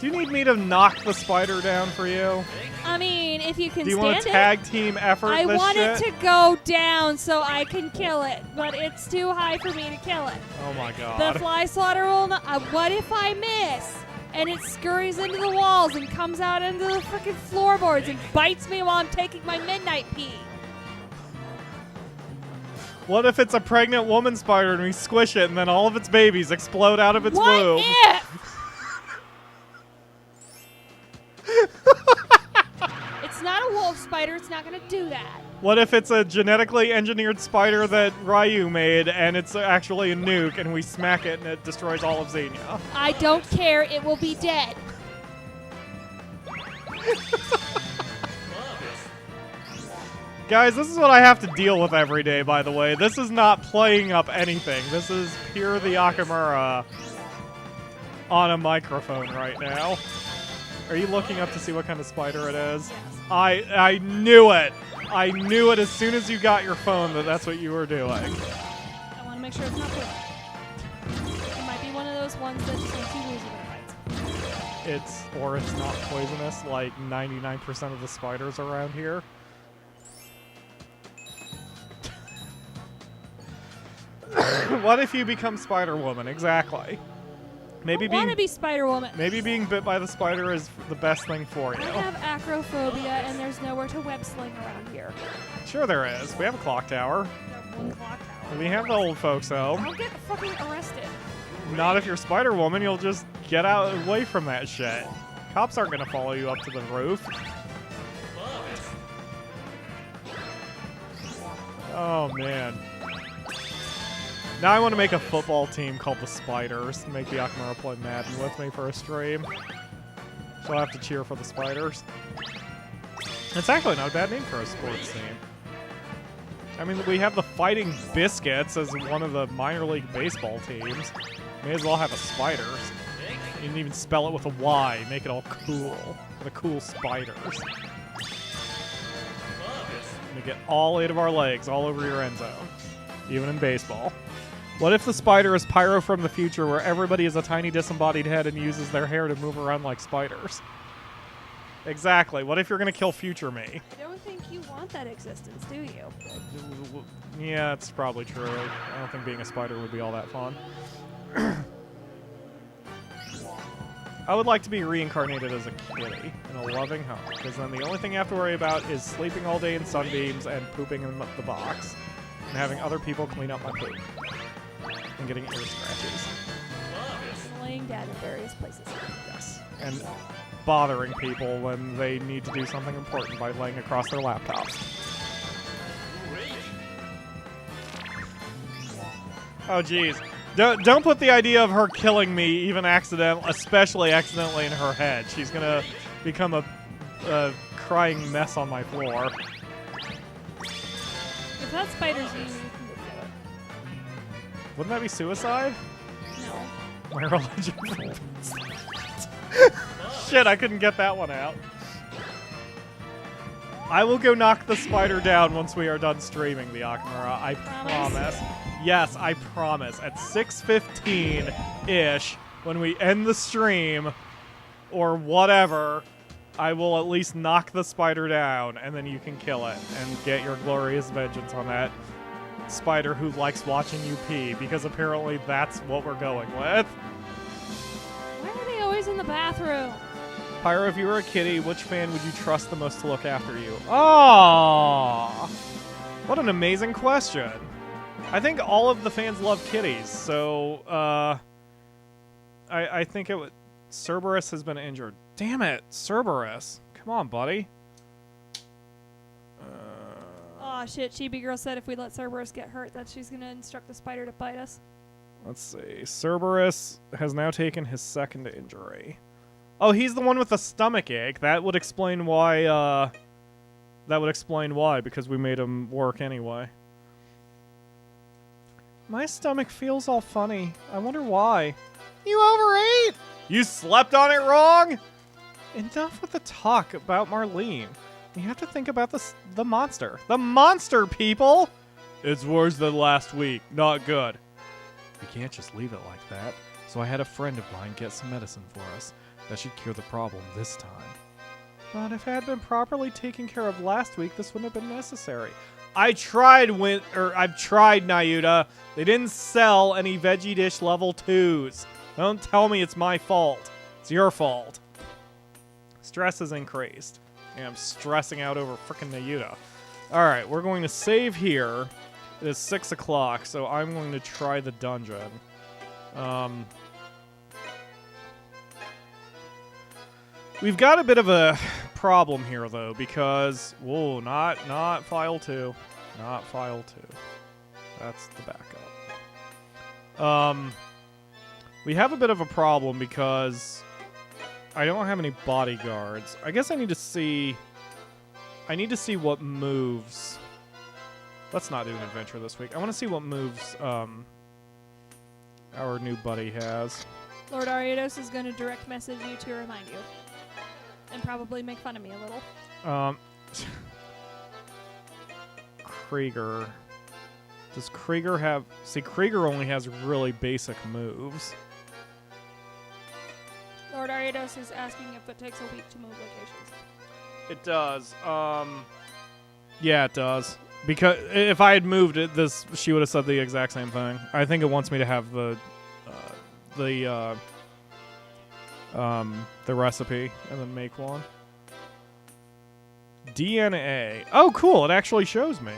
Do you need me to knock the spider down for you? I mean, if you can Do you stand want a it. tag team effort I this want shit? it to go down so I can kill it, but it's too high for me to kill it. Oh my The god. fly swatter will not. What if I miss? And it scurries into the walls and comes out into the freaking floorboards and bites me while I'm taking my midnight pee. What if it's a pregnant woman spider and we squish it and then all of its babies explode out of its What womb? if? It's not a wolf spider. It's not going to do that. What if it's a genetically engineered spider that Ryu made and it's actually a nuke and we smack it and it destroys all of Xenia? I don't care. It will be dead. Guys, this is what I have to deal with every day, by the way. This is not playing up anything. This is pure the Akamura on a microphone right now. Are you looking up to see what kind of spider it is? I knew it. I knew it as soon as you got your phone that that's what you were doing. I want to make sure it's not poison. It might be one of those ones that just makes you woozy when it bites. Or it's not poisonous like 99% of the spiders around here. What if you become Spider-Woman? Exactly. Maybe I want to be Spider-Woman. maybe being bit by the spider is the best thing for you. I have acrophobia, and there's nowhere to web sling around here. Sure there is. We have a clock tower. There's one clock tower. We have the old folks home. I'll get fucking arrested. Not if you're Spider-Woman, you'll just get out away from that shit. Cops aren't gonna follow you up to the roof. Oh man. Now I want to make a football team called the Spiders and make the Akamura play Madden with me for a stream. So I'll have to cheer for the Spiders. It's actually not a bad name for a sports team. I mean, we have the Fighting Biscuits as one of the minor league baseball teams. May as well have a Spiders. You didn't even spell it with a Y. Make it all cool. The cool Spiders. We get all 8 of our legs all over your end zone. Even in baseball. What if the spider is Pyro from the future, where everybody is a tiny disembodied head and uses their hair to move around like spiders? Exactly. What if you're going to kill future me? I don't think you want that existence, do you? Yeah, that's probably true. I don't think being a spider would be all that fun. I would like to be reincarnated as a kitty in a loving home, because then the only thing I have to worry about is sleeping all day in sunbeams and pooping in the box, and having other people clean up my poop, and getting ear scratches. laying dead in various places. Yes. And bothering people when they need to do something important by laying across their laptops. Oh, geez. Don't put the idea of her killing me, even especially accidentally, in her head. She's gonna become a crying mess on my floor. If that spider's you, you can go kill it. Wouldn't that be suicide? No. My religion. Shit, I couldn't get that one out. I will go knock the spider down once we are done streaming the Akamura. I promise. Yes, I promise. At 6:15-ish, when we end the stream, or whatever, I will at least knock the spider down, and then you can kill it and get your glorious vengeance on that spider who likes watching you pee, because apparently that's what we're going with. Why are they always in the bathroom? Pyro, if you were a kitty, which fan would you trust the most to look after you? Oh, what an amazing question. I think all of the fans love kitties, so I think it would. Cerberus has been injured. Damn it, Cerberus! Come on, buddy. Aw, shit. Chibi Girl said if we let Cerberus get hurt, that she's gonna instruct the spider to bite us. Let's see. Cerberus has now taken his second injury. Oh, he's the one with the stomach ache. That would explain why. Because we made him work anyway. My stomach feels all funny. I wonder why. You overate! You slept on it wrong? Enough with the talk about Marlene. You have to think about the monster. The monster, people! It's worse than last week. Not good. We can't just leave it like that. So I had a friend of mine get some medicine for us. That should cure the problem this time. But if it had been properly taken care of last week, this wouldn't have been necessary. I've tried, Nayuta. They didn't sell any Veggie Dish level 2s. Don't tell me it's my fault. It's your fault. Stress has increased. And I'm stressing out over frickin' Nayuta. Alright, we're going to save here. It is 6 o'clock, so I'm going to try the dungeon. We've got a bit of a problem here, though, because... Whoa, not file 2. Not file 2. That's the backup. We have a bit of a problem because I don't have any bodyguards. I guess I need to see... what moves... Let's not do an adventure this week. I want to see what moves our new buddy has. Lord Ariados is going to direct message you to remind you. And probably make fun of me a little. Krieger. Does Krieger have... See, Krieger only has really basic moves. Lord Ariados is asking if it takes a week to move locations. It does. Yeah, it does. Because if I had moved it, she would have said the exact same thing. I think it wants me to have the recipe and then make one. DNA. Oh, cool. It actually shows me.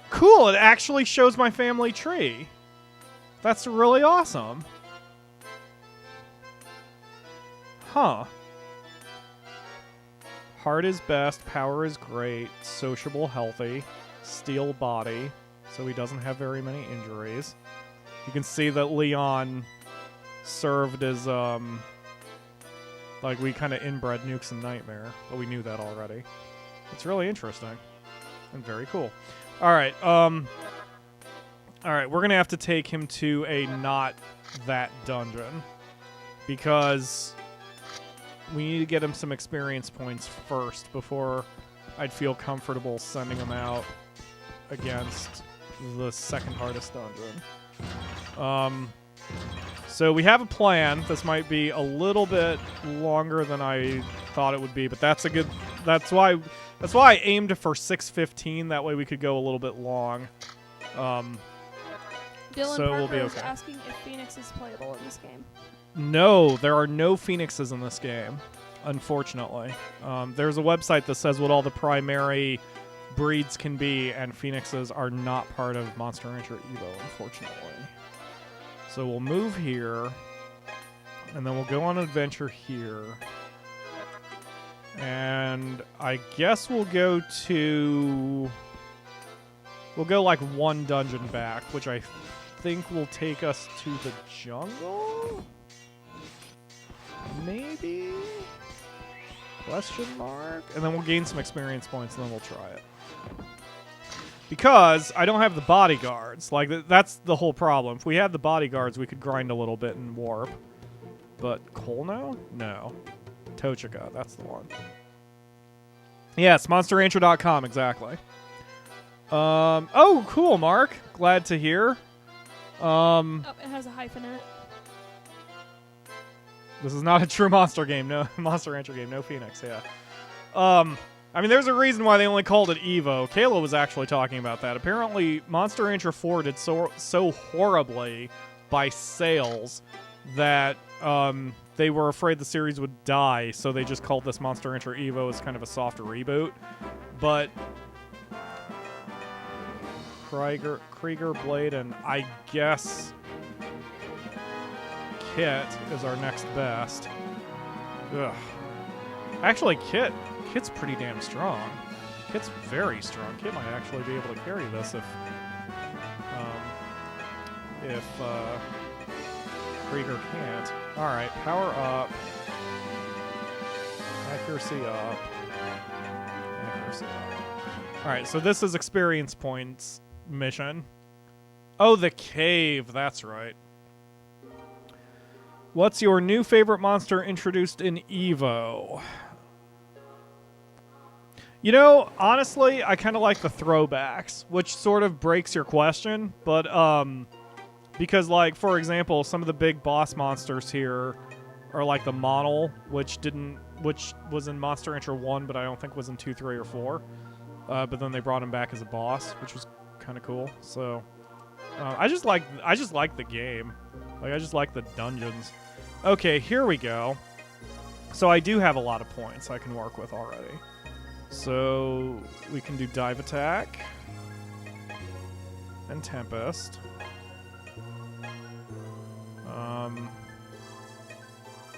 Cool. It actually shows my family tree. That's really awesome. Huh. Heart is best. Power is great. Sociable, healthy. Steel body. So he doesn't have very many injuries. You can see that Leon served as, like, we kind of inbred Nukes and Nightmare, but we knew that already. It's really interesting and very cool. Alright, alright, we're going to have to take him to a not that dungeon because we need to get him some experience points first before I'd feel comfortable sending him out against the second hardest dungeon. So we have a plan. This might be a little bit longer than I thought it would be, but that's why I aimed for 6:15. That way we could go a little bit long. Dylan so Parker we'll be is okay. asking if Phoenix is playable in this game. No, there are no Phoenixes in this game, unfortunately. There's a website that says what all the primary breeds can be, and Phoenixes are not part of Monster Rancher Evo, unfortunately. So we'll move here, and then we'll go on an adventure here. And I guess we'll go like one dungeon back, which I think will take us to the jungle? Maybe? Question mark? And then we'll gain some experience points, and then we'll try it. Because I don't have the bodyguards. Like, that's the whole problem. If we had the bodyguards, we could grind a little bit and warp. But Kolno? No. Tochika, that's the one. Yes, monsterrancher.com, exactly. Oh, cool, Mark. Glad to hear. Oh, it has a hyphen in it. This is not a true Monster game, no Monster Rancher game, no Phoenix, yeah. I mean, there's a reason why they only called it Evo. Kayla was actually talking about that. Apparently, Monster Rancher 4 did so horribly by sales that they were afraid the series would die, so they just called this Monster Rancher Evo as kind of a soft reboot. But Krieger, Blade, and I guess Kit is our next best. Ugh. Actually, Kit's pretty damn strong. Kit's very strong. Kit might actually be able to carry this if Krieger can't. All right, power up, accuracy up, accuracy up. All right, so this is experience points mission. Oh, the cave. That's right. What's your new favorite monster introduced in Evo? You know, honestly, I kind of like the throwbacks, which sort of breaks your question, but because, like, for example, some of the big boss monsters here are like the Monol, which was in Monster Rancher 1, but I don't think was in 2, 3, or 4. But then they brought him back as a boss, which was kind of cool. So I just like the game. Like, I just like the dungeons. Okay, here we go. So I do have a lot of points I can work with already. So we can do dive attack and Tempest.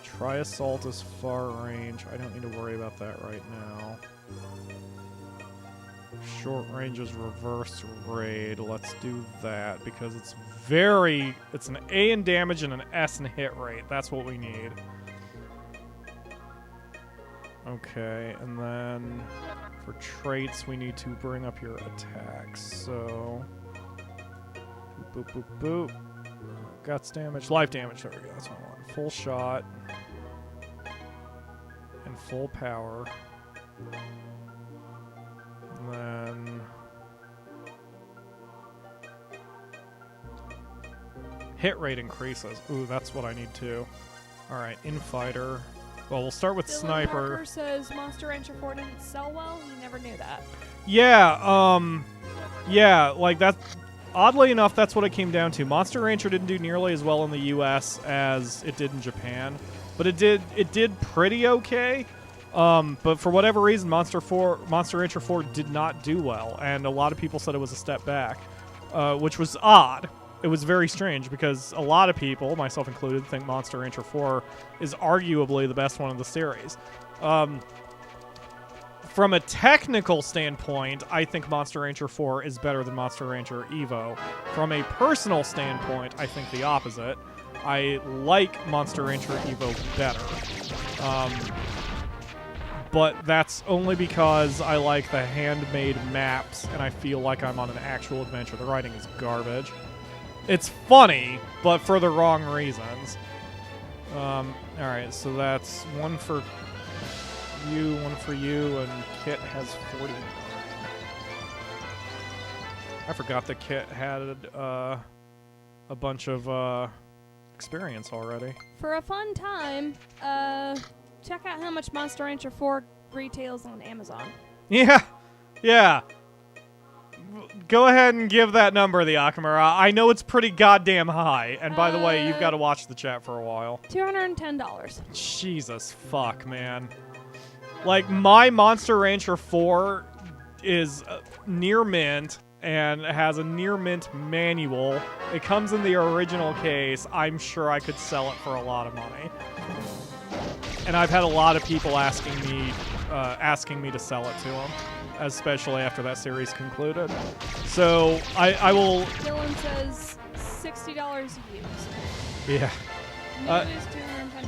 Try assault as far range. I don't need to worry about that right now. Short range is reverse raid. Let's do that because it's an A in damage and an S in hit rate. That's what we need. Okay, and then for traits, we need to bring up your attacks. So, boop, boop, boop, boop. Guts damage, life damage. There we go. That's what I want. Full shot and full power. And then hit rate increases. Ooh, that's what I need too. All right, infighter. Well, we'll start with Dylan sniper. Parker says Monster Rancher 4 didn't sell well. He never knew that. Yeah, yeah, like that. Oddly enough, that's what it came down to. Monster Rancher didn't do nearly as well in the U.S. as it did in Japan, but it did pretty okay. But for whatever reason, Monster Rancher 4 did not do well, and a lot of people said it was a step back, which was odd. It was very strange because a lot of people, myself included, think Monster Rancher 4 is arguably the best one of the series. From a technical standpoint, I think Monster Rancher 4 is better than Monster Rancher Evo. From a personal standpoint, I think the opposite. I like Monster Rancher Evo better. But that's only because I like the handmade maps and I feel like I'm on an actual adventure. The writing is garbage. It's funny, but for the wrong reasons. Alright, so that's one for you, one for you, and Kit has 40. I forgot that Kit had a bunch of experience already. For a fun time, check out how much Monster Rancher 4 retails on Amazon. Yeah, yeah. Go ahead and give that number, the Akamura. I know it's pretty goddamn high. And by the way, you've got to watch the chat for a while. $210. Jesus fuck, man. Like, my Monster Rancher 4 is near mint, and it has a near mint manual. It comes in the original case. I'm sure I could sell it for a lot of money. And I've had a lot of people asking me to sell it to them, especially after that series concluded. So I will. Dylan says $60 used. Yeah. New is $210.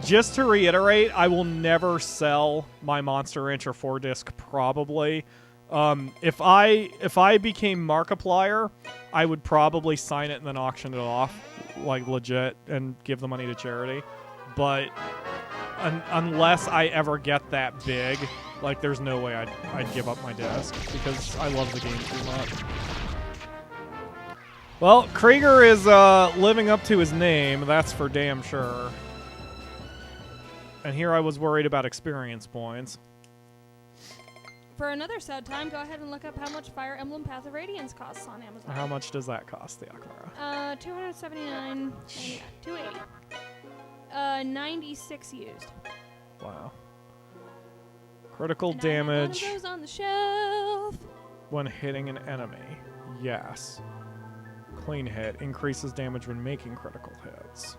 Just to reiterate, I will never sell my Monster Rancher 4-disc, probably. If I became Markiplier, I would probably sign it and then auction it off, like legit, and give the money to charity. But unless I ever get that big, like there's no way I'd give up my disc, because I love the game too much. Well, Krieger is living up to his name, that's for damn sure. And here I was worried about experience points. For another sad time, go ahead and look up how much Fire Emblem Path of Radiance costs on Amazon. How much does that cost, the Akara? $279. $280. 96 used. Wow. Critical And I have one damage of those on the shelf. when hitting an enemy. Yes. Clean hit increases damage when making critical hits.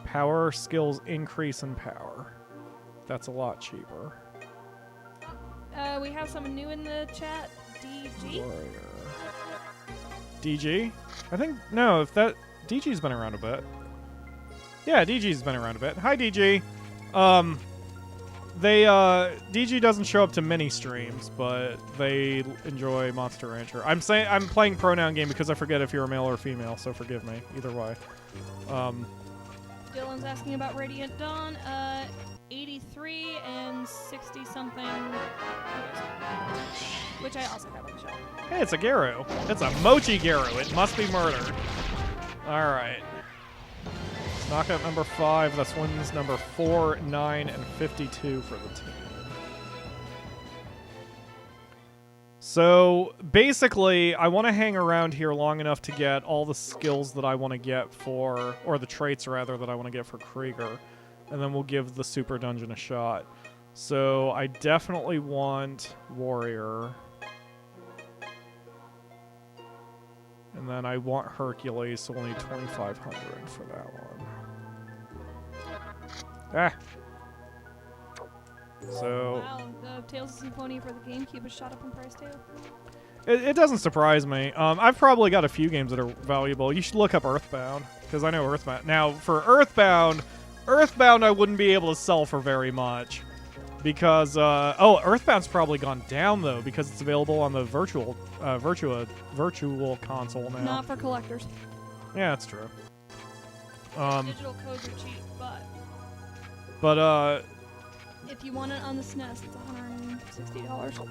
Power skills increase in power. That's a lot cheaper. We have someone new in the chat. DG. Warrior. DG? I think no. If that DG's been around a bit. Yeah, DG's been around a bit. Hi, DG. DG doesn't show up to many streams, but they enjoy Monster Rancher. I'm playing pronoun game because I forget if you're a male or female, so forgive me. Either way. Dylan's asking about Radiant Dawn. 83 and 60 something. Which I also have on the shelf. Hey, it's a Garu. It's a Mochi Garu. It must be murdered. All right. Knockout number 5. That's wins number 4, 9, and 52 for the team. So basically, I want to hang around here long enough to get all the skills that I want to get for, or the traits rather, that I want to get for Krieger. And then we'll give the super dungeon a shot. So I definitely want Warrior. And then I want Hercules, so we'll need 2,500 for that one. Ah. So Wow, the Tales of Symphonia for the GameCube is shot up in price too. it doesn't surprise me. I've probably got a few games that are valuable. You should look up Earthbound, because I know Earthbound. Now, for Earthbound I wouldn't be able to sell for very much. Because, Earthbound's probably gone down, though, because it's available on the virtual console now. Not for collectors. Yeah, that's true. Digital codes are cheap, But, if you want it on the SNES, it's $160.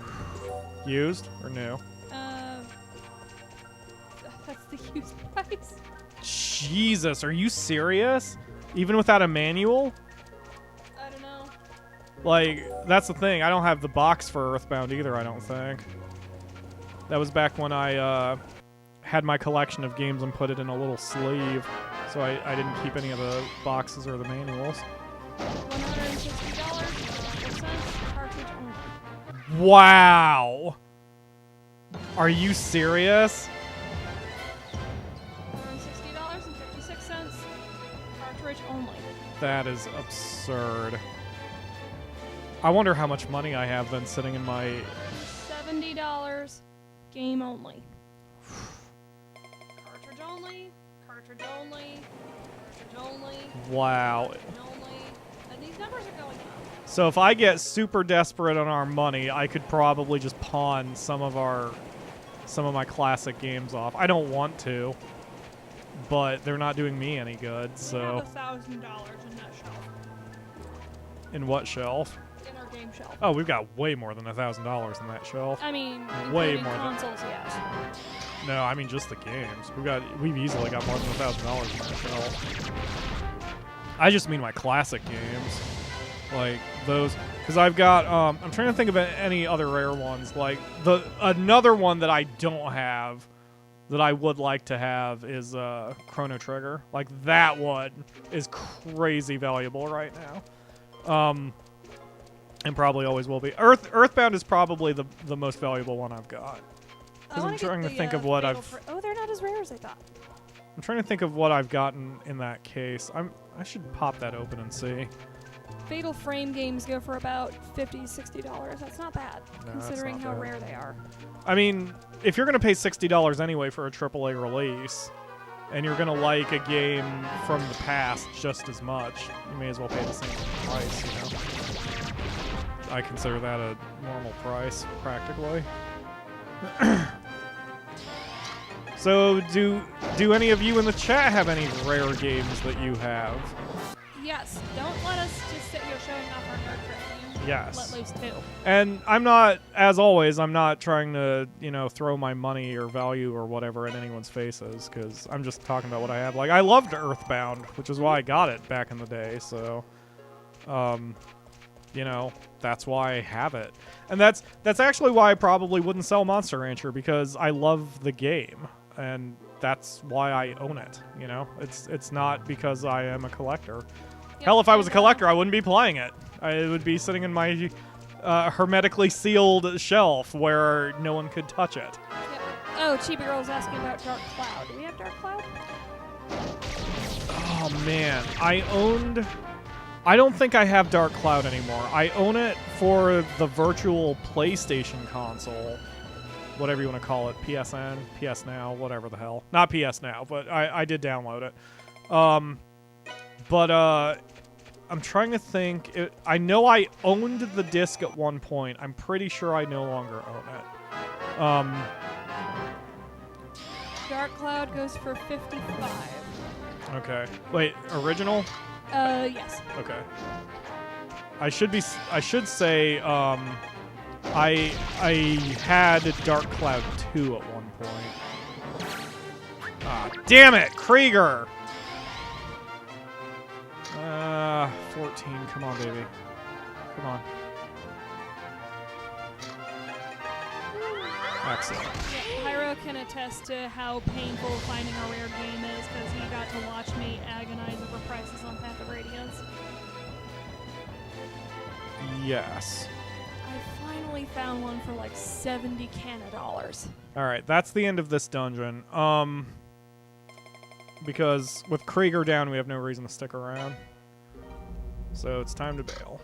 used or new? That's the used price. Jesus, are you serious? Even without a manual? I don't know. Like, that's the thing. I don't have the box for Earthbound either, I don't think. That was back when I had my collection of games and put it in a little sleeve, so I didn't keep any of the boxes or the manuals. $160 cartridge only. Wow! Are you serious? $160.56 cartridge only. That is absurd. I wonder how much money I have then sitting in my... $70 game only. Cartridge only. Cartridge only. Cartridge only. Wow. Only. And these numbers are going up. So if I get super desperate on our money, I could probably just pawn some of my classic games off. I don't want to, but they're not doing me any good, so... We have $1,000 in that shelf. In what shelf? In our game shelf. Oh, we've got way more than $1,000 in that shelf. I mean, Way including more than- consoles, yes. No, I mean just the games. We've easily got more than $1,000 in that shelf. I just mean my classic games, like those, because I've got. I'm trying to think of any other rare ones. Like another one that I don't have, that I would like to have is Chrono Trigger. Like that one is crazy valuable right now. And probably always will be. Earthbound is probably the most valuable one I've got. Because I'm trying to think of what oh, they're not as rare as I thought. I'm trying to think of what I've gotten in that case. I should pop that open and see. Fatal Frame games go for about $50, $60. That's not bad, No, considering that's how not bad. rare they are. I mean, if you're going to pay $60 anyway for a AAA release, and you're going to like a game from the past just as much, you may as well pay the same price, you know? I consider that a normal price, practically. So, do any of you in the chat have any rare games that you have? Yes, don't let us just sit here showing off our nerd cred. Yes. Let loose too. And I'm not, as always, I'm not trying to, throw my money or value or whatever in anyone's faces, because I'm just talking about what I have. Like, I loved Earthbound, which is why I got it back in the day, so, that's why I have it. And that's actually why I probably wouldn't sell Monster Rancher, because I love the game, and that's why I own it, It's not because I am a collector. Yep, Hell, if I was a collector, I wouldn't be playing it. It would be sitting in my hermetically sealed shelf where no one could touch it. Yep. Oh, Chibi Girl's asking about Dark Cloud. Do we have Dark Cloud? Oh, man. I don't think I have Dark Cloud anymore. I own it for the virtual PlayStation console. Whatever you want to call it. PSN, PS Now, whatever the hell. Not PS Now, but I did download it. I'm trying to think. I know I owned the disc at one point. I'm pretty sure I no longer own it. Dark Cloud goes for $55. Okay. Wait, original? Yes. Okay. I should say, I had Dark Cloud 2 at one point. Ah, damn it, Krieger! 14, come on, baby. Come on. Excellent. Yeah, Pyro can attest to how painful finding a rare game is, because he got to watch me agonize over prices on Path of Radiance. Yes. I finally found one for like $70 Canada. Alright, that's the end of this dungeon. Because with Krieger down, we have no reason to stick around. So it's time to bail.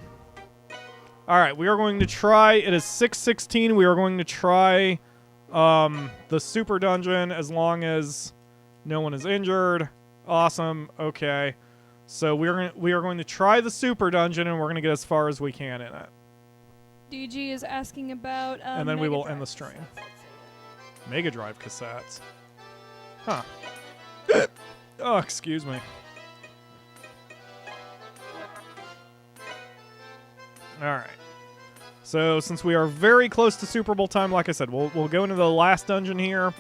Alright, we are going to try, it is 6:16, we are going to try the super dungeon as long as no one is injured. Awesome, okay. So we are going to try the super dungeon, and we're going to get as far as we can in it. DG is asking about and then we will Mega end the Drive. stream. Mega Drive cassettes. Huh. Oh, excuse me. Alright. So, since we are very close to Super Bowl time, like I said, we'll go into the last dungeon here.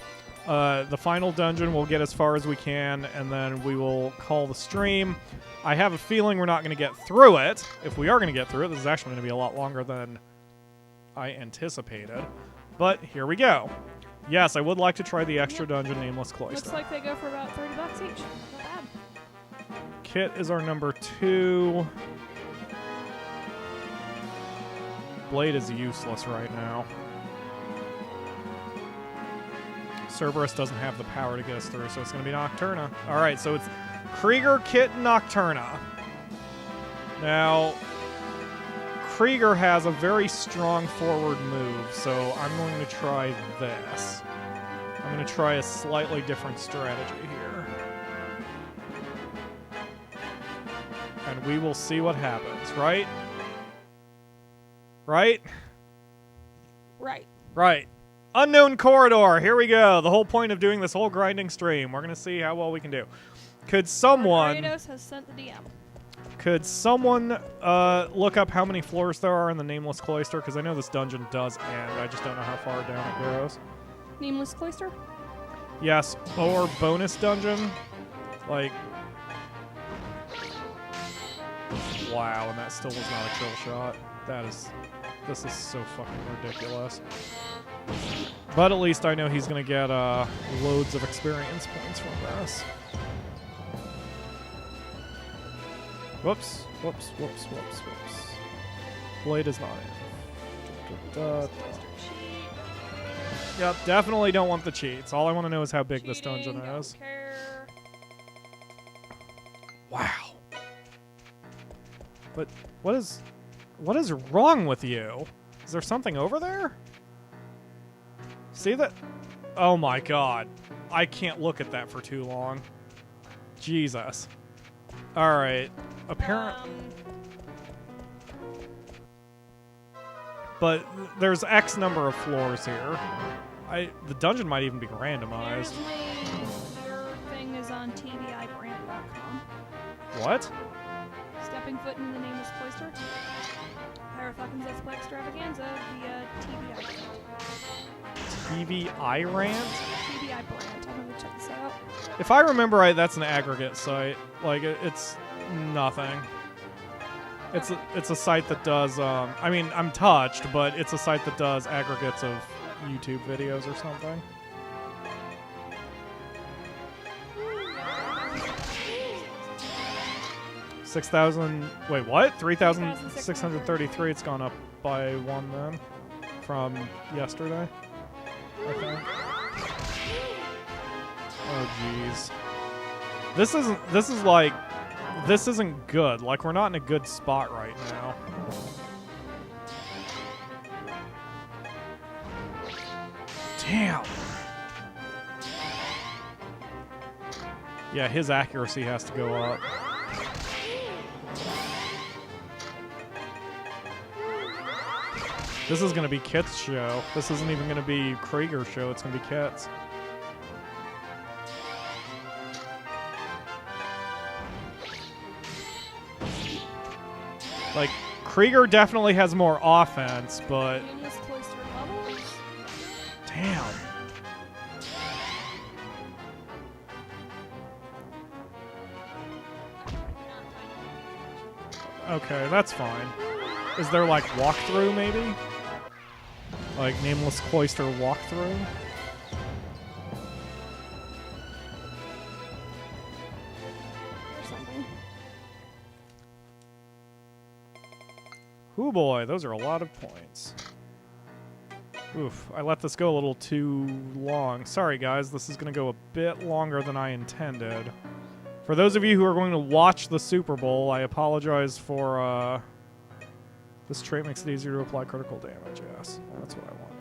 The final dungeon, we'll get as far as we can, and then we will call the stream. I have a feeling we're not going to get through it. If we are going to get through it, this is actually going to be a lot longer than I anticipated. But here we go. Yes, I would like to try the extra dungeon, Nameless Cloister. Looks like they go for about $30 each. Not bad. Kit is our number 2. Blade is useless right now. Cerberus doesn't have the power to get us through, so it's going to be Nocturna. Alright, so it's Krieger, Kit, and Nocturna. Now, Krieger has a very strong forward move, so I'm going to try this. I'm going to try a slightly different strategy here. And we will see what happens, right? Right? Right. Right. Unknown Corridor. Here we go. The whole point of doing this whole grinding stream. We're going to see how well we can do. Could someone... Kratos has sent the DM. Could someone look up how many floors there are in the Nameless Cloister? Because I know this dungeon does end. I just don't know how far down it goes. Nameless Cloister? Yes. Or bonus dungeon. Like... Wow, and that still was not a kill shot. This is so fucking ridiculous. But at least I know he's gonna get loads of experience points from this. Whoops, whoops, whoops, whoops, whoops. Blade is not in. Yep, definitely don't want the cheats. All I want to know is how big this dungeon is. Care. Wow. But what is wrong with you? Is there something over there? See that? Oh my god. I can't look at that for too long. Jesus. Alright. But there's X number of floors here. The dungeon might even be randomized. Apparently, your thing is on TVIbrand.com. What? Stepping foot in the nameless cloister. PyroFalkon's Let's Play Extravaganza via TVI Brand. TVI Brand. I'm gonna check this out. If I remember right, that's an aggregate site. Like, it's nothing. It's a site that does, I mean, I'm touched, but it's a site that does aggregates of YouTube videos or something. Wait, what? 3,633. It's gone up by 1 then from yesterday, I think. Oh, jeez. This isn't good. Like, we're not in a good spot right now. Damn. Yeah, his accuracy has to go up. This is going to be Kit's show. This isn't even going to be Krieger's show. It's going to be Kit's. Like, Krieger definitely has more offense, but... Damn. Okay, that's fine. Is there, like, walkthrough, maybe? Like, Nameless Cloister walkthrough? Ooh boy, those are a lot of points. Oof, I let this go a little too long. Sorry guys, this is going to go a bit longer than I intended. For those of you who are going to watch the Super Bowl, I apologize for, this trait makes it easier to apply critical damage, yes. Well, that's what I want.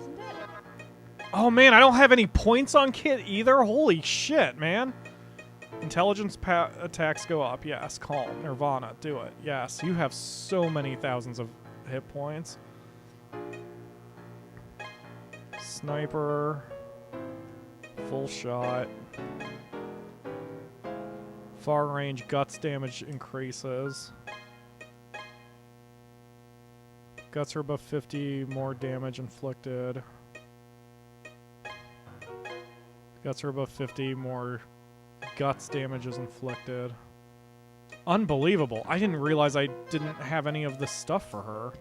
Okay. Oh man, I don't have any points on Kit either? Holy shit, man. Intelligence attacks go up. Yes. Calm. Nirvana. Do it. Yes. You have so many thousands of hit points. Sniper. Full shot. Far range guts damage increases. Guts are above 50. More damage inflicted. Guts are above 50. More... Guts damage is inflicted. Unbelievable. I didn't realize I didn't have any of this stuff for her.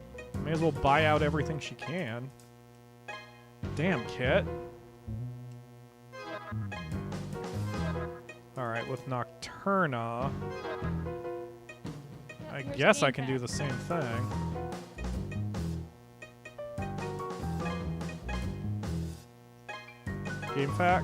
May as well buy out everything she can. Damn, Kit. Alright, with Nocturna... I guess I can do the same thing. Game Fac?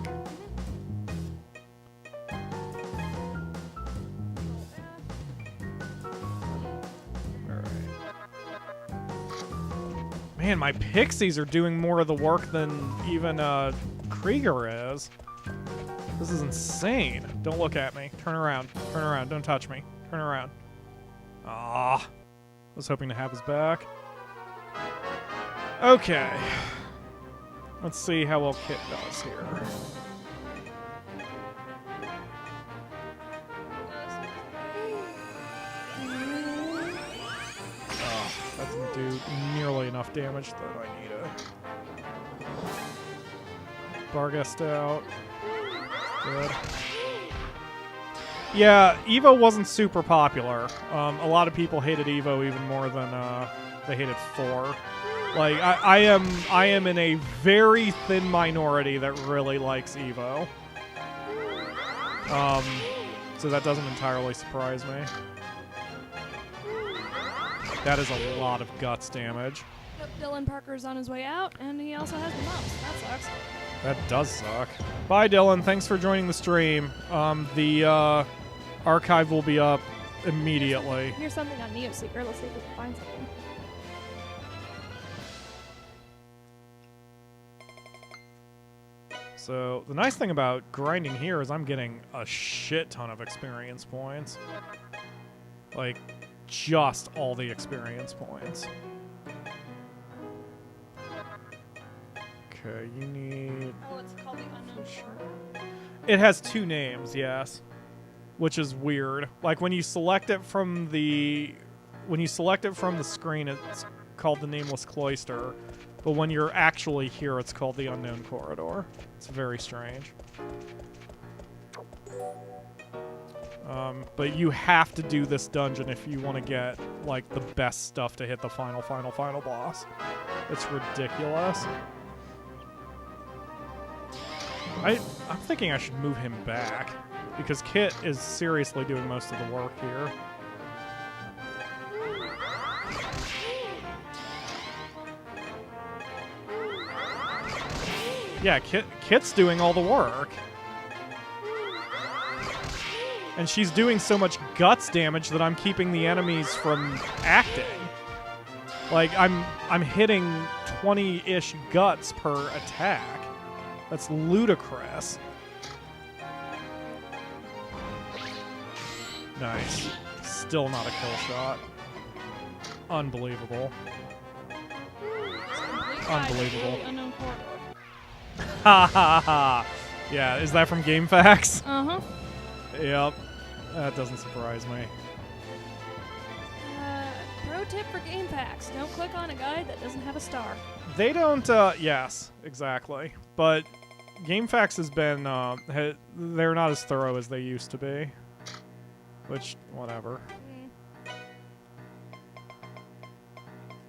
Man, my pixies are doing more of the work than even Krieger is. This is insane. Don't look at me. Turn around. Turn around. Don't touch me. Turn around. Ah, I was hoping to have his back. Okay. Let's see how well Kit does here. That doesn't do nearly enough damage that I need it. Barghest out. Good. Yeah, Evo wasn't super popular. A lot of people hated Evo even more than they hated 4. Like, I am in a very thin minority that really likes Evo. So that doesn't entirely surprise me. That is a lot of guts damage. Yep, Dylan Parker's on his way out, and he also has the mouse. That sucks. That does suck. Bye, Dylan. Thanks for joining the stream. The archive will be up immediately. Here's something on NeoSeeker. Let's see if we can find something. So the nice thing about grinding here is I'm getting a shit ton of experience points. Like, just all the experience points. Okay, you need... Oh, it's called the Unknown Shard. It has 2 names, yes. Which is weird. Like, when you select it from the... When you select it from the screen, it's called the Nameless Cloister. But when you're actually here, it's called the Unknown Corridor. It's very strange. But you have to do this dungeon if you want to get, like, the best stuff to hit the final boss. It's ridiculous. I'm thinking I should move him back, because Kit is seriously doing most of the work here. Yeah, Kit's doing all the work. And she's doing so much guts damage that I'm keeping the enemies from acting. Like, I'm hitting 20-ish guts per attack. That's ludicrous. Nice. Still not a kill shot. Unbelievable. Unbelievable. Unknown Corridor. Ha ha ha. Yeah, is that from GameFAQs? Uh-huh. Yep. That doesn't surprise me. Pro tip for GameFAQs. Don't click on a guide that doesn't have a star. They don't, yes, exactly. But GameFAQs has been, they're not as thorough as they used to be. Which, whatever.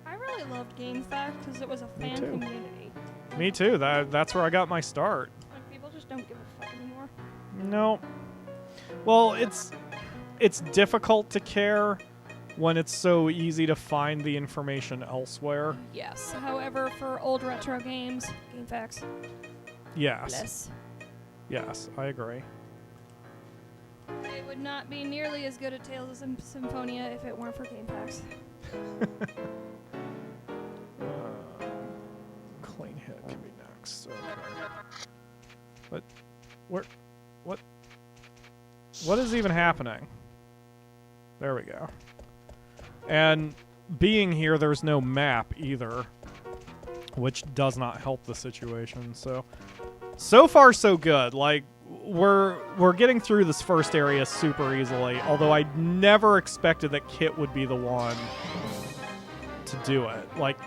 I really loved GameFAQs because it was a fan community. Me too. That's where I got my start. Like, people just don't give a fuck anymore. No. Well, it's difficult to care when it's so easy to find the information elsewhere. Yes. However, for old retro games, GameFAQs. Yes. Bliss. Yes, I agree. It would not be nearly as good a Tales of Symphonia if it weren't for GameFAQs. Clean hit can be next. Okay. But what is even happening? There we go. And being here, there's no map either, which does not help the situation. So far so good. Like, we're getting through this first area super easily, although I never expected that Kit would be the one to do it. Like,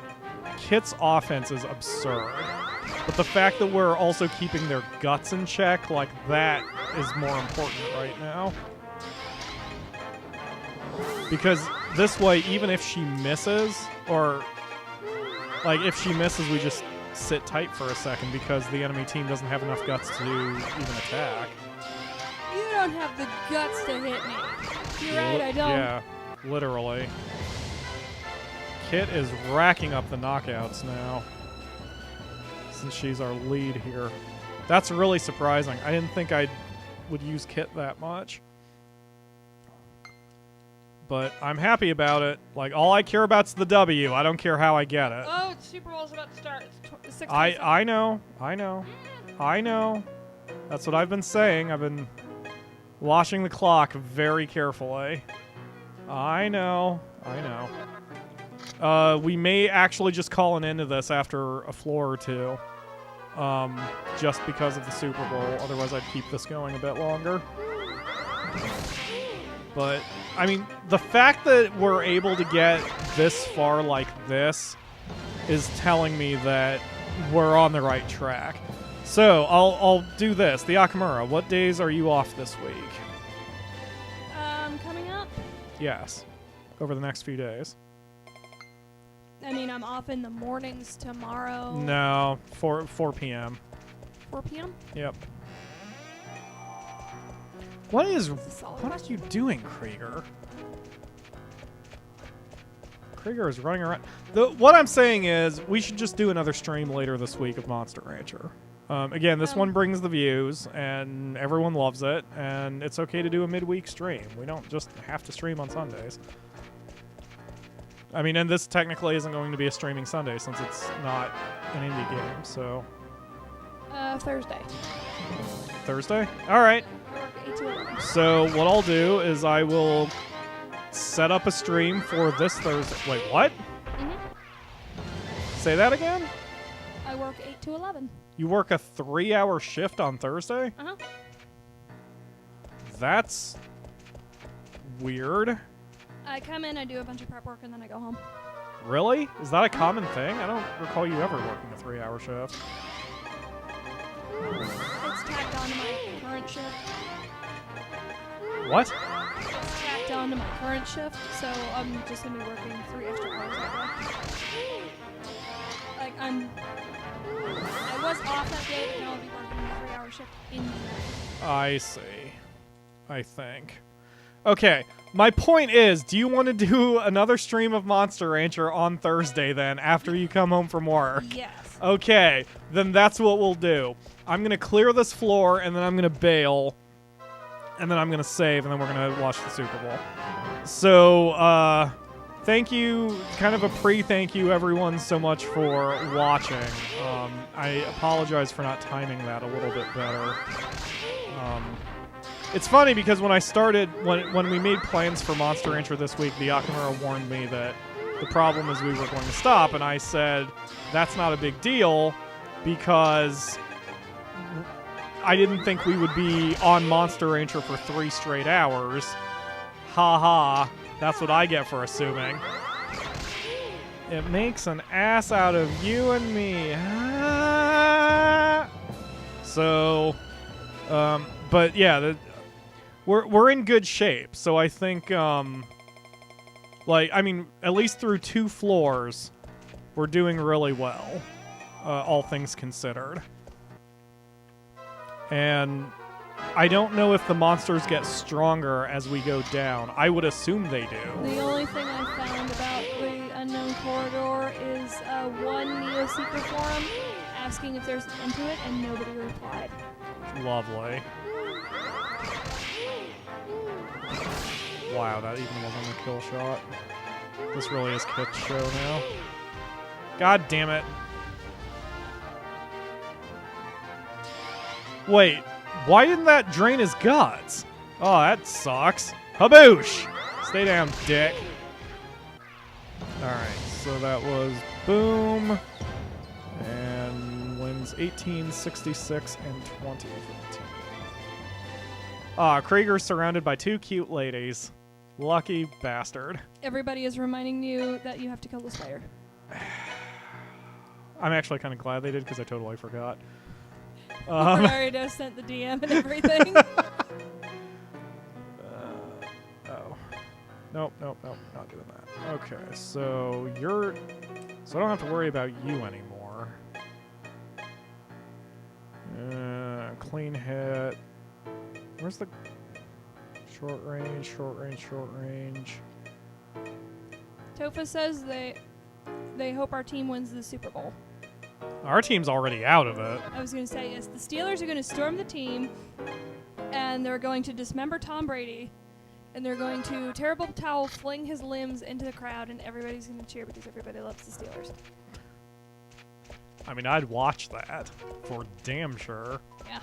Kit's offense is absurd. But the fact that we're also keeping their guts in check, like, that is more important right now. Because this way, even if she misses, or, like, if she misses, we just sit tight for a second because the enemy team doesn't have enough guts to even attack. You don't have the guts to hit me. You're right, I don't. Yeah, literally. Kit is racking up the knockouts now, since she's our lead here. That's really surprising. I didn't think I would use Kit that much. But I'm happy about it. Like, all I care about is the W. I don't care how I get it. Oh, Super Bowl's about to start. It's 6:27. I know. That's what I've been saying. I've been watching the clock very carefully. I know. We may actually just call an end to this after a floor or two. Just because of the Super Bowl. Otherwise, I'd keep this going a bit longer. But, I mean, the fact that we're able to get this far like this is telling me that we're on the right track. So, I'll do this. The Akamura, what days are you off this week? Coming up? Yes. Over the next few days. I mean, I'm off in the mornings tomorrow. No, 4 p.m. 4 p.m.? Yep. What are you doing, Krieger? Krieger is running around. What I'm saying is we should just do another stream later this week of Monster Rancher. Again, this one brings the views, and everyone loves it, and it's okay to do a midweek stream. We don't just have to stream on Sundays. I mean, and this technically isn't going to be a streaming Sunday since it's not an indie game, so... Thursday. Thursday? All right. I work 8 to 11. So what I'll do is I will set up a stream for this Thursday. Wait, what? Say that again? I work 8 to 11. You work a 3-hour shift on Thursday? Uh-huh. That's weird. I come in, I do a bunch of prep work, and then I go home. Really? Is that a common thing? I don't recall you ever working a 3-hour shift. It's tacked on to my current shift. What? It's tacked on to my current shift, so I'm just going to be working 3 extra hours that day. Like, I was off that day, but now I'll be working a 3-hour shift in the night. I see. I think. Okay, my point is, do you want to do another stream of Monster Rancher on Thursday then, after you come home from work? Yes. Okay, then that's what we'll do. I'm going to clear this floor, and then I'm going to bail, and then I'm going to save, and then we're going to watch the Super Bowl. So, thank you, kind of a pre-thank you, everyone, so much for watching. I apologize for not timing that a little bit better. It's funny because when I started, when we made plans for Monster Rancher this week, the Akamura warned me that the problem is we were going to stop, and I said, that's not a big deal because I didn't think we would be on Monster Rancher for 3 straight hours. Ha ha, that's what I get for assuming. It makes an ass out of you and me. So, but yeah, we're in good shape. So I think, like, I mean, at least through 2 floors, we're doing really well, all things considered. And I don't know if the monsters get stronger as we go down. I would assume they do. The only thing I found about the unknown corridor is one Neo Seeker forum asking if there's an end to it, and nobody replied. Lovely. Wow, that even wasn't a kill shot. This really is Kit's show now. God damn it. Wait, why didn't that drain his guts? Oh, that sucks. Haboosh! Stay down, dick. Alright, so that was boom. And wins 1866 and 2015. Ah, Krieger's surrounded by 2 cute ladies. Lucky bastard. Everybody is reminding you that you have to kill the spider. I'm actually kind of glad they did because I totally forgot. Already sent the DM and everything. Oh. Nope, not doing that. Okay, so you're... So I don't have to worry about you anymore. Clean hit. Where's the... Short range, short range, short range. Tofa says they hope our team wins the Super Bowl. Our team's already out of it. I was going to say, yes, the Steelers are going to storm the team, and they're going to dismember Tom Brady, and they're going to Terrible Towel fling his limbs into the crowd, and everybody's going to cheer because everybody loves the Steelers. I mean, I'd watch that for damn sure. Yeah.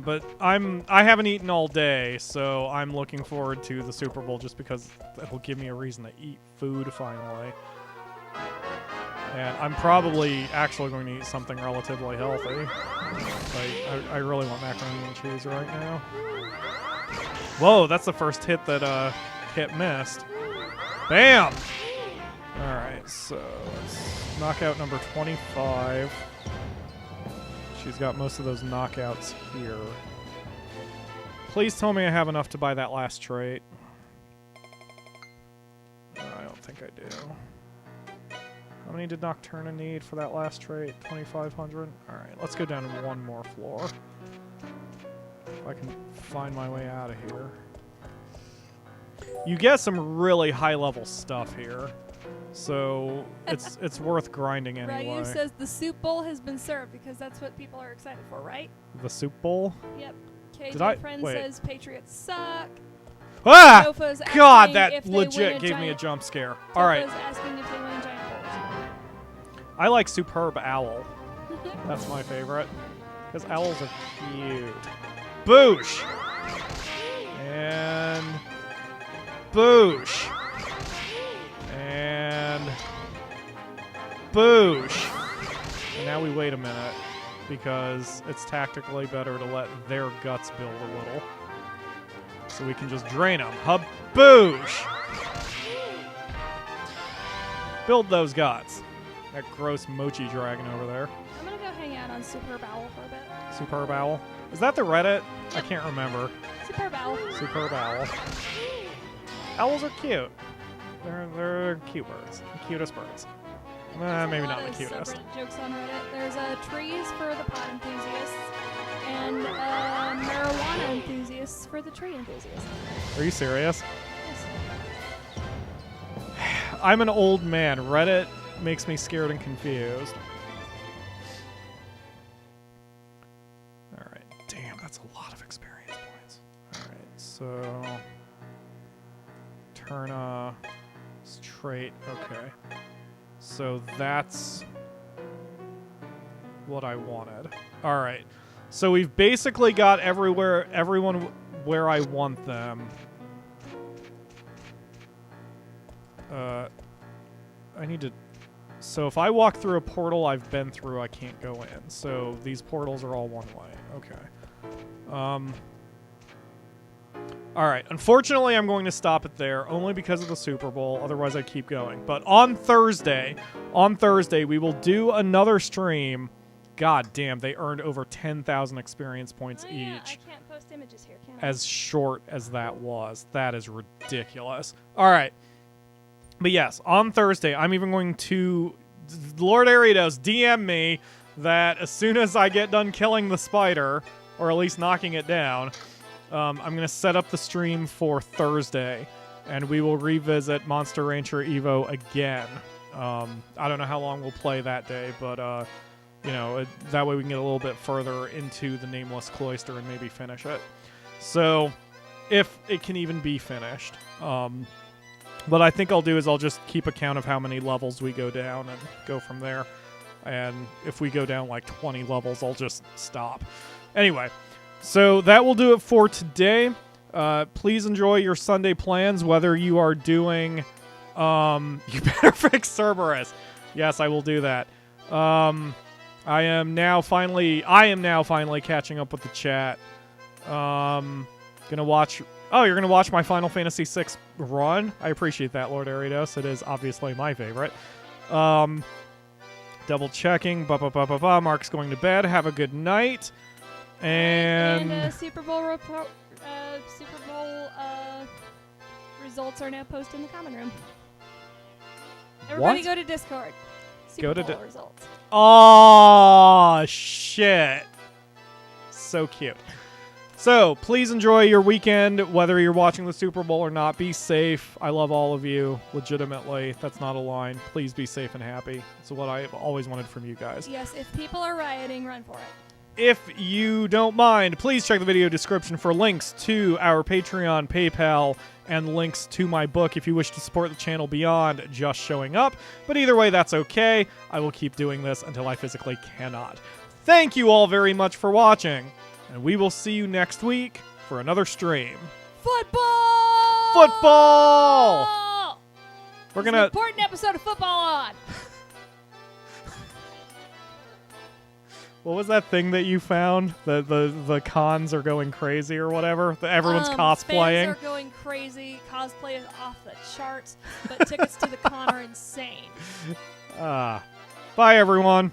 But I haven't eaten all day, so I'm looking forward to the Super Bowl just because it'll give me a reason to eat food finally. And I'm probably actually going to eat something relatively healthy. Like, I really want macaroni and cheese right now. Whoa, that's the first hit that Kit missed. Bam! Alright, so let's knock out number 25. She's got most of those knockouts here. Please tell me I have enough to buy that last trait. I don't think I do. How many did Nocturna need for that last trait? 2,500? Alright, let's go down one more floor. If I can find my way out of here. you get some really high-level stuff here. So it's worth grinding anyway. Ryu says the soup bowl has been served because that's what people are excited for, right? The soup bowl? Yep. KJ Friend wait. says Patriots suck. Ah! Sofa's God, asking that if they legit win gave me a giant- jump scare. All right. Sofa's asking if they win a giant bowl. I like Superb Owl. That's my favorite. Because owls are cute. Boosh! And... Boosh! And... Boosh! And now we wait a minute. Because it's tactically better to let their guts build a little. So we can just drain them. Haboosh! Build those guts. That gross mochi dragon over there. I'm gonna go hang out on Superb Owl for a bit. Superb Owl. Is that the Reddit? I can't remember. Superb Owl. Superb Owl. Owls are cute. They're cute birds. The cutest birds. There's Maybe a lot not the of cutest. subreddit jokes on Reddit. There's trees for the pot enthusiasts and marijuana enthusiasts for the tree enthusiasts. Are you serious? Yes. I'm an old man. Reddit makes me scared and confused. Alright. Damn, that's a lot of experience points. Alright, so... Turn trait. Okay. So that's what I wanted. Alright. So we've basically got everyone where I want them. I need to... So if I walk through a portal I've been through, I can't go in. So these portals are all one way. Okay. Alright, unfortunately I'm going to stop it there, only because of the Super Bowl, otherwise I'd keep going. But on Thursday, we will do another stream. God damn, they earned over 10,000 experience points Oh, yeah, each. I can't post images here, can I? As short as that was. That is ridiculous. Alright. But yes, on Thursday, I'm even going to... Lord Aridos, DM me that as soon as I get done killing the spider, or at least knocking it down... I'm going to set up the stream for Thursday, and we will revisit Monster Rancher Evo again. I don't know how long we'll play that day, but, you know, that way we can get a little bit further into the Nameless Cloister and maybe finish it. So, if it can even be finished. What I think I'll do is I'll just keep account of how many levels we go down and go from there. And if we go down like 20 levels, I'll just stop. Anyway... So that will do it for today. Please enjoy your Sunday plans, whether you are doing... you better fix Cerberus. Yes, I will do that. I am now finally catching up with the chat. Gonna watch... Oh, you're gonna watch my Final Fantasy VI run? I appreciate that, Lord Aridos. It is obviously my favorite. Double checking. Mark's going to bed. Have a good night. And Super Bowl report, results are now posted in the comment room. Everybody What? go to Discord. Go Super to Bowl results. oh shit! So cute. So please enjoy your weekend, whether you're watching the Super Bowl or not. Be safe. I love all of you. Legitimately, that's not a line. Please be safe and happy. It's what I've always wanted from you guys. Yes, if people are rioting, run for it. If you don't mind, please check the video description for links to our Patreon, PayPal, and links to my book if you wish to support the channel beyond just showing up. But either way, that's okay. I will keep doing this until I physically cannot. Thank you all very much for watching, and we will see you next week for another stream. Football! Football! We're There's gonna... an important episode of football on. What was that thing that you found? The cons are going crazy or whatever? Everyone's cosplaying? Fans are going crazy. Cosplay is off the charts, but tickets to the con are insane. Bye, everyone.